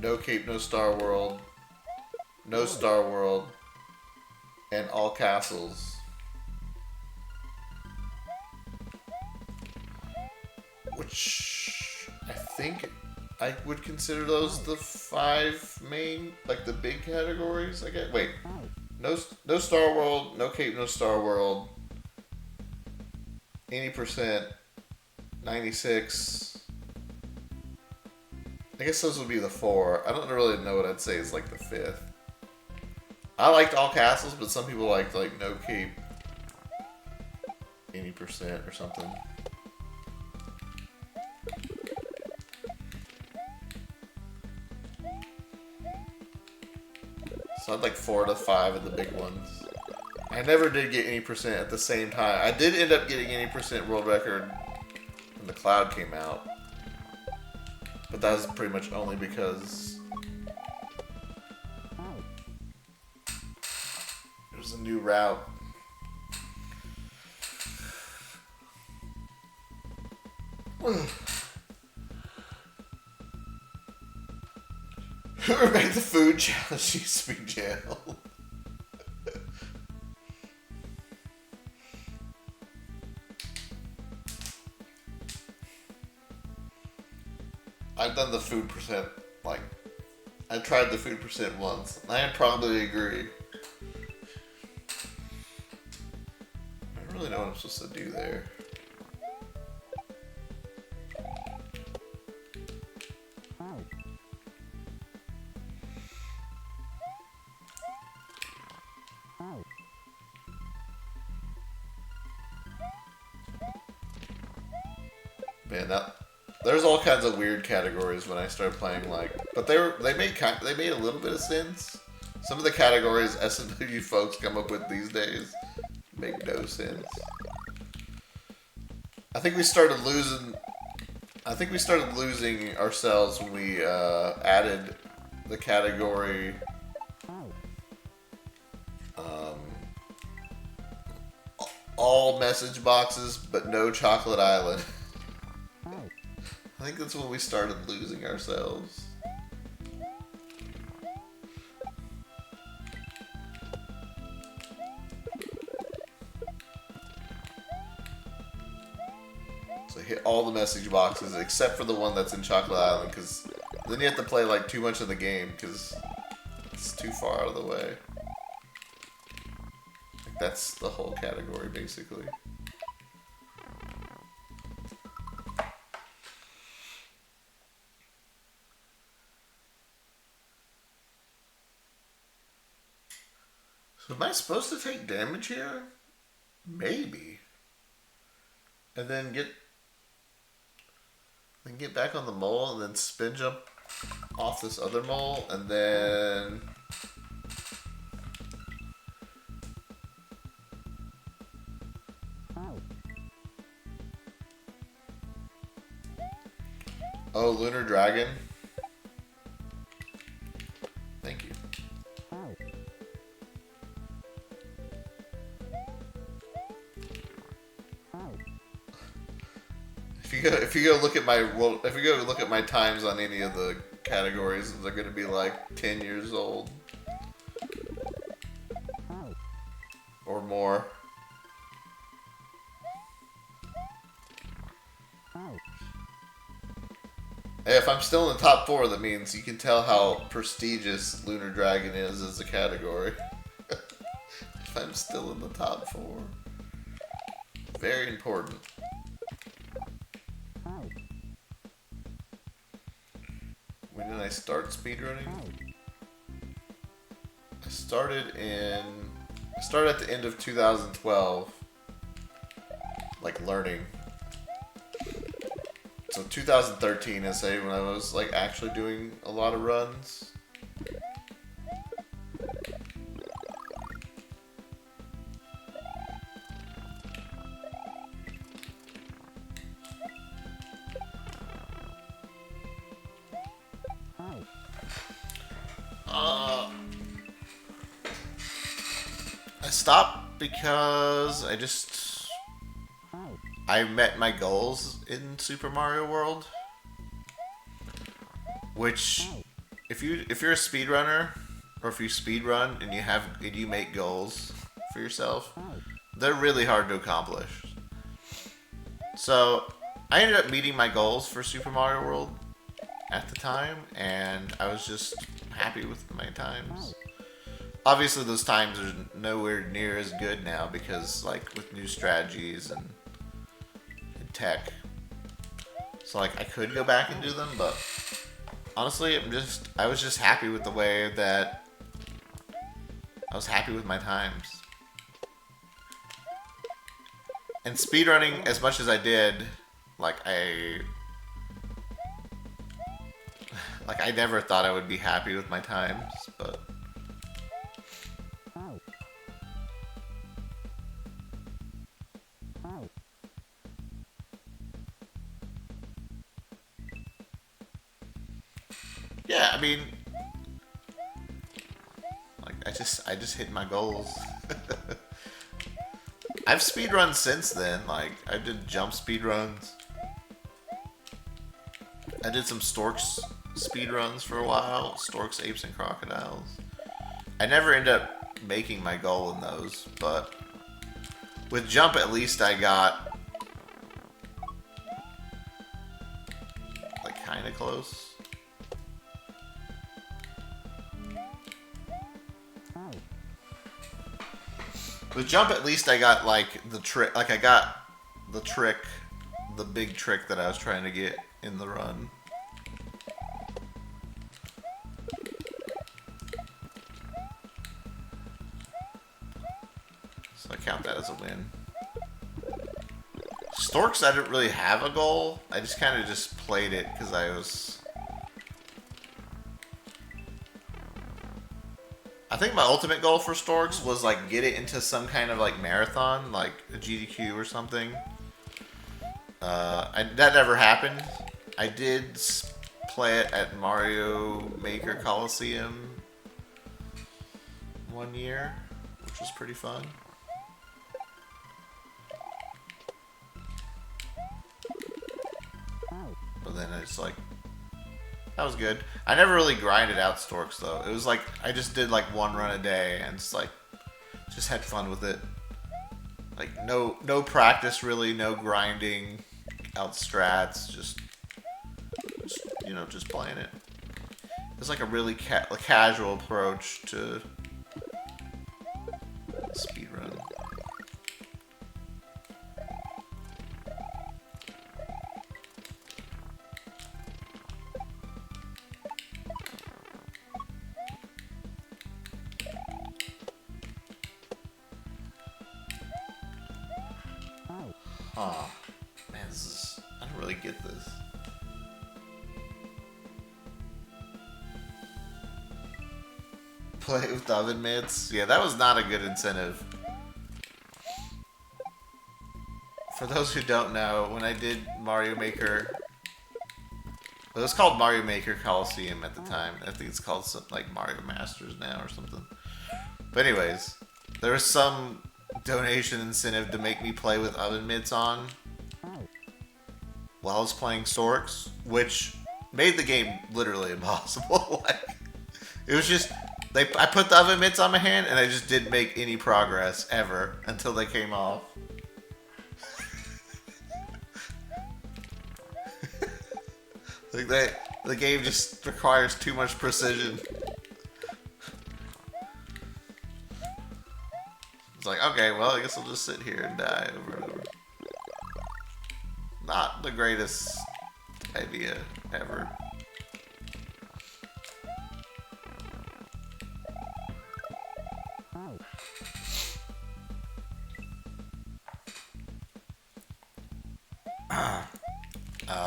no Cape, no Star World, no Star World, and all castles. Which I think I would consider those the 5 main, like the big categories, I guess. Wait, no Star World, no Cape, no Star World, 80%, 96. I guess those would be the 4. I don't really know what I'd say is like the 5th. I liked all castles, but some people liked like no Cape, 80% or something. So I'd like 4 to 5 of the big ones. I never did get any percent at the same time. I did end up getting any percent world record when the Cloud came out. But that was pretty much only because there's a new route. Whoever made the food challenge used to be jailed. I've done the food percent, like, I tried the food percent once, and I probably agree. I don't really know what I'm supposed to do there. Man, there's all kinds of weird categories when I started playing, like, but they made a little bit of sense. Some of the categories S&W folks come up with these days make no sense. I think we started losing. I think we started losing ourselves when we added the category all message boxes but no Chocolate Island. I think that's when we started losing ourselves. So hit all the message boxes except for the one that's in Chocolate Island, because then you have to play like too much of the game because it's too far out of the way. Like, that's the whole category basically. So am I supposed to take damage here? Maybe. And then get back on the mole and then spin jump off this other mole and then oh, Lunar Dragon. Thank you. If you go look at my times on any of the categories, they're gonna be like 10 years old or more. Hey, if I'm still in the top 4, that means you can tell how prestigious Lunar Dragon is as a category. If I'm still in the top 4, very important. When did I start speedrunning? I started at the end of 2012, like learning. So 2013 is say when I was like actually doing a lot of runs. I stopped because I met my goals in Super Mario World, which if you're a speedrunner or if you speedrun and you make goals for yourself, they're really hard to accomplish. So I ended up meeting my goals for Super Mario World at the time, and I was just happy with my times. Obviously, those times are nowhere near as good now because, like, with new strategies and tech. So, like, I could go back and do them, but honestly, I was just happy with the way that I was happy with my times. And speedrunning, as much as I did, I never thought I would be happy with my times, but yeah, I mean, like, I just hit my goals. I've speedrun since then. Like, I did jump speedruns. I did some Storks speedruns for a while. Storks, Apes, and Crocodiles. I never end up making my goal in those, but with jump at least I got like kinda close. With jump, at least I got like the trick. Like I got the trick, the big trick that I was trying to get in the run. So I count that as a win. Storks, I didn't really have a goal. I just kind of just played it because I think my ultimate goal for Storks was like get it into some kind of like marathon, like a GDQ or something. That never happened, I did play it at Mario Maker Coliseum one year, which was pretty fun. But then it's like, that was good. I never really grinded out Storks though. It was like, I just did like one run a day and it's like, just had fun with it. Like no practice really, no grinding out strats, just you know, just playing it. It's like a really casual approach to speedrun. Oh, man, this is... I don't really get this. Play with oven mitts? Yeah, that was not a good incentive. For those who don't know, when I did Mario Maker... Well, it was called Mario Maker Coliseum at the time. I think it's called something like Mario Masters now or something. But anyways, there was some donation incentive to make me play with oven mitts on while I was playing Storks, which made the game literally impossible. Like, it was just I put the oven mitts on my hand and I just didn't make any progress ever until they came off. Like the game just requires too much precision. It's like, okay, well, I guess I'll just sit here and die over and over. Not the greatest idea ever.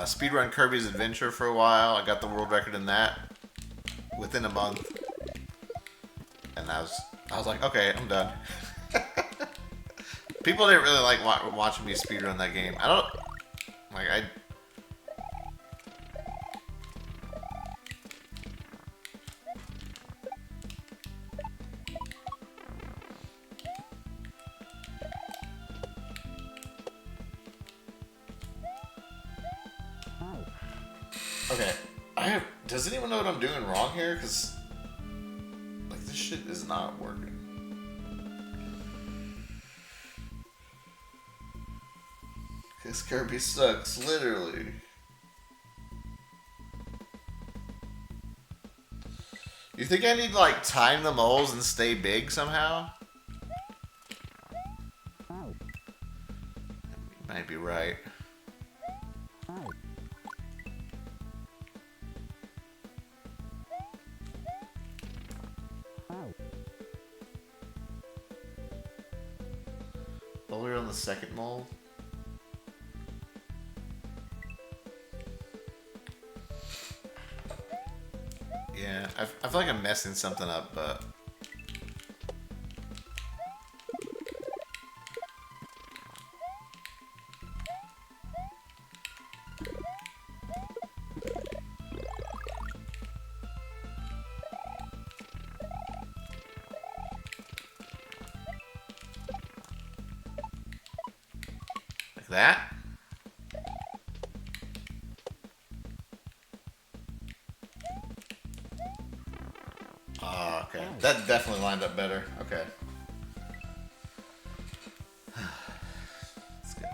Speedrun Kirby's Adventure for a while. I got the world record in that within a month. And I was like, okay, I'm done. People didn't really like watching me speedrun that game. I don't... Like, Okay, does anyone know what I'm doing wrong here? Because, like, this shit is not working. Because Kirby sucks, literally. You think I need to, like, time the moles and stay big somehow? You might be right. While we're on the second mole. Yeah, I feel like I'm messing something up, but... Like that? Oh, okay. That definitely lined up better. Okay. Let's go.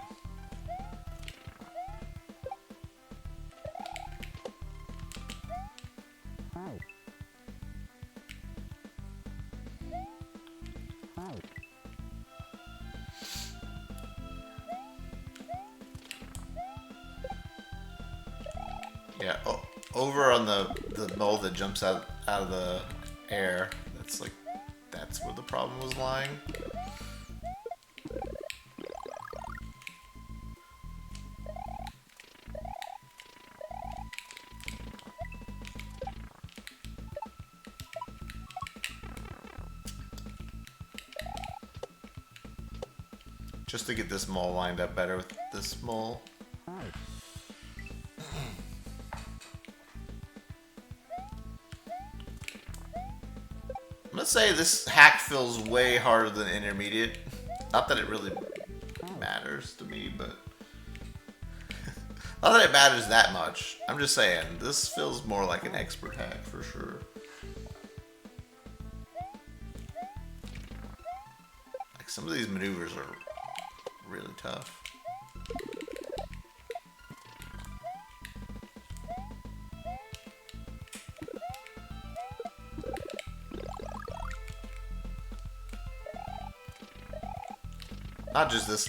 Yeah, over on the mole that jumps out of the air. That's where the problem was lying. Just to get this mole lined up better with this mole. Let's say this hack feels way harder than intermediate. Not that it really matters to me, but not that it matters that much. I'm just saying, this feels more like an expert hack for sure. Like some of these maneuvers are really tough.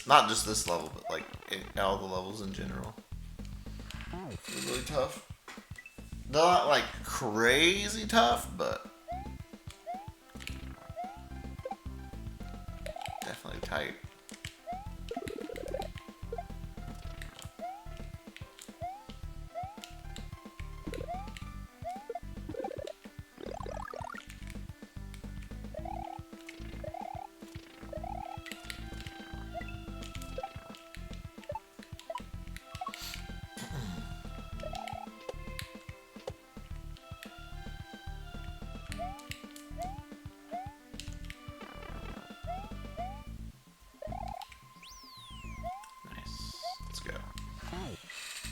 Not just this level, but like all the levels in general. It's really tough. Not like crazy tough, but definitely tight.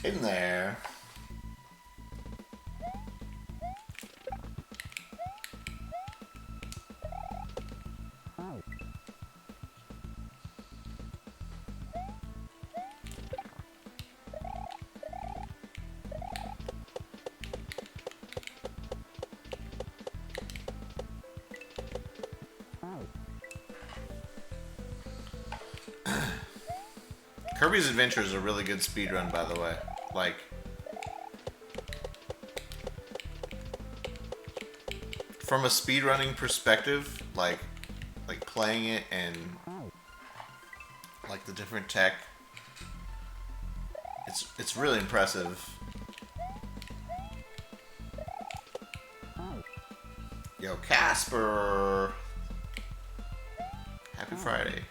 In there. Kirby's Adventure is a really good speedrun, by the way. Like, from a speedrunning perspective, like playing it and like the different tech, it's really impressive. Yo, Casper! Happy Friday.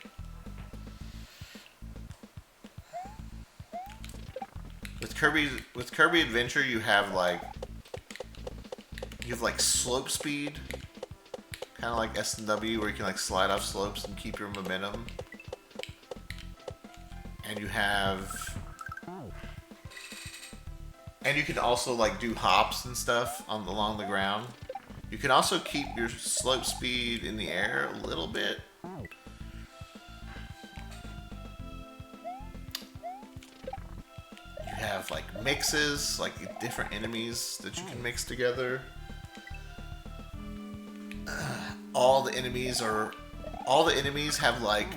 With Kirby Adventure, you have like slope speed, kind of like S&W, where you can like slide off slopes and keep your momentum. And you can also like do hops and stuff along the ground. You can also keep your slope speed in the air a little bit. Have like mixes, like different enemies that you can mix together. All the enemies have like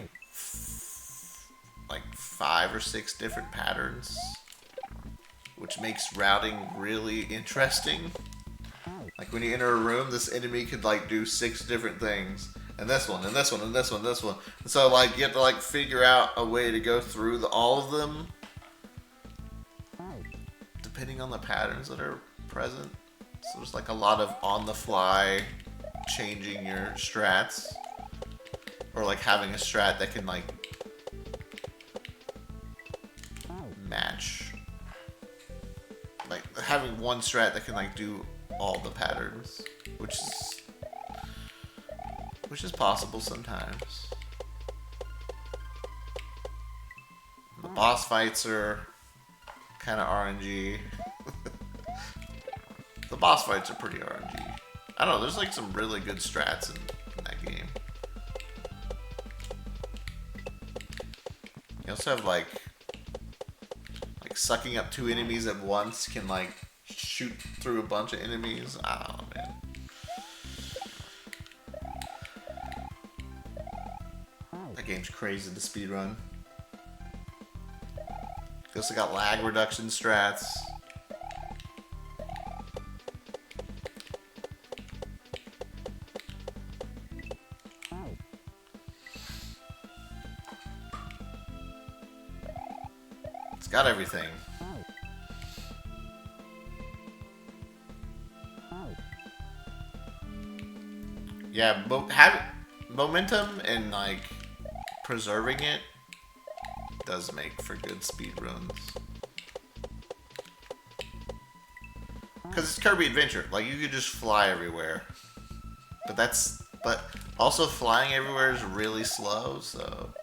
5 or 6 different patterns, which makes routing really interesting. Like when you enter a room, this enemy could like do 6 different things, and this one, and this one, and this one, this one. And so like you have to like figure out a way to go through all of them, depending on the patterns that are present. So there's like a lot of on-the-fly changing your strats, or like having a strat that can like match, like having one strat that can like do all the patterns, which is possible sometimes. The boss fights are kind of RNG. The boss fights are pretty RNG. I don't know, there's like some really good strats in that game. You also have like sucking up 2 enemies at once can like shoot through a bunch of enemies. I don't know, man. That game's crazy to speedrun. You also got lag reduction strats. It's got everything. Yeah, momentum and like preserving it does make for good speed runs. Because it's Kirby Adventure, like you could just fly everywhere. But that's But also flying everywhere is really slow, so...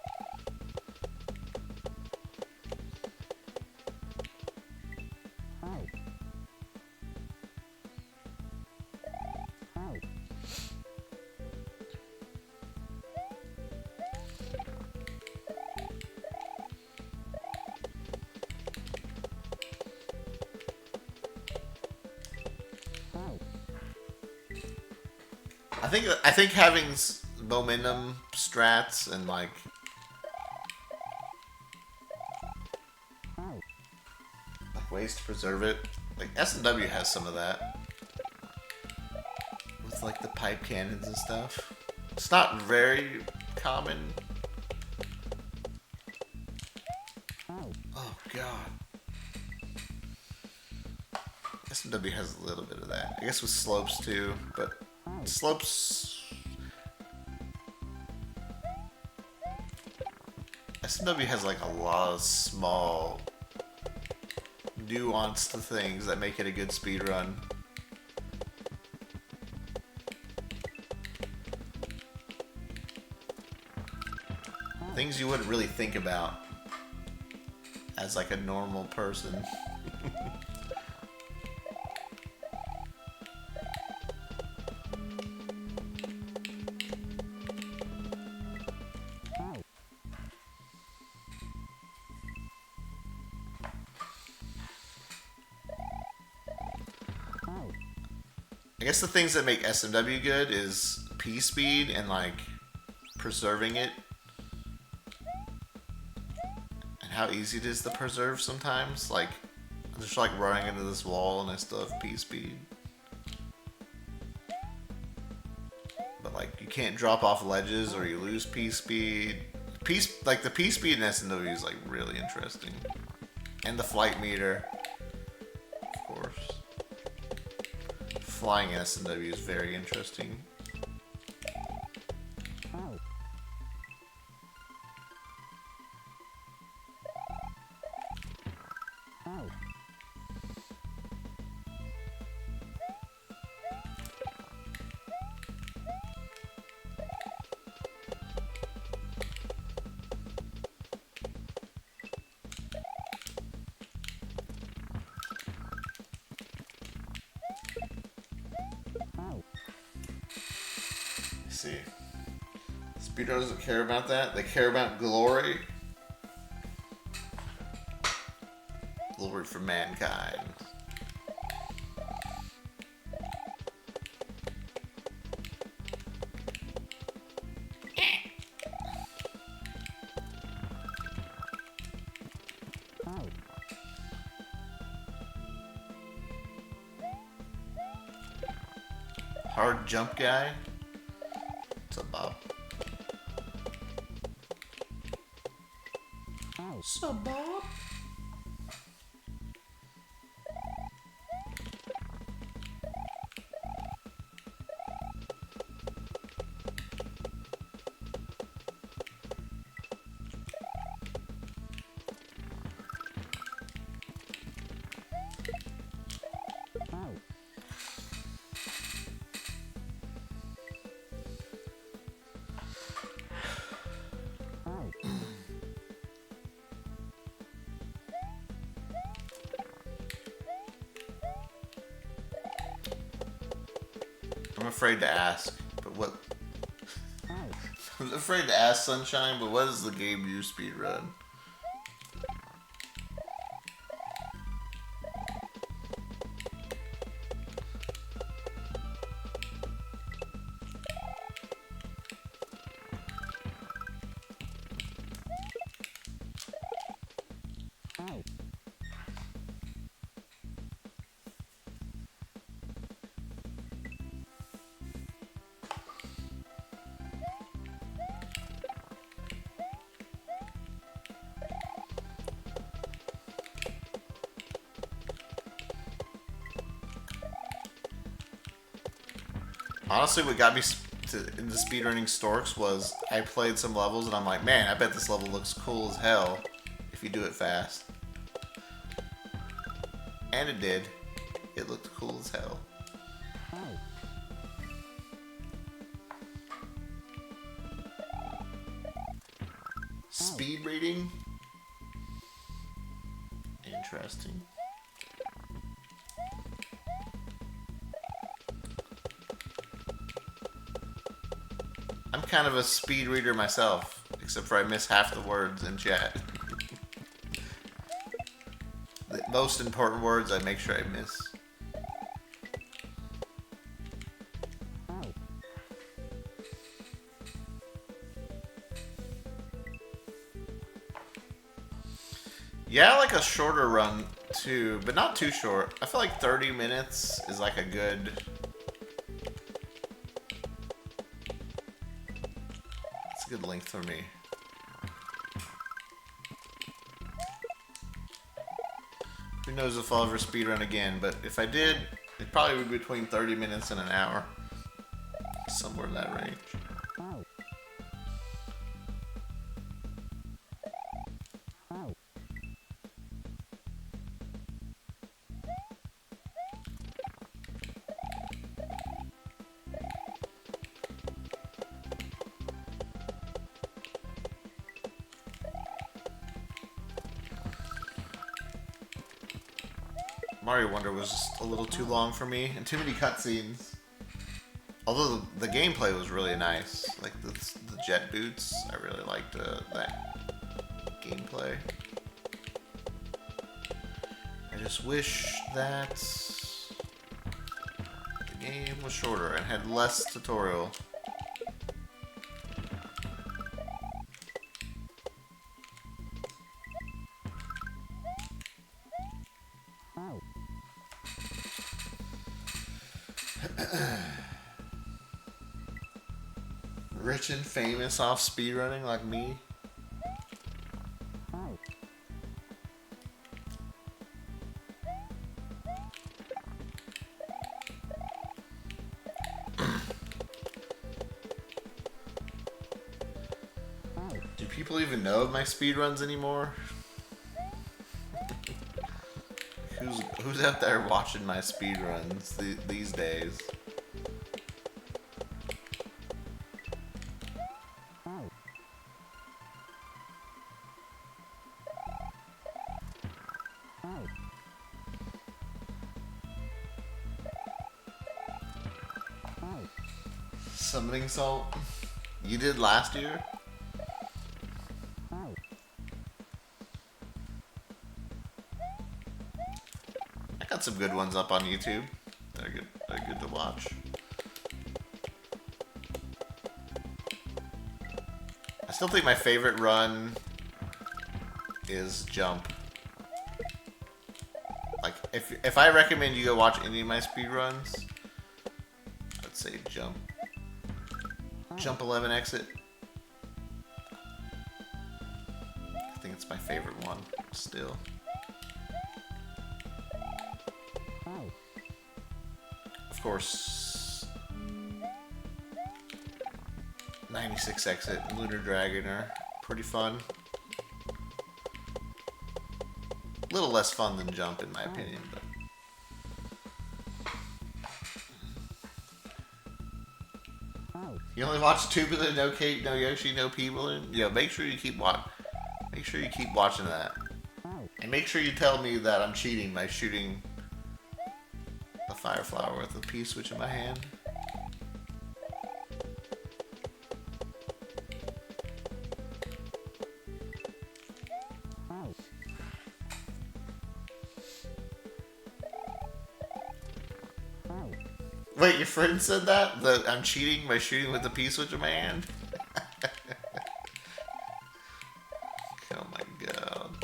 I think having momentum strats and like ways to preserve it, like S&W has some of that with like the pipe cannons and stuff. It's not very common. Oh god. S&W has a little bit of that. I guess with slopes too, but slopes... S&W has like a lot of small nuanced things that make it a good speed run. Things you wouldn't really think about as like a normal person. I guess the things that make SMW good is P speed and like preserving it, and how easy it is to preserve sometimes. Like I'm just like running into this wall and I still have P speed, but like you can't drop off ledges or you lose P speed. Like the P speed in SMW is like really interesting, and the flight meter, of course. Flying S&W is very interesting. See, speedrun doesn't care about that. They care about glory. Glory for mankind. Hard jump guy. What's up, Bob? What's up, Bob? I'm afraid to ask, but what? I'm afraid to ask Sunshine, but what is the game you speedrun? Honestly, what got me into speedrunning Storks was I played some levels and I'm like, man, I bet this level looks cool as hell if you do it fast. And it did. It looked cool as hell. Speed reading. Interesting. I'm kind of a speed reader myself, except for I miss half the words in chat. The most important words I make sure I miss. Yeah, I like a shorter run too, but not too short. I feel like 30 minutes is like a good... It's a good length for me. Who knows if I'll ever speedrun again, but if I did, it probably would be between 30 minutes and an hour. Somewhere in that range. Mario Wonder was just a little too long for me, and too many cutscenes. Although the gameplay was really nice, like the jet boots, I really liked that gameplay. I just wish that the game was shorter and had less tutorial. Rich and famous off speedrunning like me. Do people even know of my speedruns anymore? Who's out there watching my speedruns these days? Summoning Salt? You did last year? I got some good ones up on YouTube. They're good to watch. I still think my favorite run is Jump. Like, if I recommend you go watch any of my speedruns, I'd say Jump. Jump 11 Exit. I think it's my favorite one, still. Of course, 96 Exit and Lunar Dragon are pretty fun. A little less fun than Jump, in my opinion, but... You only watch Tubular, no Cake, no Yoshi, no P-Balloon? Yeah, make sure you keep watching that. And make sure you tell me that I'm cheating by shooting a fire flower with a P-switch in my hand. Wait, your friend said that? That I'm cheating by shooting with the P-switch in my hand? Oh my god.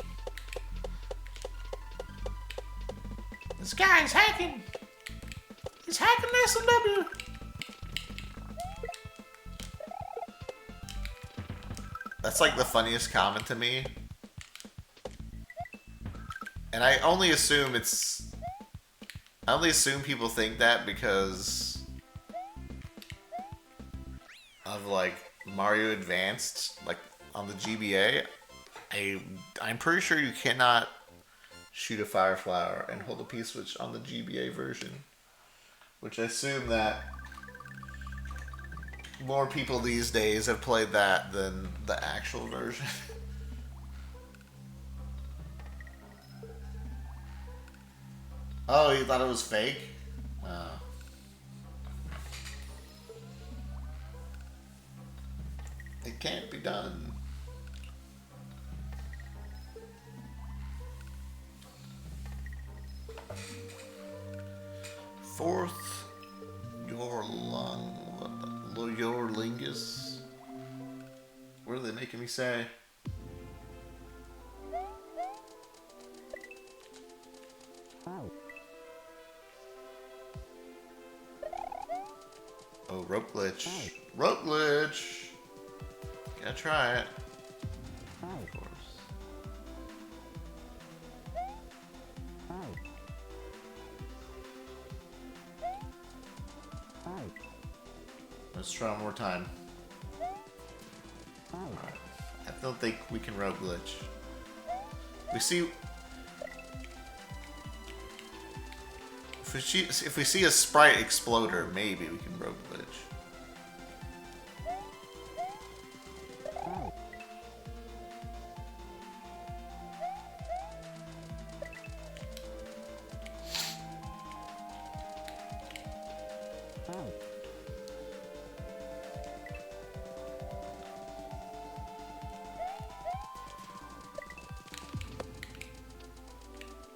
This guy's hacking! He's hacking SMW! That's like the funniest comment to me. And I only assume people think that because of like Mario Advanced, like on the GBA. I'm pretty sure you cannot shoot a fire flower and hold a P-switch on the GBA version, which I assume that more people these days have played that than the actual version. Oh, you thought it was fake? Oh. It can't be done. Fourth, your lung. What the? Your lingus? What are they making me say? Oh, rope glitch. Rope glitch! Gotta try it. Of course. Let's try one more time. Alright. I don't think we can rope glitch. We see... If we see a sprite exploder, maybe we can rope glitch.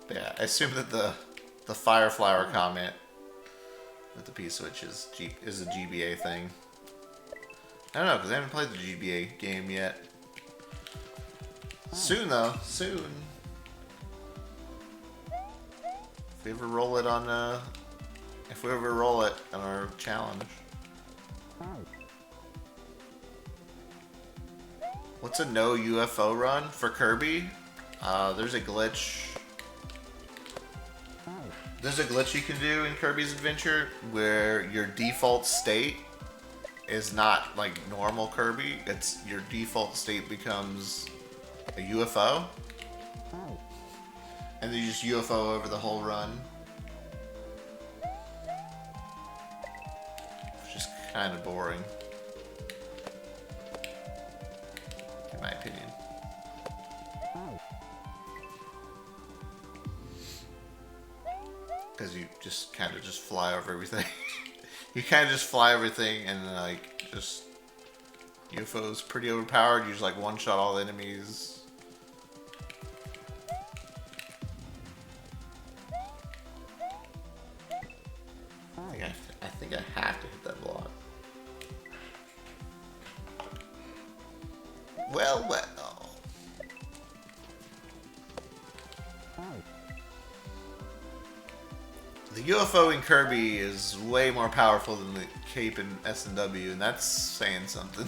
Yeah, I assume that the fire flower comment with the P-switch is a GBA thing. I don't know, because I haven't played the GBA game yet. Soon though, soon. If we ever roll it on our challenge. What's a no UFO run for Kirby? There's a glitch. There's a glitch you can do in Kirby's Adventure where your default state is not like normal Kirby. It's your default state becomes a UFO. And then you just UFO over the whole run. Which is kind of boring. In my opinion. Because you just kind of just fly over everything. You kind of just fly everything and like just UFO's pretty overpowered. You just like one shot all the enemies. I think I have to hit that block. Well. The UFO in Kirby is way more powerful than the cape in S&W, and that's saying something.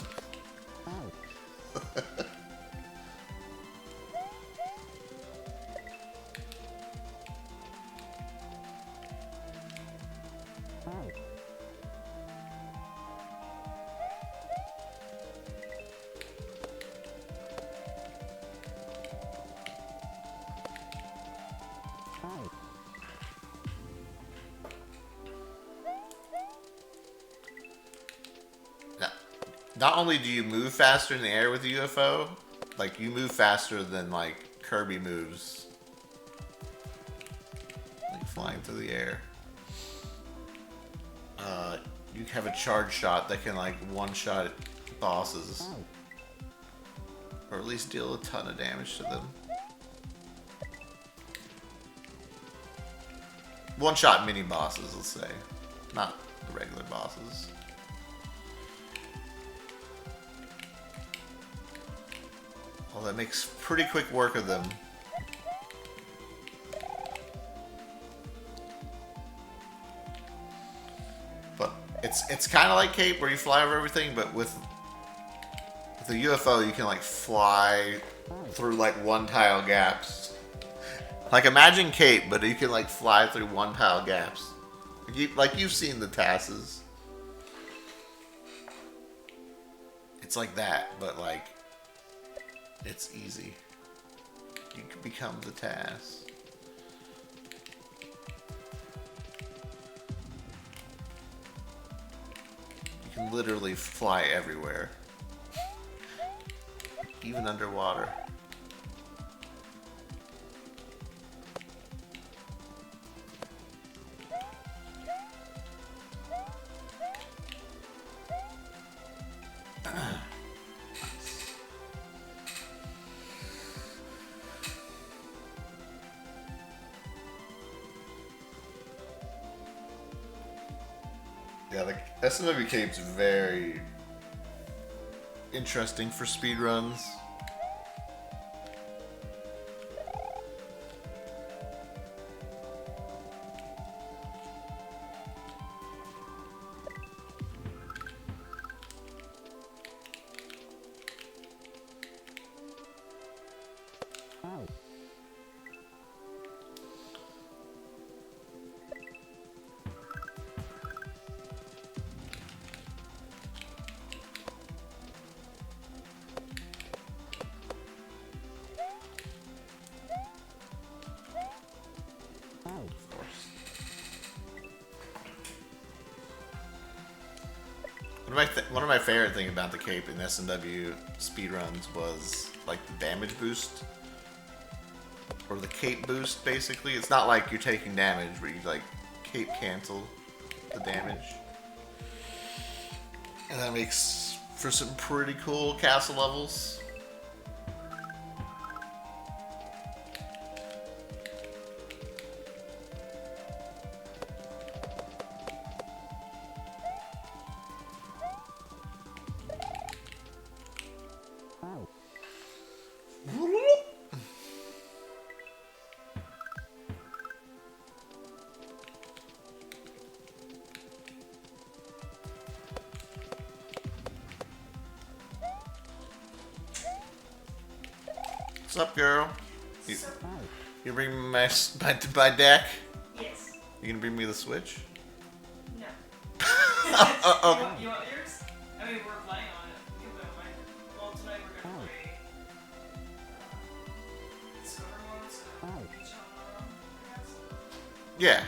Not only do you move faster in the air with the UFO, like you move faster than like Kirby moves, like flying through the air. You have a charge shot that can like one-shot bosses, or at least deal a ton of damage to them. One-shot mini bosses, let's say, not the regular bosses. Well, that makes pretty quick work of them. But it's kind of like Cape where you fly over everything, but with the UFO you can like fly through like one-tile gaps. Like imagine Cape, but you can like fly through one-tile gaps. Like you've seen the TASes. It's like that, but like it's easy. You can become the TAS. You can literally fly everywhere. Even underwater. SMW Cape's very interesting for speedruns. One of my favorite things about the cape in SMW speedruns was like the damage boost. Or the cape boost, basically. It's not like you're taking damage, but you like cape cancel the damage. And that makes for some pretty cool castle levels. What's up, girl? You bring me my deck? Yes. You gonna bring me the Switch? No. Oh. You want yours? I mean, we're playing on it. You can play on mine. Well, tonight we're gonna play Discover Modes and Beach on, I guess. Yeah.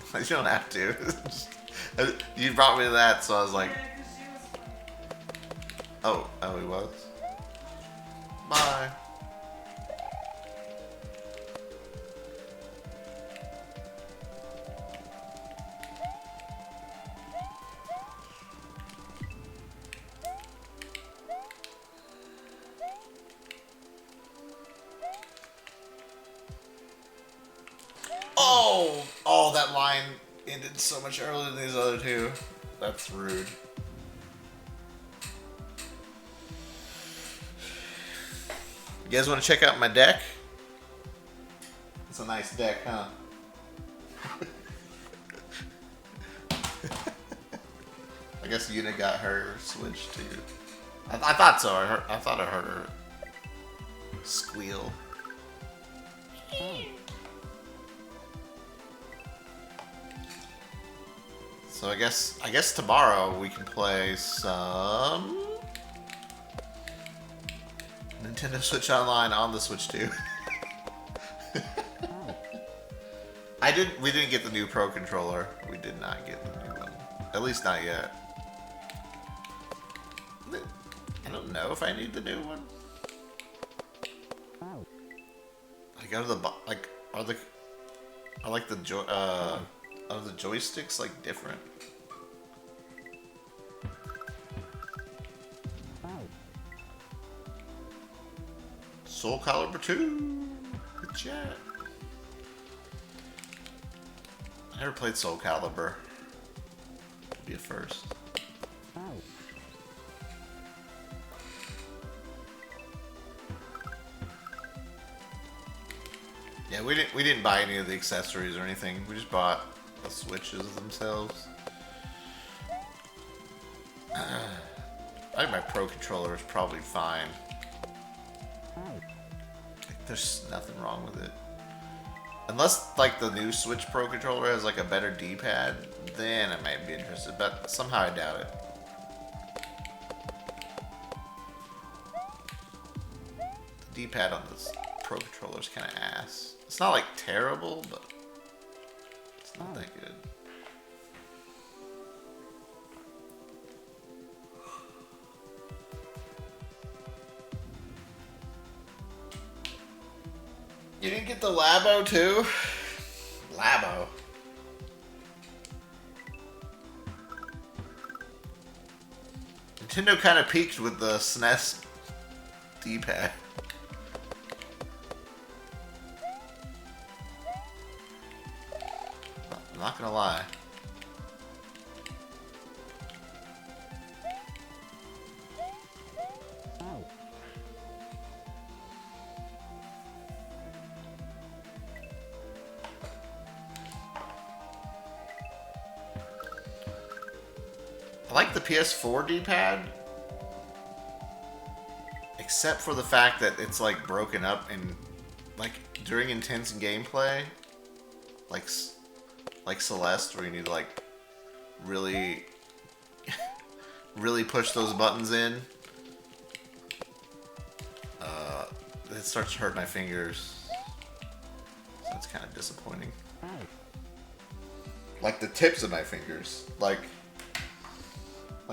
Okay. You don't have to. You brought me that, so I was like, Yeah, 'cause she was oh, he was? Bye. Oh, that line ended so much earlier than these other two. That's rude. You guys want to check out my deck? It's a nice deck, huh? I guess Yuna got her Switch too. I thought so. I thought I heard her squeal. So I guess tomorrow we can play some Nintendo Switch Online on the Switch too. We didn't get the new Pro Controller. We did not get the new one. At least not yet. I don't know if I need the new one. I go to the like are the joysticks like different? Soul Calibur 2. Good chat. I never played Soul Calibur. Could be a first. Yeah, we didn't buy any of the accessories or anything. We just bought the Switches themselves. I think my Pro Controller is probably fine. There's nothing wrong with it. Unless, like, the new Switch Pro Controller has, like, a better D-pad, then I might be interested, but somehow I doubt it. The D-pad on this Pro Controller is kind of ass. It's not, like, terrible, but it's not that good. You didn't get the Labo too? Labo. Nintendo kind of peaked with the SNES D-pad. not gonna lie. I like the PS4 D-pad, except for the fact that it's like broken up and like during intense gameplay, like Celeste, where you need to like really really push those buttons in. It starts to hurt my fingers, so that's kind of disappointing. Like the tips of my fingers, like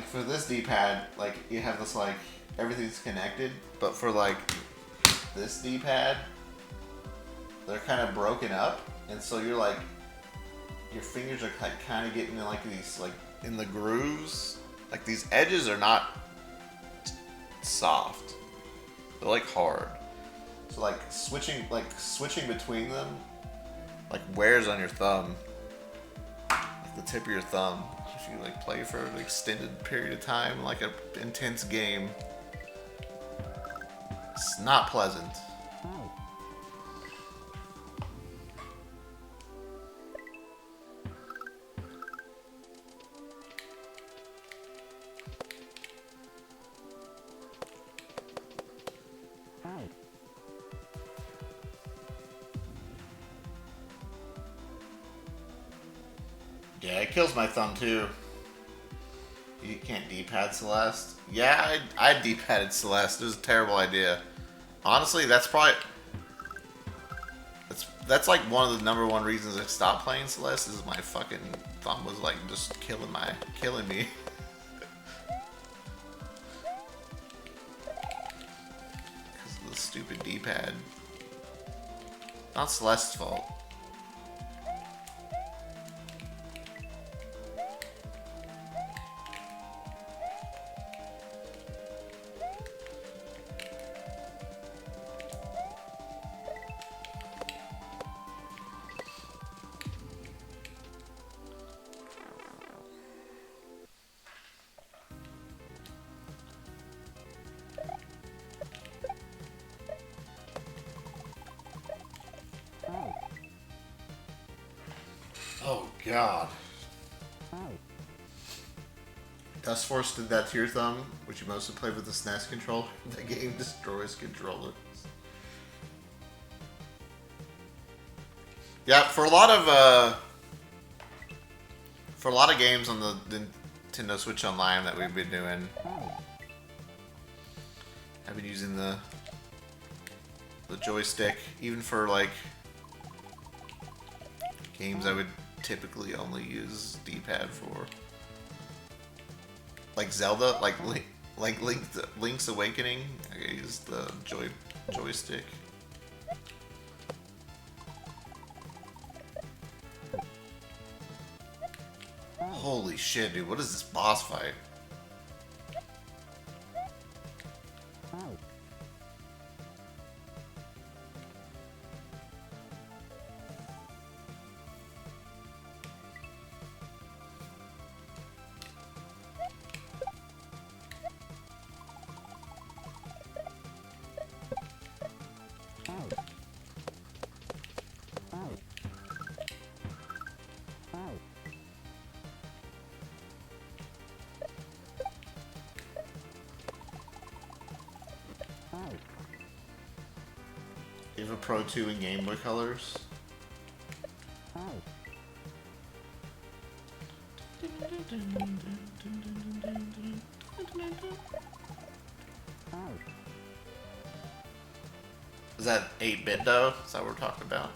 for this D-pad, like you have this like everything's connected, but for like this D-pad, they're kind of broken up, and so you're like your fingers are like kind of getting in like these like in the grooves. Like these edges are not soft; they're like hard. So like switching between them, like wears on your thumb, like the tip of your thumb. If you like play for an extended period of time, like an intense game, it's not pleasant. Yeah, it kills my thumb too. You can't D-pad Celeste. Yeah, I D-padded Celeste. It was a terrible idea. Honestly, that's probably that's like one of the number one reasons I stopped playing Celeste is my fucking thumb was like just killing me. Because of the stupid D-pad. Not Celeste's fault. Oh god. Dustforce did that to your thumb, which you mostly play with the SNES controller. The game destroys controllers. Yeah, for a lot of games on the Nintendo Switch Online that we've been doing, I've been using the joystick, even for like games I would typically only use D-pad for, like Zelda, like Link's Awakening. I use the joystick. Holy shit, dude! What is this boss fight? You have a Pro 2 in Game Boy Colors? Is that 8-bit though? Is that what we're talking about?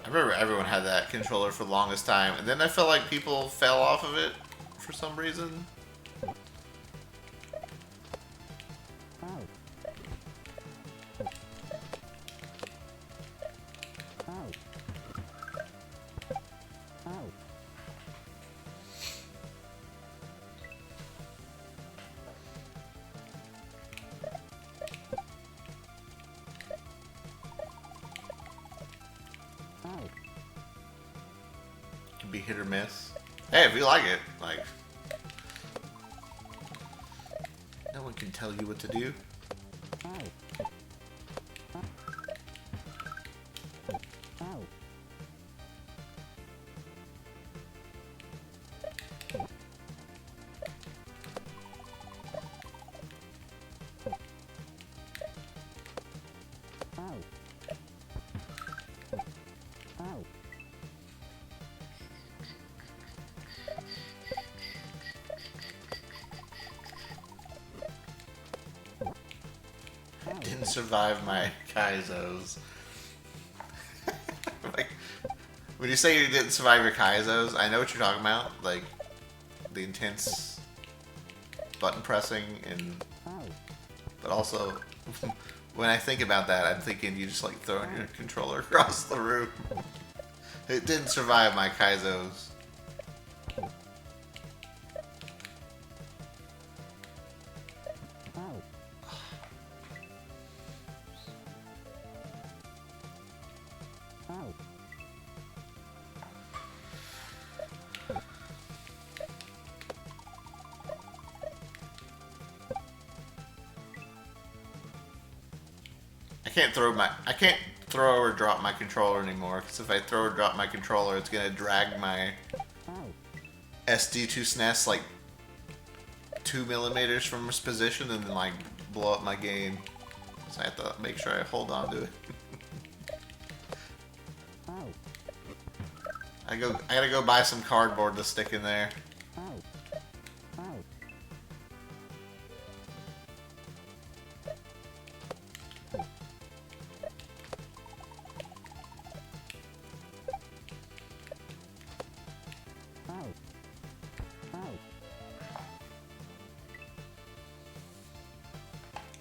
I remember everyone had that controller for the longest time, and then I felt like people fell off of it for some reason. can be hit or miss. Hey, if you like it, like, no one can tell you what to do. Didn't survive my Kaizos. Like, when you say you didn't survive your Kaizos, I know what you're talking about. Like, the intense button pressing and... But also, when I think about that, I'm thinking you just like throwing your controller across the room. It didn't survive my Kaizos. I can't throw or drop my controller anymore, because if I throw or drop my controller, it's gonna drag my SD to SNES like 2 millimeters from its position and then like blow up my game. So I have to make sure I hold on to it. I gotta go buy some cardboard to stick in there.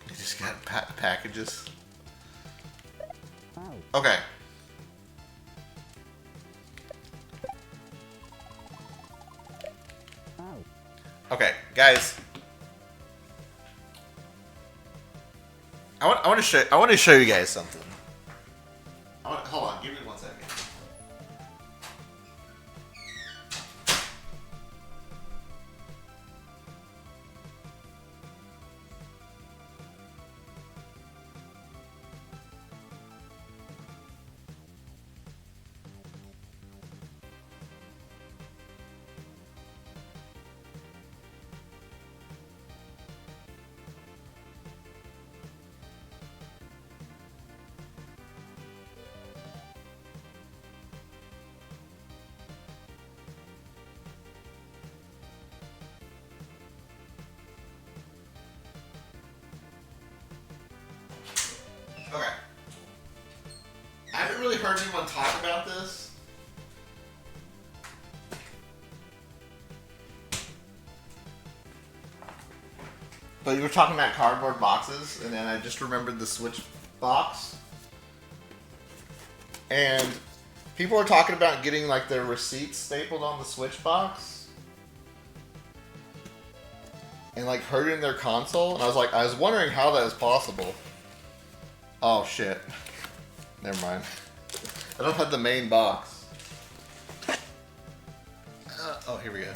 You just got packages. Okay. Okay, guys. I want to show you guys something. Hold on, give me 1 second. Okay. I haven't really heard anyone talk about this. But you were talking about cardboard boxes, and then I just remembered the Switch box. And people are talking about getting like their receipts stapled on the Switch box. And like hurting their console. And I was wondering how that is possible. Oh shit. Never mind. I don't have the main box. Oh, here we go.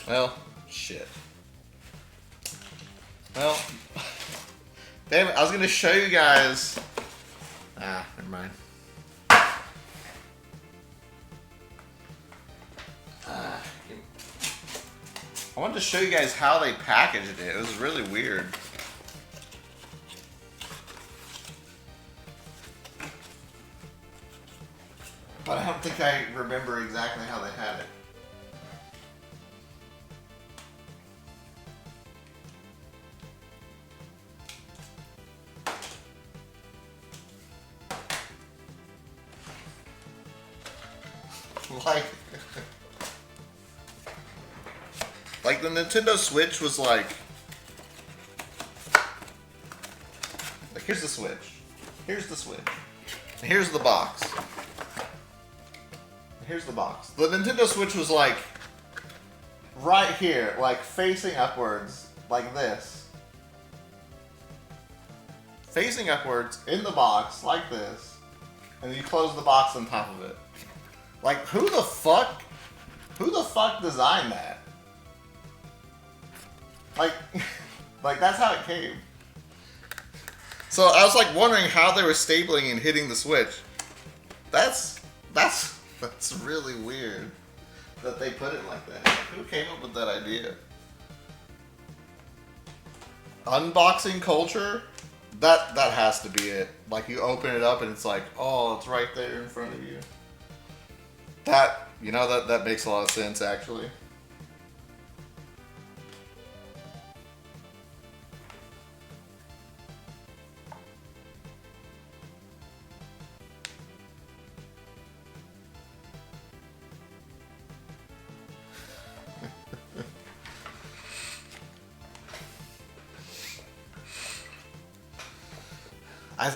Well, shit. Well, damn it, I was gonna show you guys. Ah, never mind. I wanted to show you guys how they packaged it. It was really weird. But I don't think I remember exactly how they had it. Like the Nintendo Switch was like here's the Switch. Here's the Switch. Here's the box. Here's the box. The Nintendo Switch was like right here, like facing upwards, like this. Facing upwards in the box, like this. And you close the box on top of it. Like, who the fuck designed that? Like, like that's how it came. So I was like wondering how they were stapling and hitting the switch. That's really weird that they put it like that. Who came up with that idea? Unboxing culture? That has to be it. Like you open it up and it's like, oh, it's right there in front of you. That, you know, that makes a lot of sense actually.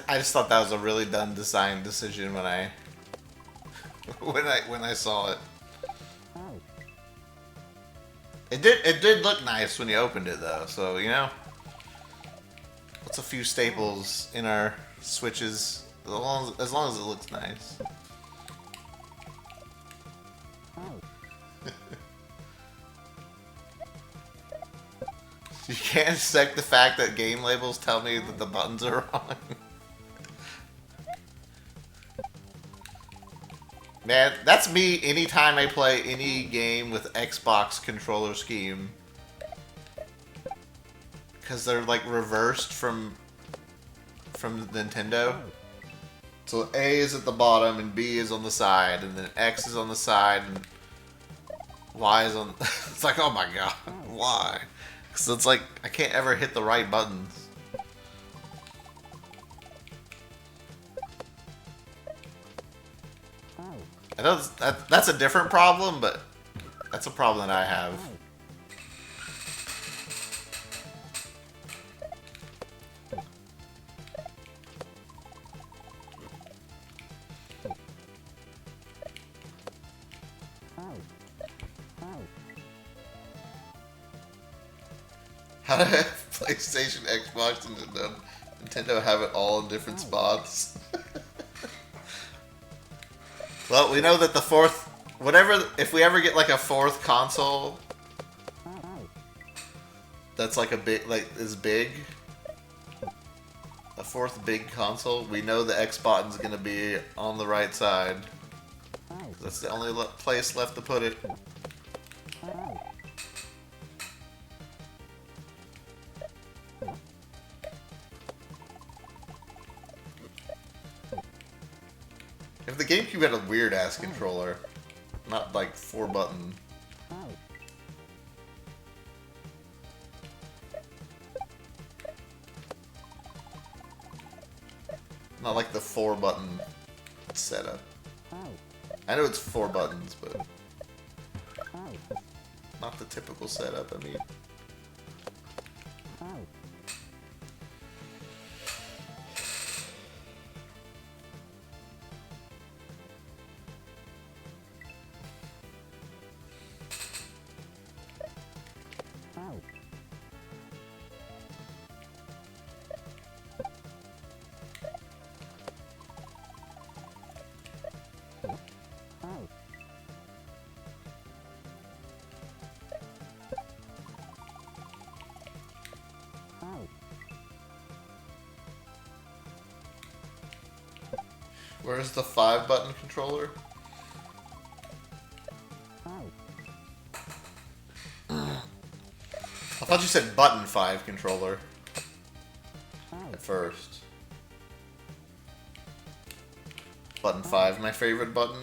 I just thought that was a really dumb design decision when I saw it. It did look nice when you opened it though, so you know. What's a few staples in our Switches as long as it looks nice. You can't accept the fact that game labels tell me that the buttons are wrong. Man, that's me anytime I play any game with Xbox controller scheme. Because they're like reversed from Nintendo. So A is at the bottom and B is on the side, and then X is on the side and Y is on... It's like, oh my god, why? Because it's like, I can't ever hit the right buttons. I know that's a different problem, but that's a problem that I have. How do PlayStation, Xbox, and Nintendo have it all in different spots? Well, we know that the fourth, if we ever get like a fourth console that's like a big, like is big, a fourth big console, we know the X button's gonna be on the right side. That's the only place left to put it. If the GameCube had a weird-ass controller, not like 4-button. Not like the 4-button setup. I know it's 4 buttons, but not the typical setup, I mean. Where's the 5-button controller? I thought you said button 5 controller at first. Button 5, my favorite button.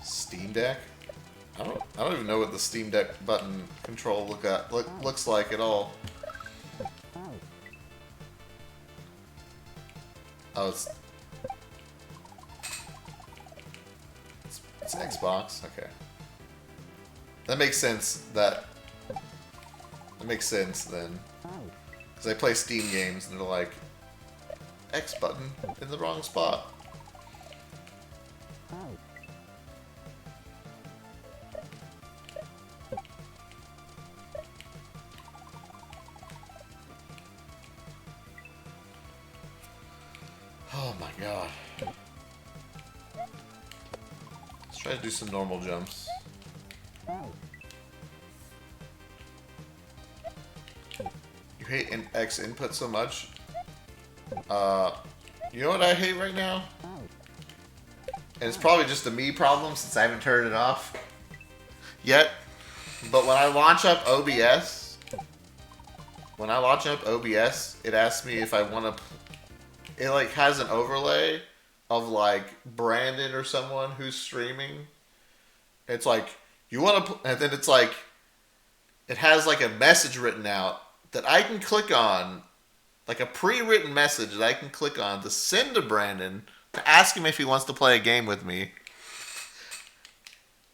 Steam Deck? I don't even know what the Steam Deck button control looks like at all. Oh, It's Xbox? Okay. That makes sense. That makes sense then. Because I play Steam games and they're like, X button in the wrong spot. Oh my god. Let's try to do some normal jumps. You hate X input so much? You know what I hate right now? And it's probably just a me problem since I haven't turned it off yet. But when I launch up OBS, it asks me if I want to. It like has an overlay of like Brandon or someone who's streaming. It's like you want to, and then it's like it has like a message written out that I can click on, like a pre-written message that I can click on to send to Brandon to ask him if he wants to play a game with me.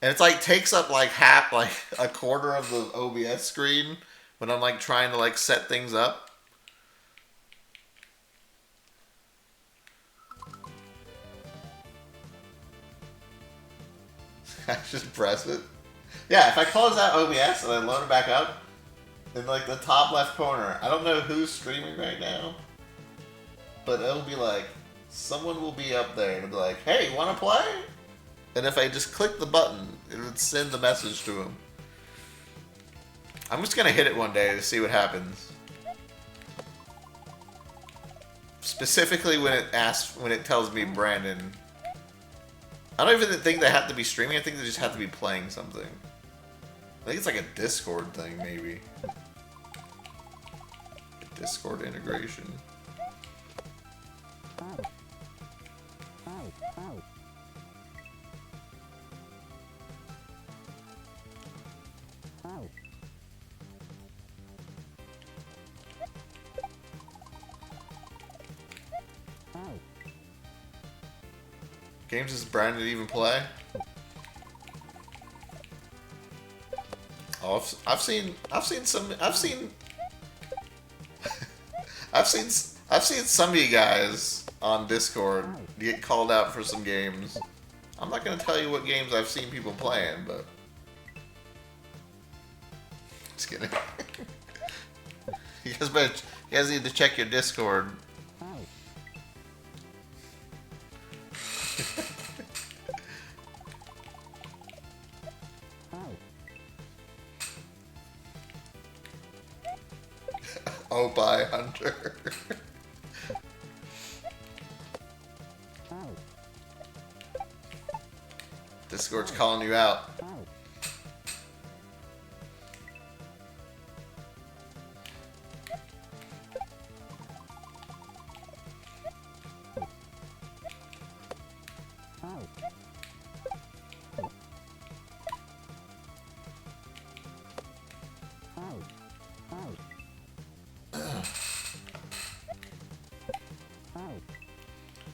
And it's like takes up like half, like a quarter of the OBS screen when I'm like trying to like set things up. I just press it. Yeah, if I close out OBS and I load it back up, in like the top left corner, I don't know who's streaming right now, but it'll be like, someone will be up there and it'll be like, hey, wanna play? And if I just click the button, it would send the message to him. I'm just gonna hit it one day to see what happens. Specifically when it tells me Brandon. I don't even think they have to be streaming, I think they just have to be playing something. I think it's like a Discord thing, maybe. Discord integration. Games does Brandon even play? Oh, I've seen some some of you guys on Discord get called out for some games. I'm not gonna tell you what games I've seen people playing, but just kidding. You guys need to check your Discord. Oh, bye, Hunter. Discord's calling you out.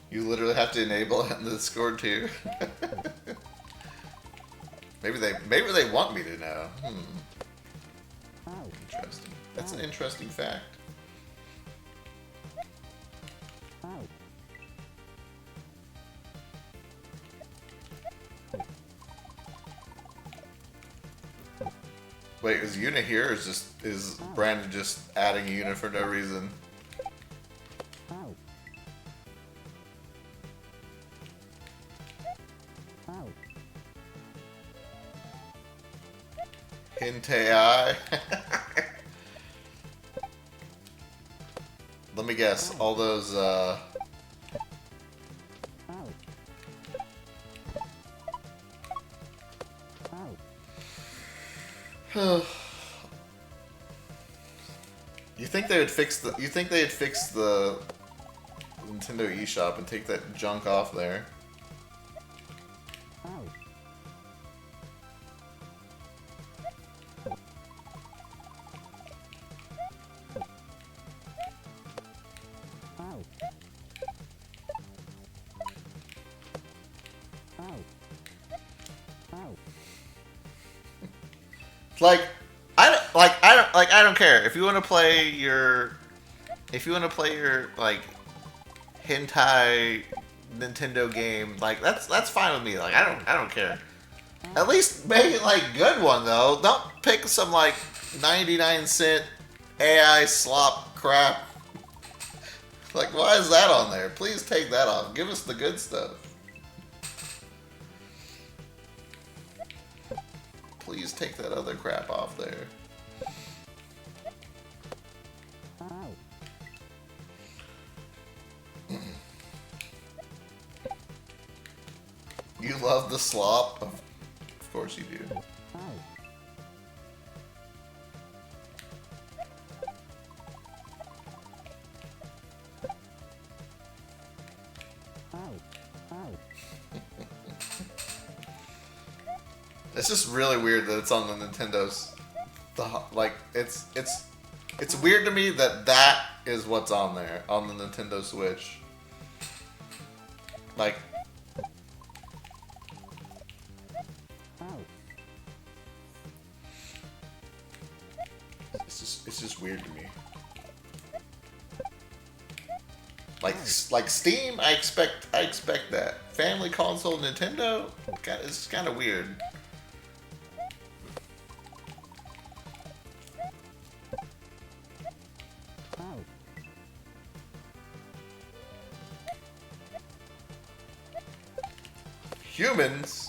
You literally have to enable it in the Discord too. Maybe they want me to know. Interesting. That's an interesting fact. Wait, is Una here, or is Brandon just adding Una for no reason? Hintei. Let me guess, all those You think they'd fix the Nintendo eShop and take that junk off there? Like, I don't care if you want to play your, like hentai Nintendo game. Like that's fine with me. Like I don't care. At least make it like good one though. Don't pick some like 99-cent AI slop crap. Like why is that on there? Please take that off. Give us the good stuff. Please take that other crap off there. You love the slop? Of course you do. It's just really weird that it's on the Nintendo's. Like it's weird to me that that is what's on there on the Nintendo Switch. Like. It's just weird to me. Like Steam, I expect that. Family console Nintendo, it's kind of weird. Humans.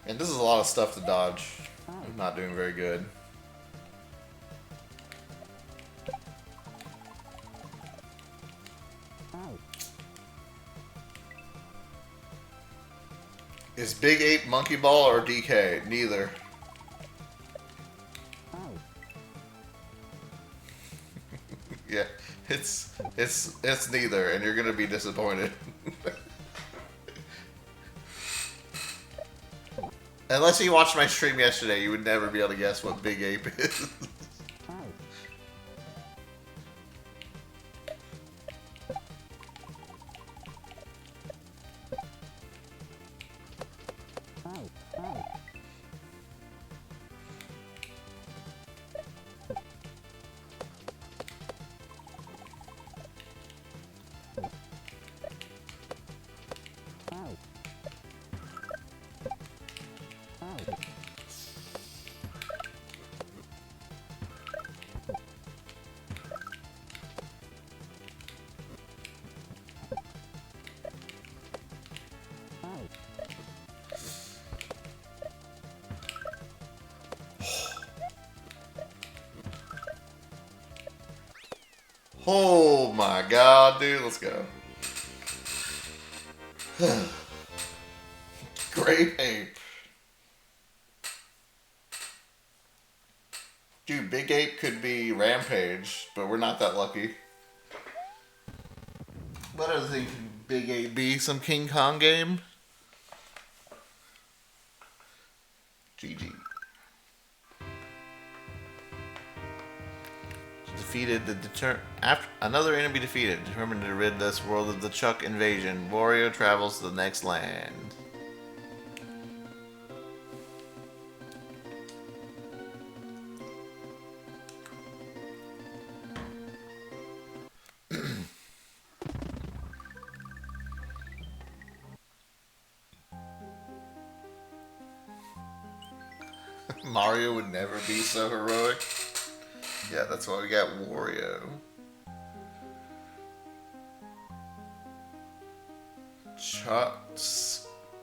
And this is a lot of stuff to dodge. I'm not doing very good. Is Big Ape Monkey Ball or DK? Neither. Yeah, it's neither, and you're gonna be disappointed. Unless you watched my stream yesterday, you would never be able to guess what Big Ape is. Oh my god, dude, let's go. Great Ape. Dude, Big Ape could be Rampage, but we're not that lucky. What other thing could Big Ape be? Some King Kong game? GG. Defeated the another enemy defeated. Determined to rid this world of the Chuck invasion, Wario travels to the next land. Mario would never be so heroic. Yeah, that's why we got Wario.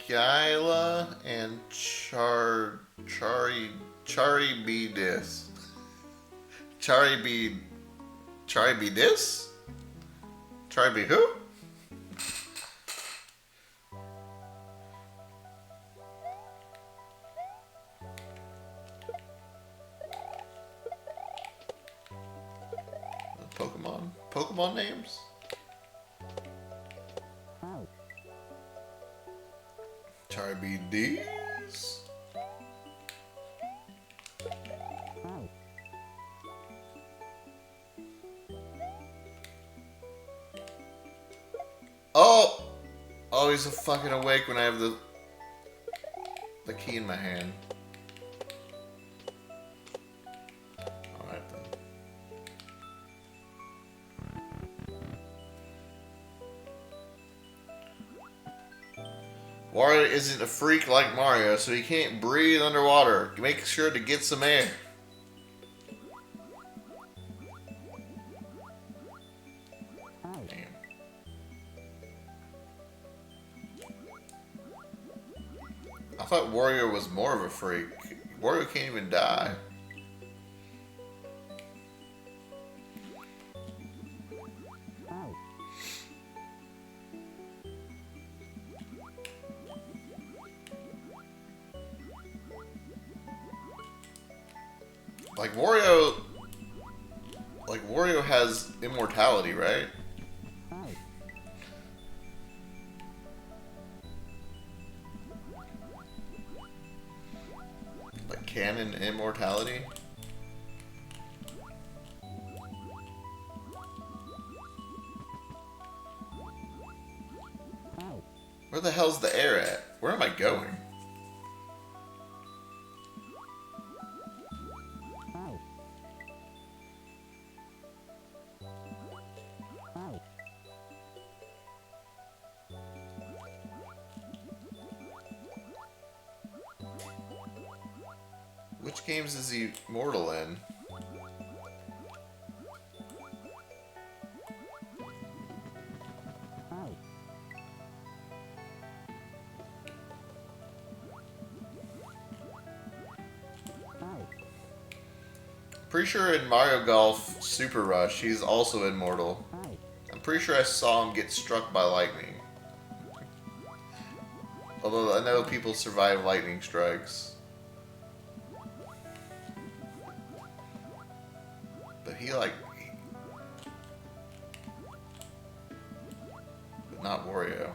Skyla and Charibidis. Charibidis? Charibi who? Pokemon Pokemon? Pokemon names? Charizard D's? Oh! Oh, he's fucking awake when I have the key in my hand. Alright then. Wario isn't a freak like Mario, so he can't breathe underwater. Make sure to get some air. Damn. I thought Wario was more of a freak. Wario can't even die. Like Wario has immortality, right? Like canon immortality? Where the hell's the air at? Where am I going? Which games is he mortal in? Pretty sure in Mario Golf Super Rush, he's also immortal. I'm pretty sure I saw him get struck by lightning. Although I know people survive lightning strikes. But he like... But not Wario.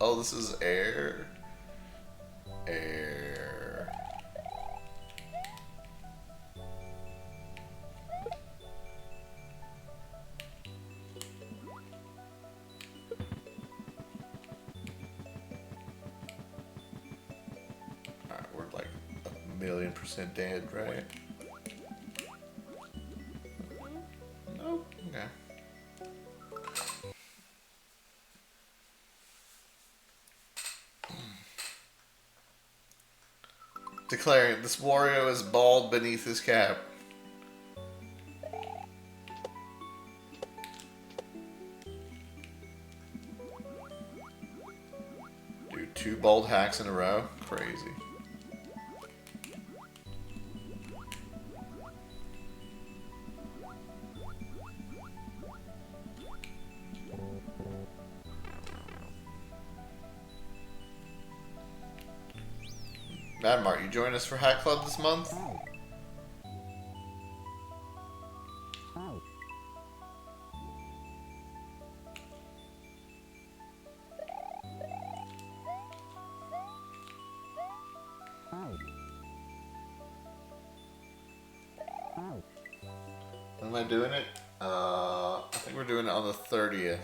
Oh, this is air? Air. Alright, we're like 1,000,000% dead, right? Nope. Okay. Declaring this Wario is bald beneath his cap. Dude, 2 bald hacks in a row? Crazy. Mad Mart, you join us for Hack Club this month? When am I doing it? I think we're doing it on the 30th.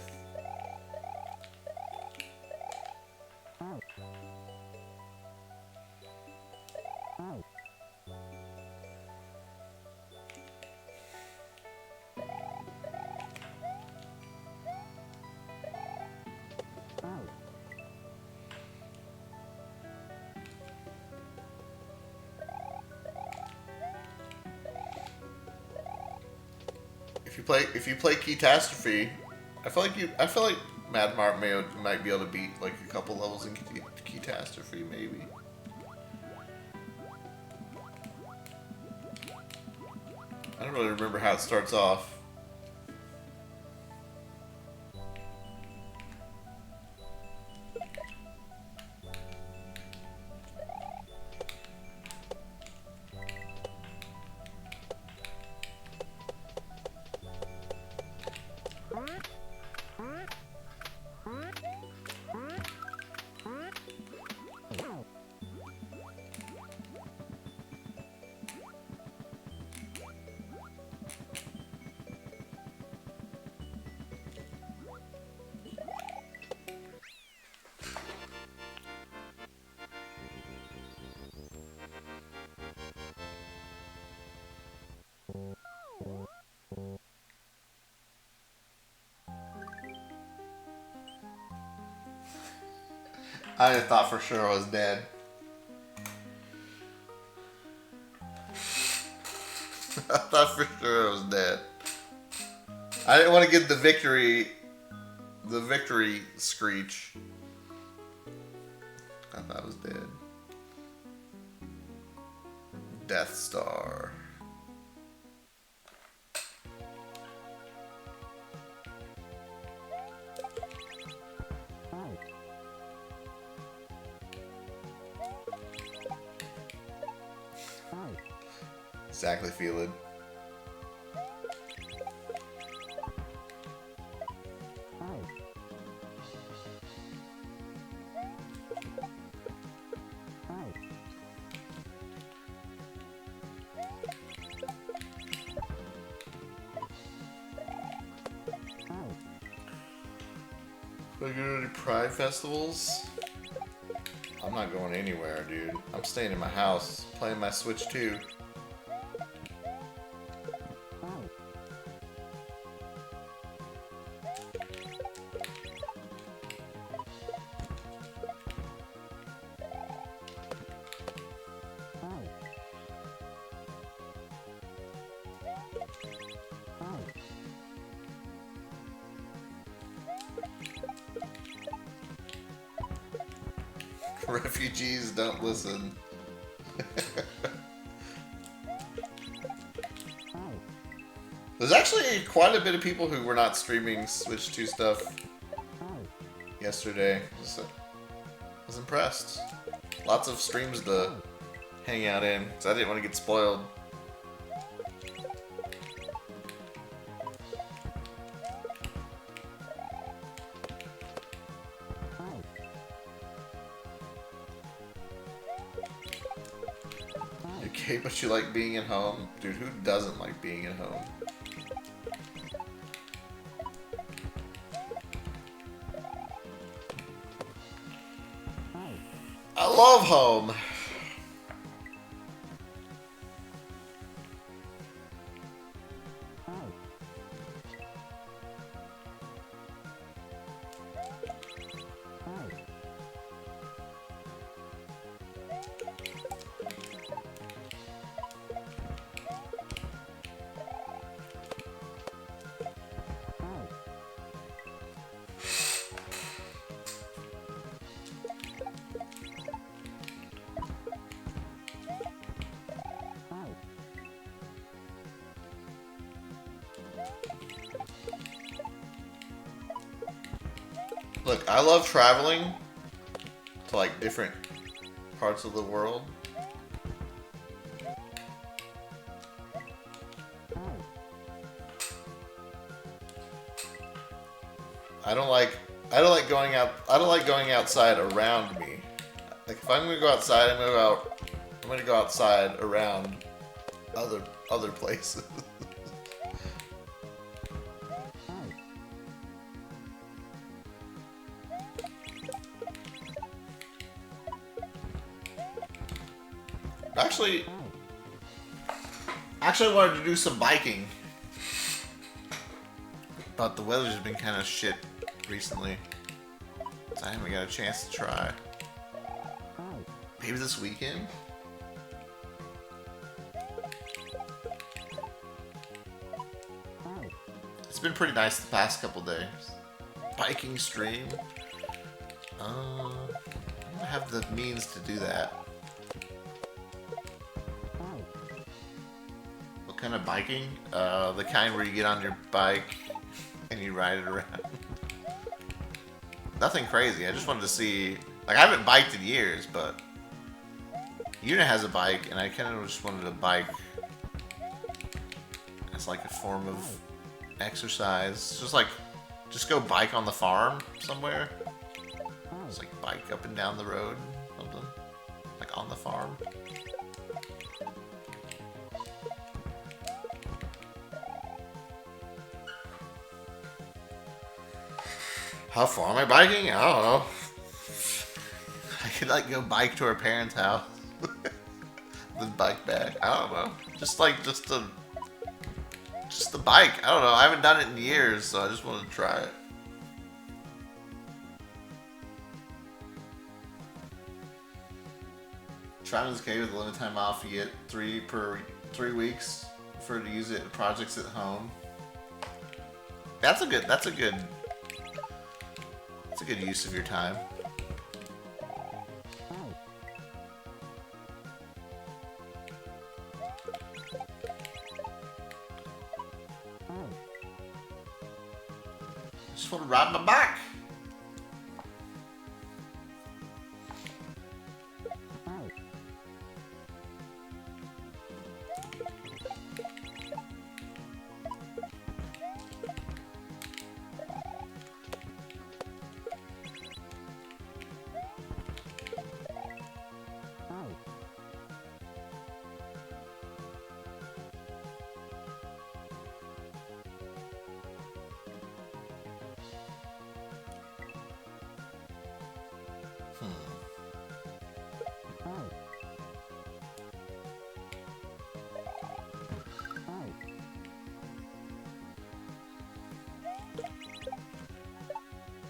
If you play Catastrophe, I feel like Mad Mart might be able to beat like a couple levels in Catastrophe, maybe. I don't really remember how it starts off. I thought for sure I was dead. I thought for sure I was dead. I didn't want to get the victory screech. I thought I was dead. Death Star. Exactly, feel it. Are you going to any Pride festivals? I'm not going anywhere, dude. I'm staying in my house, playing my Switch 2. Refugees don't listen. There's actually quite a bit of people who were not streaming Switch 2 stuff yesterday. I was impressed. Lots of streams to hang out in, because I didn't want to get spoiled. Okay, but you like being at home? Dude, who doesn't like being at home? I love home! Look, I love traveling to like different parts of the world. I don't like going outside around me. Like if I'm gonna go outside, I'm gonna go outside around other places. Actually, I wanted to do some biking, but the weather's been kind of shit recently, so I haven't got a chance to try. Maybe this weekend? It's been pretty nice the past couple days. Biking stream? I don't have the means to do that. What kind of biking? The kind where you get on your bike and you ride it around. Nothing crazy. I just wanted to see. Like, I haven't biked in years, but Una has a bike, and I kind of just wanted to bike as like a form of exercise. Just go bike on the farm somewhere. Just like bike up and down the road, something like on the farm. How far am I biking? I don't know. I could like go bike to our parents' house, then bike back. I don't know. Just the bike. I don't know. I haven't done it in years, so I just wanted to try it. Traveling's okay with limited time off. You get 3 weeks for to use it in projects at home. That's a good use of your time. Just want to ride my bike.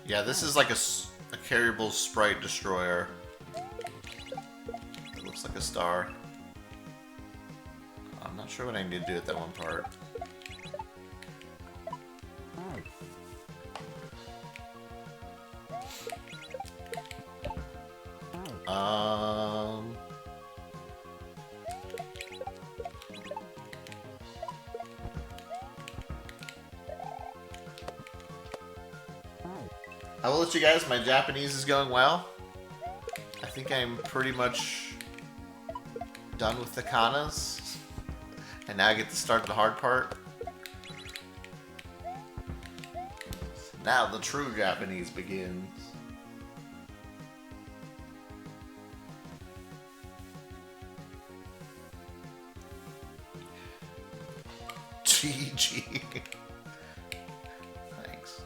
Yeah, this is like a carryable sprite destroyer. It looks like a star. I'm not sure what I need to do at that one part. I will let you guys, my Japanese is going well. I think I'm pretty much done with the kanas. And now I get to start the hard part. Now the true Japanese begins. GG. Thanks.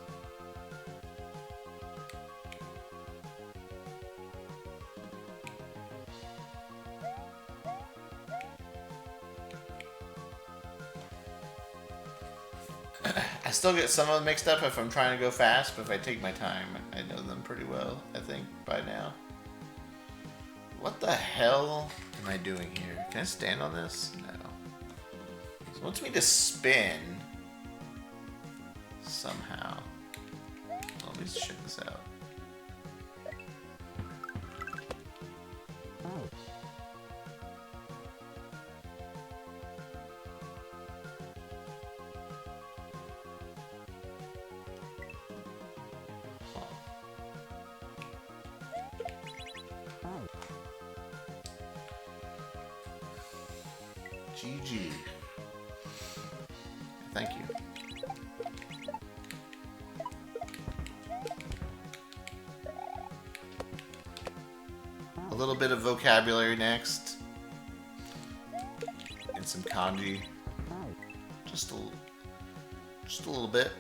I still get some of them mixed up if I'm trying to go fast, but if I take my time, I know them pretty well, I think, by now. What the hell am I doing here? Can I stand on this? No. So it wants me to spin somehow. Well, let me just check this out. GG. Thank you. A little bit of vocabulary next. And some kanji. Just a little bit.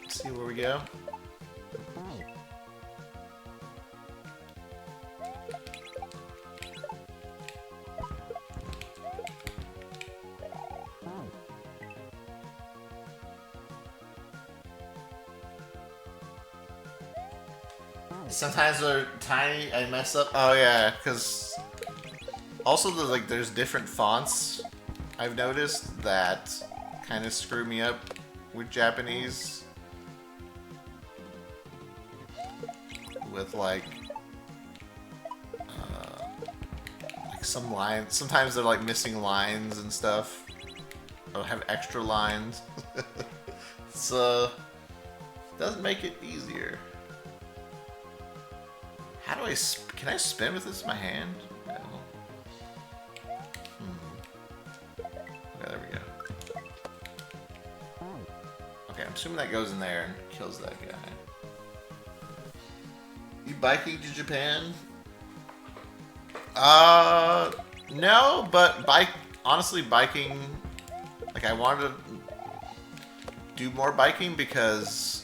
Let's see where we go. Sometimes they're tiny, I mess up. Oh yeah, because also there's different fonts I've noticed that kind of screw me up with Japanese. With like some lines. Sometimes they're like missing lines and stuff. Or have extra lines. So it doesn't make it easier. How do I... Can I spin with this in my hand? No. Okay, there we go. Okay, I'm assuming that goes in there and kills that guy. You biking to Japan? No, but honestly, biking... Like, I wanted to do more biking because...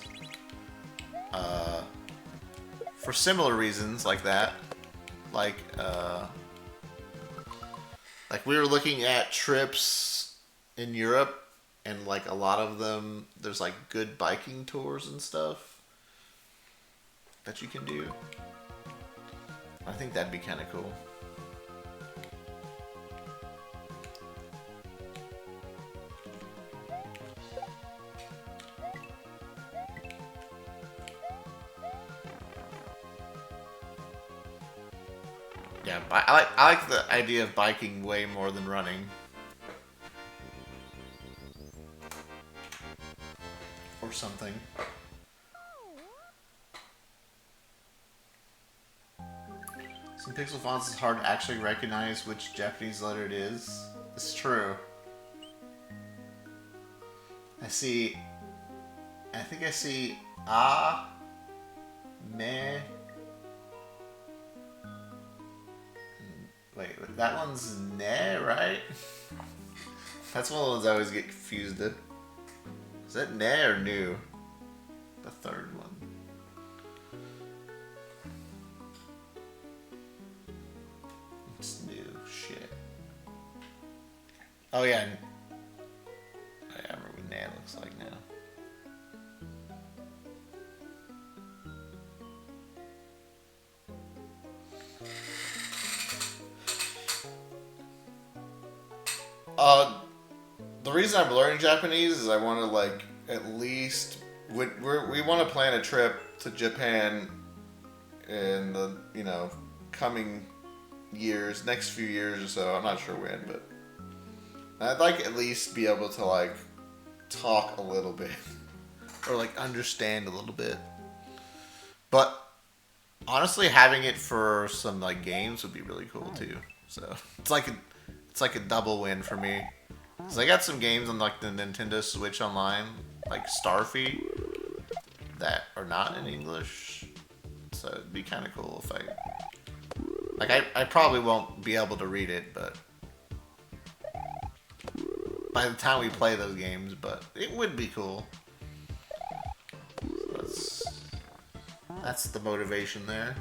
for similar reasons like that. Like we were looking at trips in Europe, and like a lot of them, there's like good biking tours and stuff that you can do. I think that'd be kind of cool. Yeah, I like the idea of biking way more than running. Or something. Some pixel fonts is hard to actually recognize which Japanese letter it is. It's true. I think I see ah, meh. Wait, that one's ne, right? That's one of the ones I always get confused with. Is that ne or new? The third one. It's new shit. Oh yeah. I remember what ne looks like now. The reason I'm learning Japanese is I want to like at least we want to plan a trip to Japan in the coming years, next few years or so. I'm not sure when, but I'd like at least be able to like talk a little bit or like understand a little bit. But honestly, having it for some like games would be really cool too. So it's like a double win for me. Cause I got some games on like the Nintendo Switch Online, like Starfy, that are not in English. So it'd be kind of cool if I probably won't be able to read it, but by the time we play those games, but it would be cool. So that's the motivation there.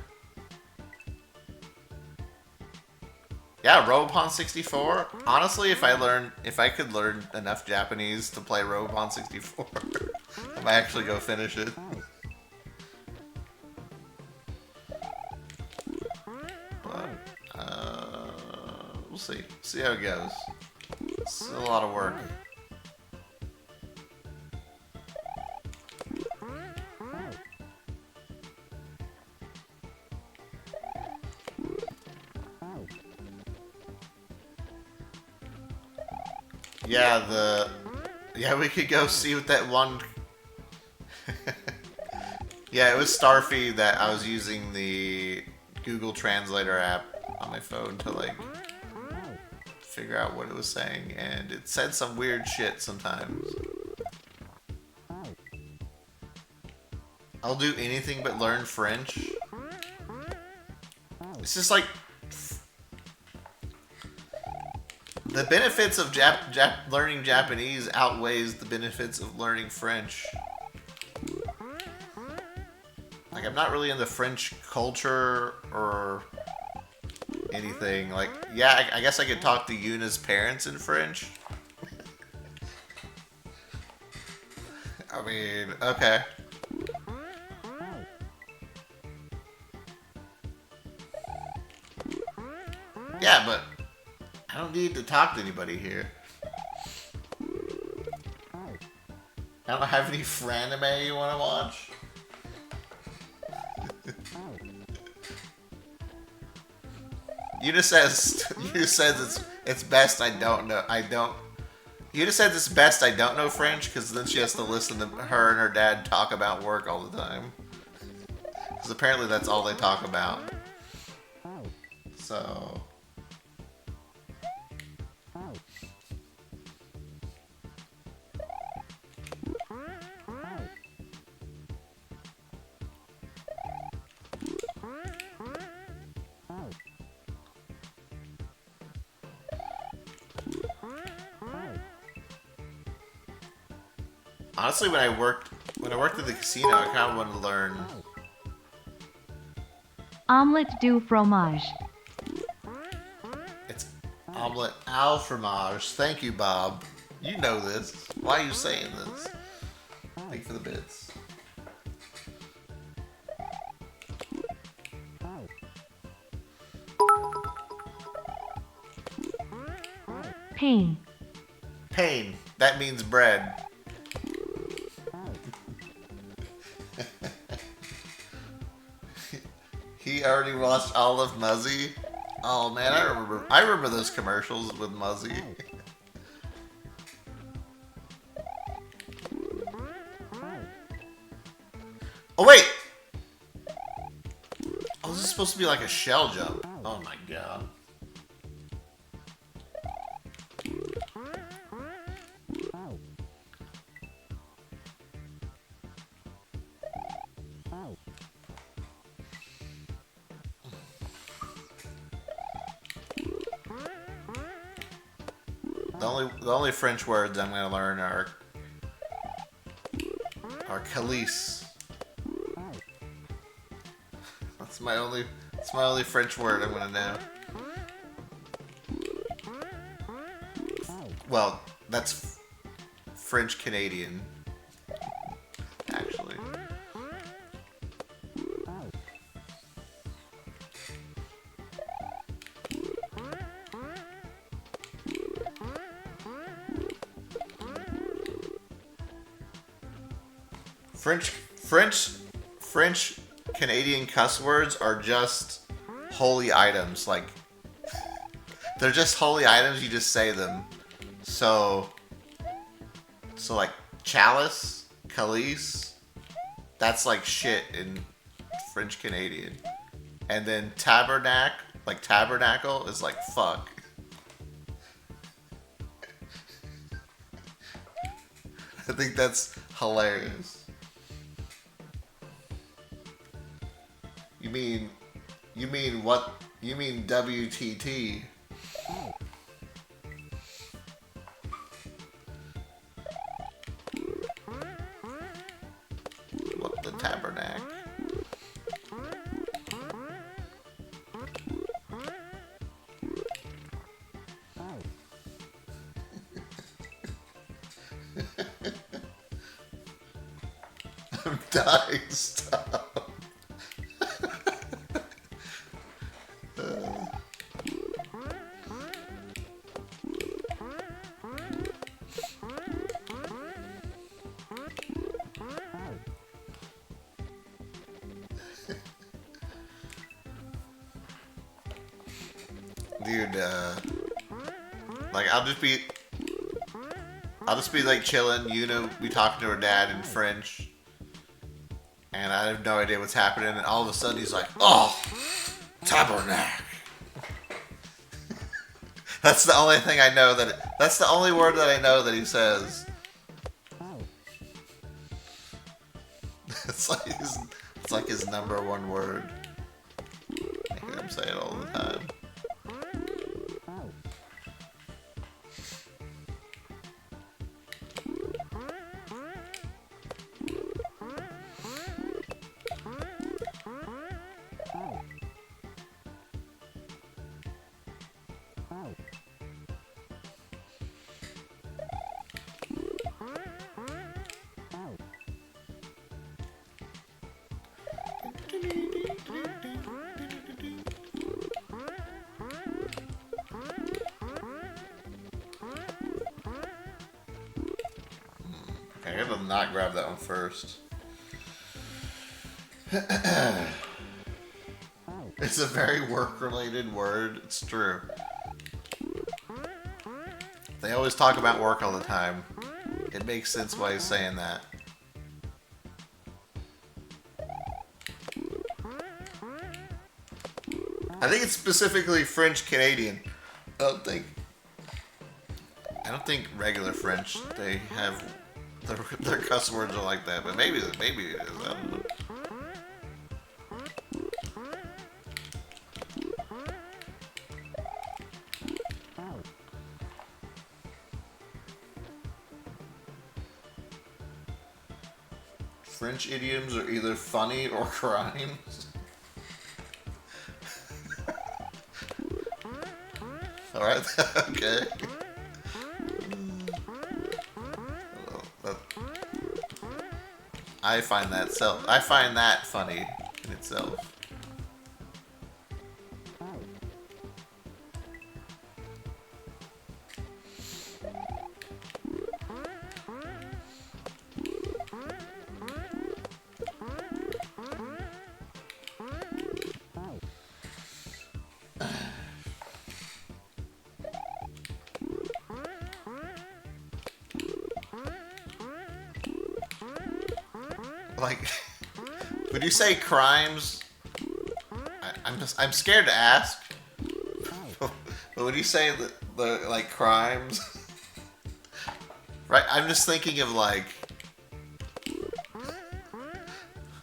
Yeah, Robopon 64. Honestly, if I could learn enough Japanese to play Robopon 64, I might actually go finish it. But we'll see. See how it goes. It's a lot of work. Yeah, we could go see what that one. Yeah, it was Starfy that I was using the Google Translator app on my phone to like figure out what it was saying, and it said some weird shit sometimes. I'll do anything but learn French. It's just like the benefits of learning Japanese outweighs the benefits of learning French. Like, I'm not really in the French culture or anything. Like, yeah, I guess I could talk to Yuna's parents in French. I mean, okay. Yeah, but I don't need to talk to anybody here. I don't have any franime you want to watch? Yuna says it's best I don't know. Yuna says it's best I don't know French because then she has to listen to her and her dad talk about work all the time. Because apparently that's all they talk about. So. Honestly, when I worked at the casino, I kind of wanted to learn. Omelette du fromage. It's omelette au fromage. Thank you, Bob. You know this. Why are you saying this? Thank you for the bits. Pain. Pain. That means bread. He already watched all of Muzzy. Oh man, I remember those commercials with Muzzy. Oh wait! Oh, this is supposed to be like a shell jump. Oh my god. The only French words I'm gonna learn are calice. That's my only French word I'm gonna know. Well, that's French Canadian, actually. French Canadian cuss words are just holy items. Like, they're just holy items. You just say them. So like chalice, calice, that's like shit in French Canadian. And then tabernacle is like fuck. I think that's hilarious. You mean what? You mean WTT? What the tabernacle? I'm dying. Stop. Dude, like I'll just be like chilling, be talking to her dad in French, and I have no idea what's happening, and all of a sudden he's like, "Oh, tabernacle." That's the only thing I know that's the only word that I know that he says. It's like his number one word. I hear him say it all the time. I gotta not grab that one first. It's a very work-related word. It's true. They always talk about work all the time. It makes sense why he's saying that. I think it's specifically French Canadian. I don't think regular French they have their cuss words are like that, but maybe it is. I don't know. French idioms are either funny or crimes. Alright, okay. I find that funny in itself. Like, when you say crimes, I'm scared to ask. But when you say the like crimes, right? I'm just thinking of like,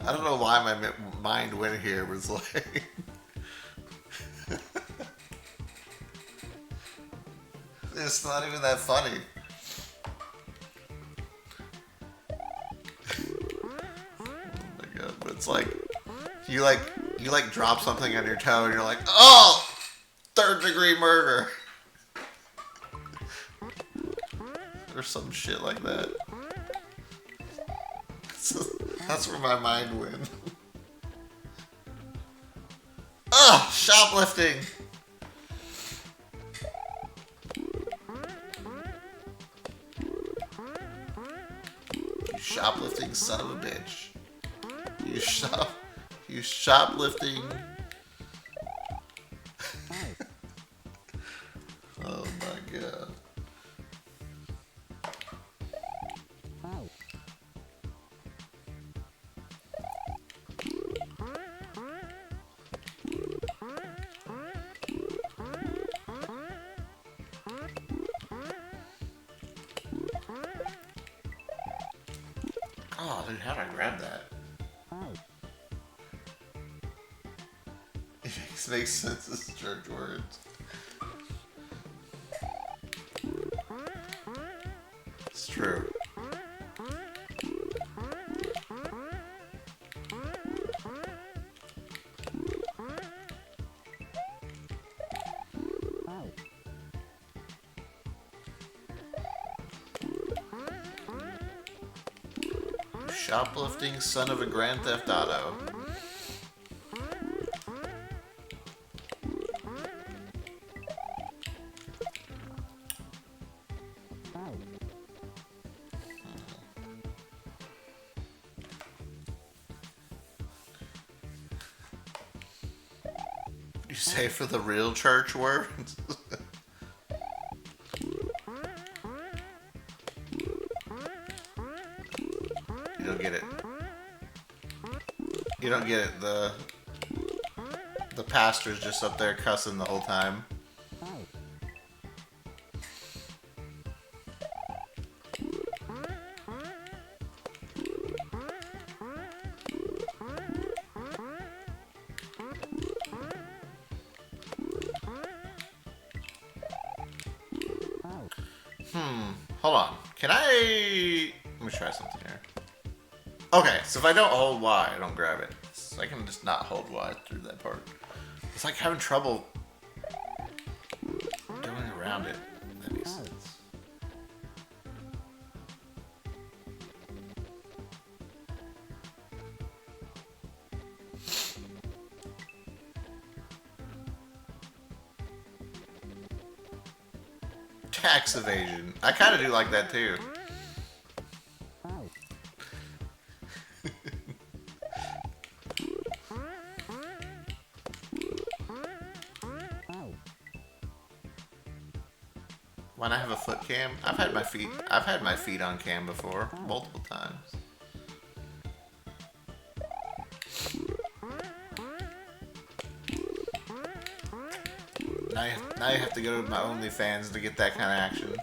I don't know why my mind went here. Was like, it's not even that funny. But it's like you drop something on your toe and you're like, oh, 3rd-degree murder, or some shit like that. That's where my mind went. Ugh, shoplifting. You shoplifting son of a bitch. You shoplifting. Oh my god. Oh, dude, how did I grab that? It makes sense as church words. It's true. Shoplifting son of a Grand Theft Auto. You say for the real church words? You don't get it. You don't get it. The pastor's just up there cussing the whole time. Hold on. Can I... Let me try something here. Okay, so if I don't hold Y, I don't grab it. So I can just not hold Y through that part. It's like having trouble going around it. That makes sense. Tax evasion. I kind of do like that too. When I have a foot cam, I've had my feet on cam before, multiple times. Now you have to go to my OnlyFans to get that kind of action.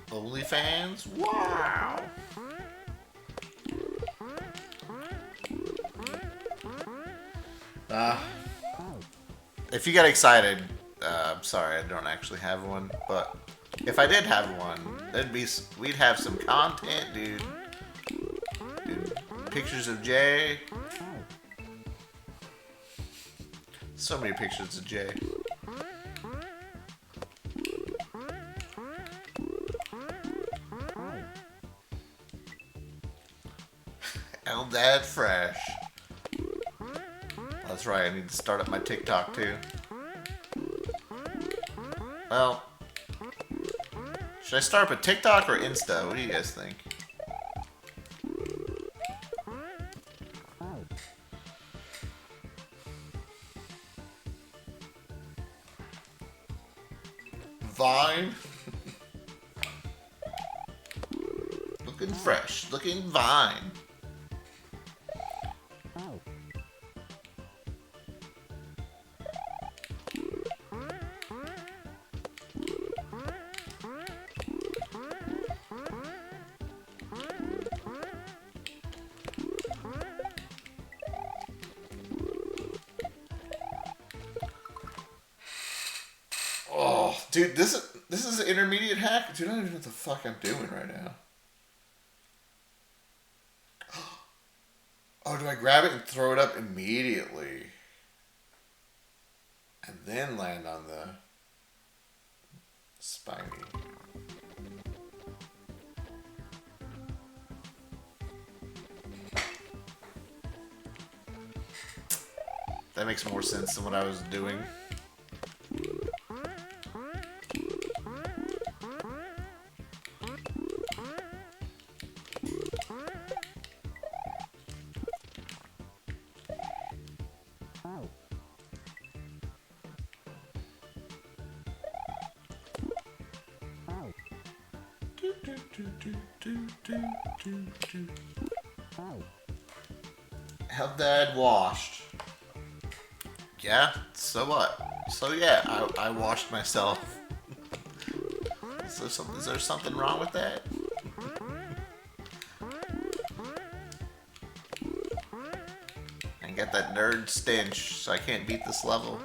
OnlyFans? Wow! If you get excited, I'm sorry, I don't actually have one, but if I did have one, we'd have some content, dude. Pictures of Jay. So many pictures of Jay. Eldad Fresh. That's right, I need to start up my TikTok too. Well, Should I start with TikTok or Insta? What do you guys think? Vine. Looking fresh. Looking Vine. Oh, dude, this is an intermediate hack. Dude, I don't even know what the fuck I'm doing right now. Oh, do I grab it and throw it up immediately? And then land on the spiny. That makes more sense than what I was doing. Have that washed. Yeah, so what? So yeah, I washed myself. Is there something wrong with that? I got that nerd stench, so I can't beat this level.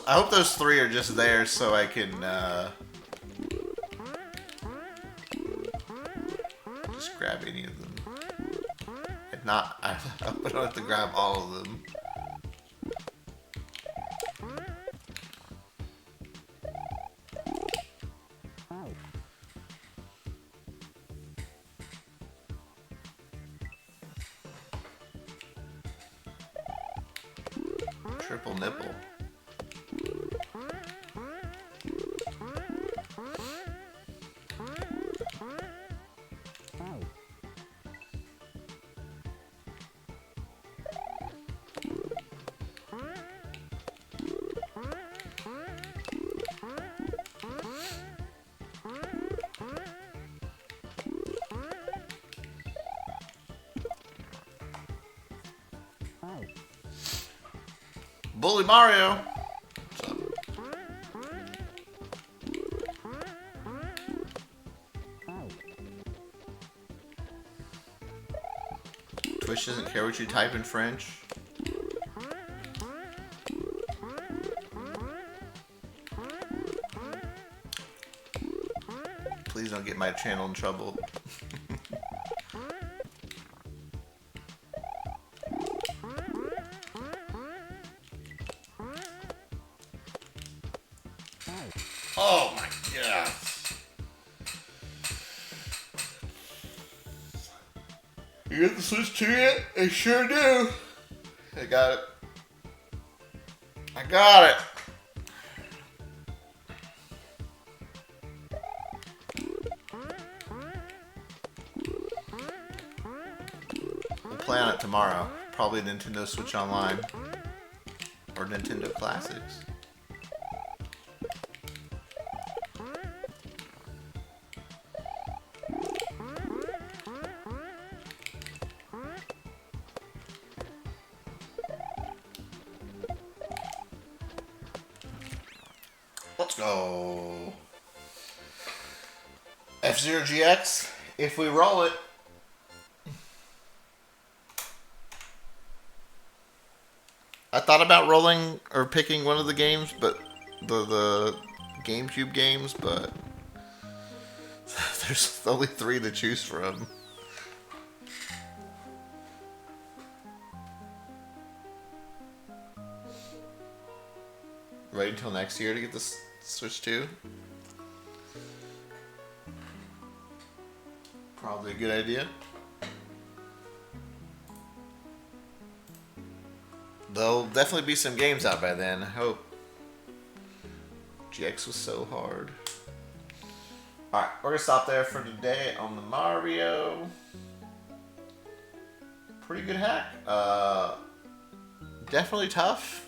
I hope those three are just there so I can just grab any of them. If not, I don't have to grab all of them. Triple nipple. Bully Mario! What's up? Twitch doesn't care what you type in French. Please don't get my channel in trouble. Oh my god. You got the Switch 2 yet? I sure do. I got it. I got it. We'll play on it tomorrow. Probably Nintendo Switch Online. Or Nintendo Classics. Let's go. F-Zero GX, if we roll it. I thought about rolling or picking one of the games, but the GameCube games, but there's only 3 to choose from. Ready wait until next year to get this Switch 2. Probably a good idea. There'll definitely be some games out by then, I hope. GX was so hard. Alright, we're gonna stop there for today on the Mario. Pretty good hack. Definitely tough.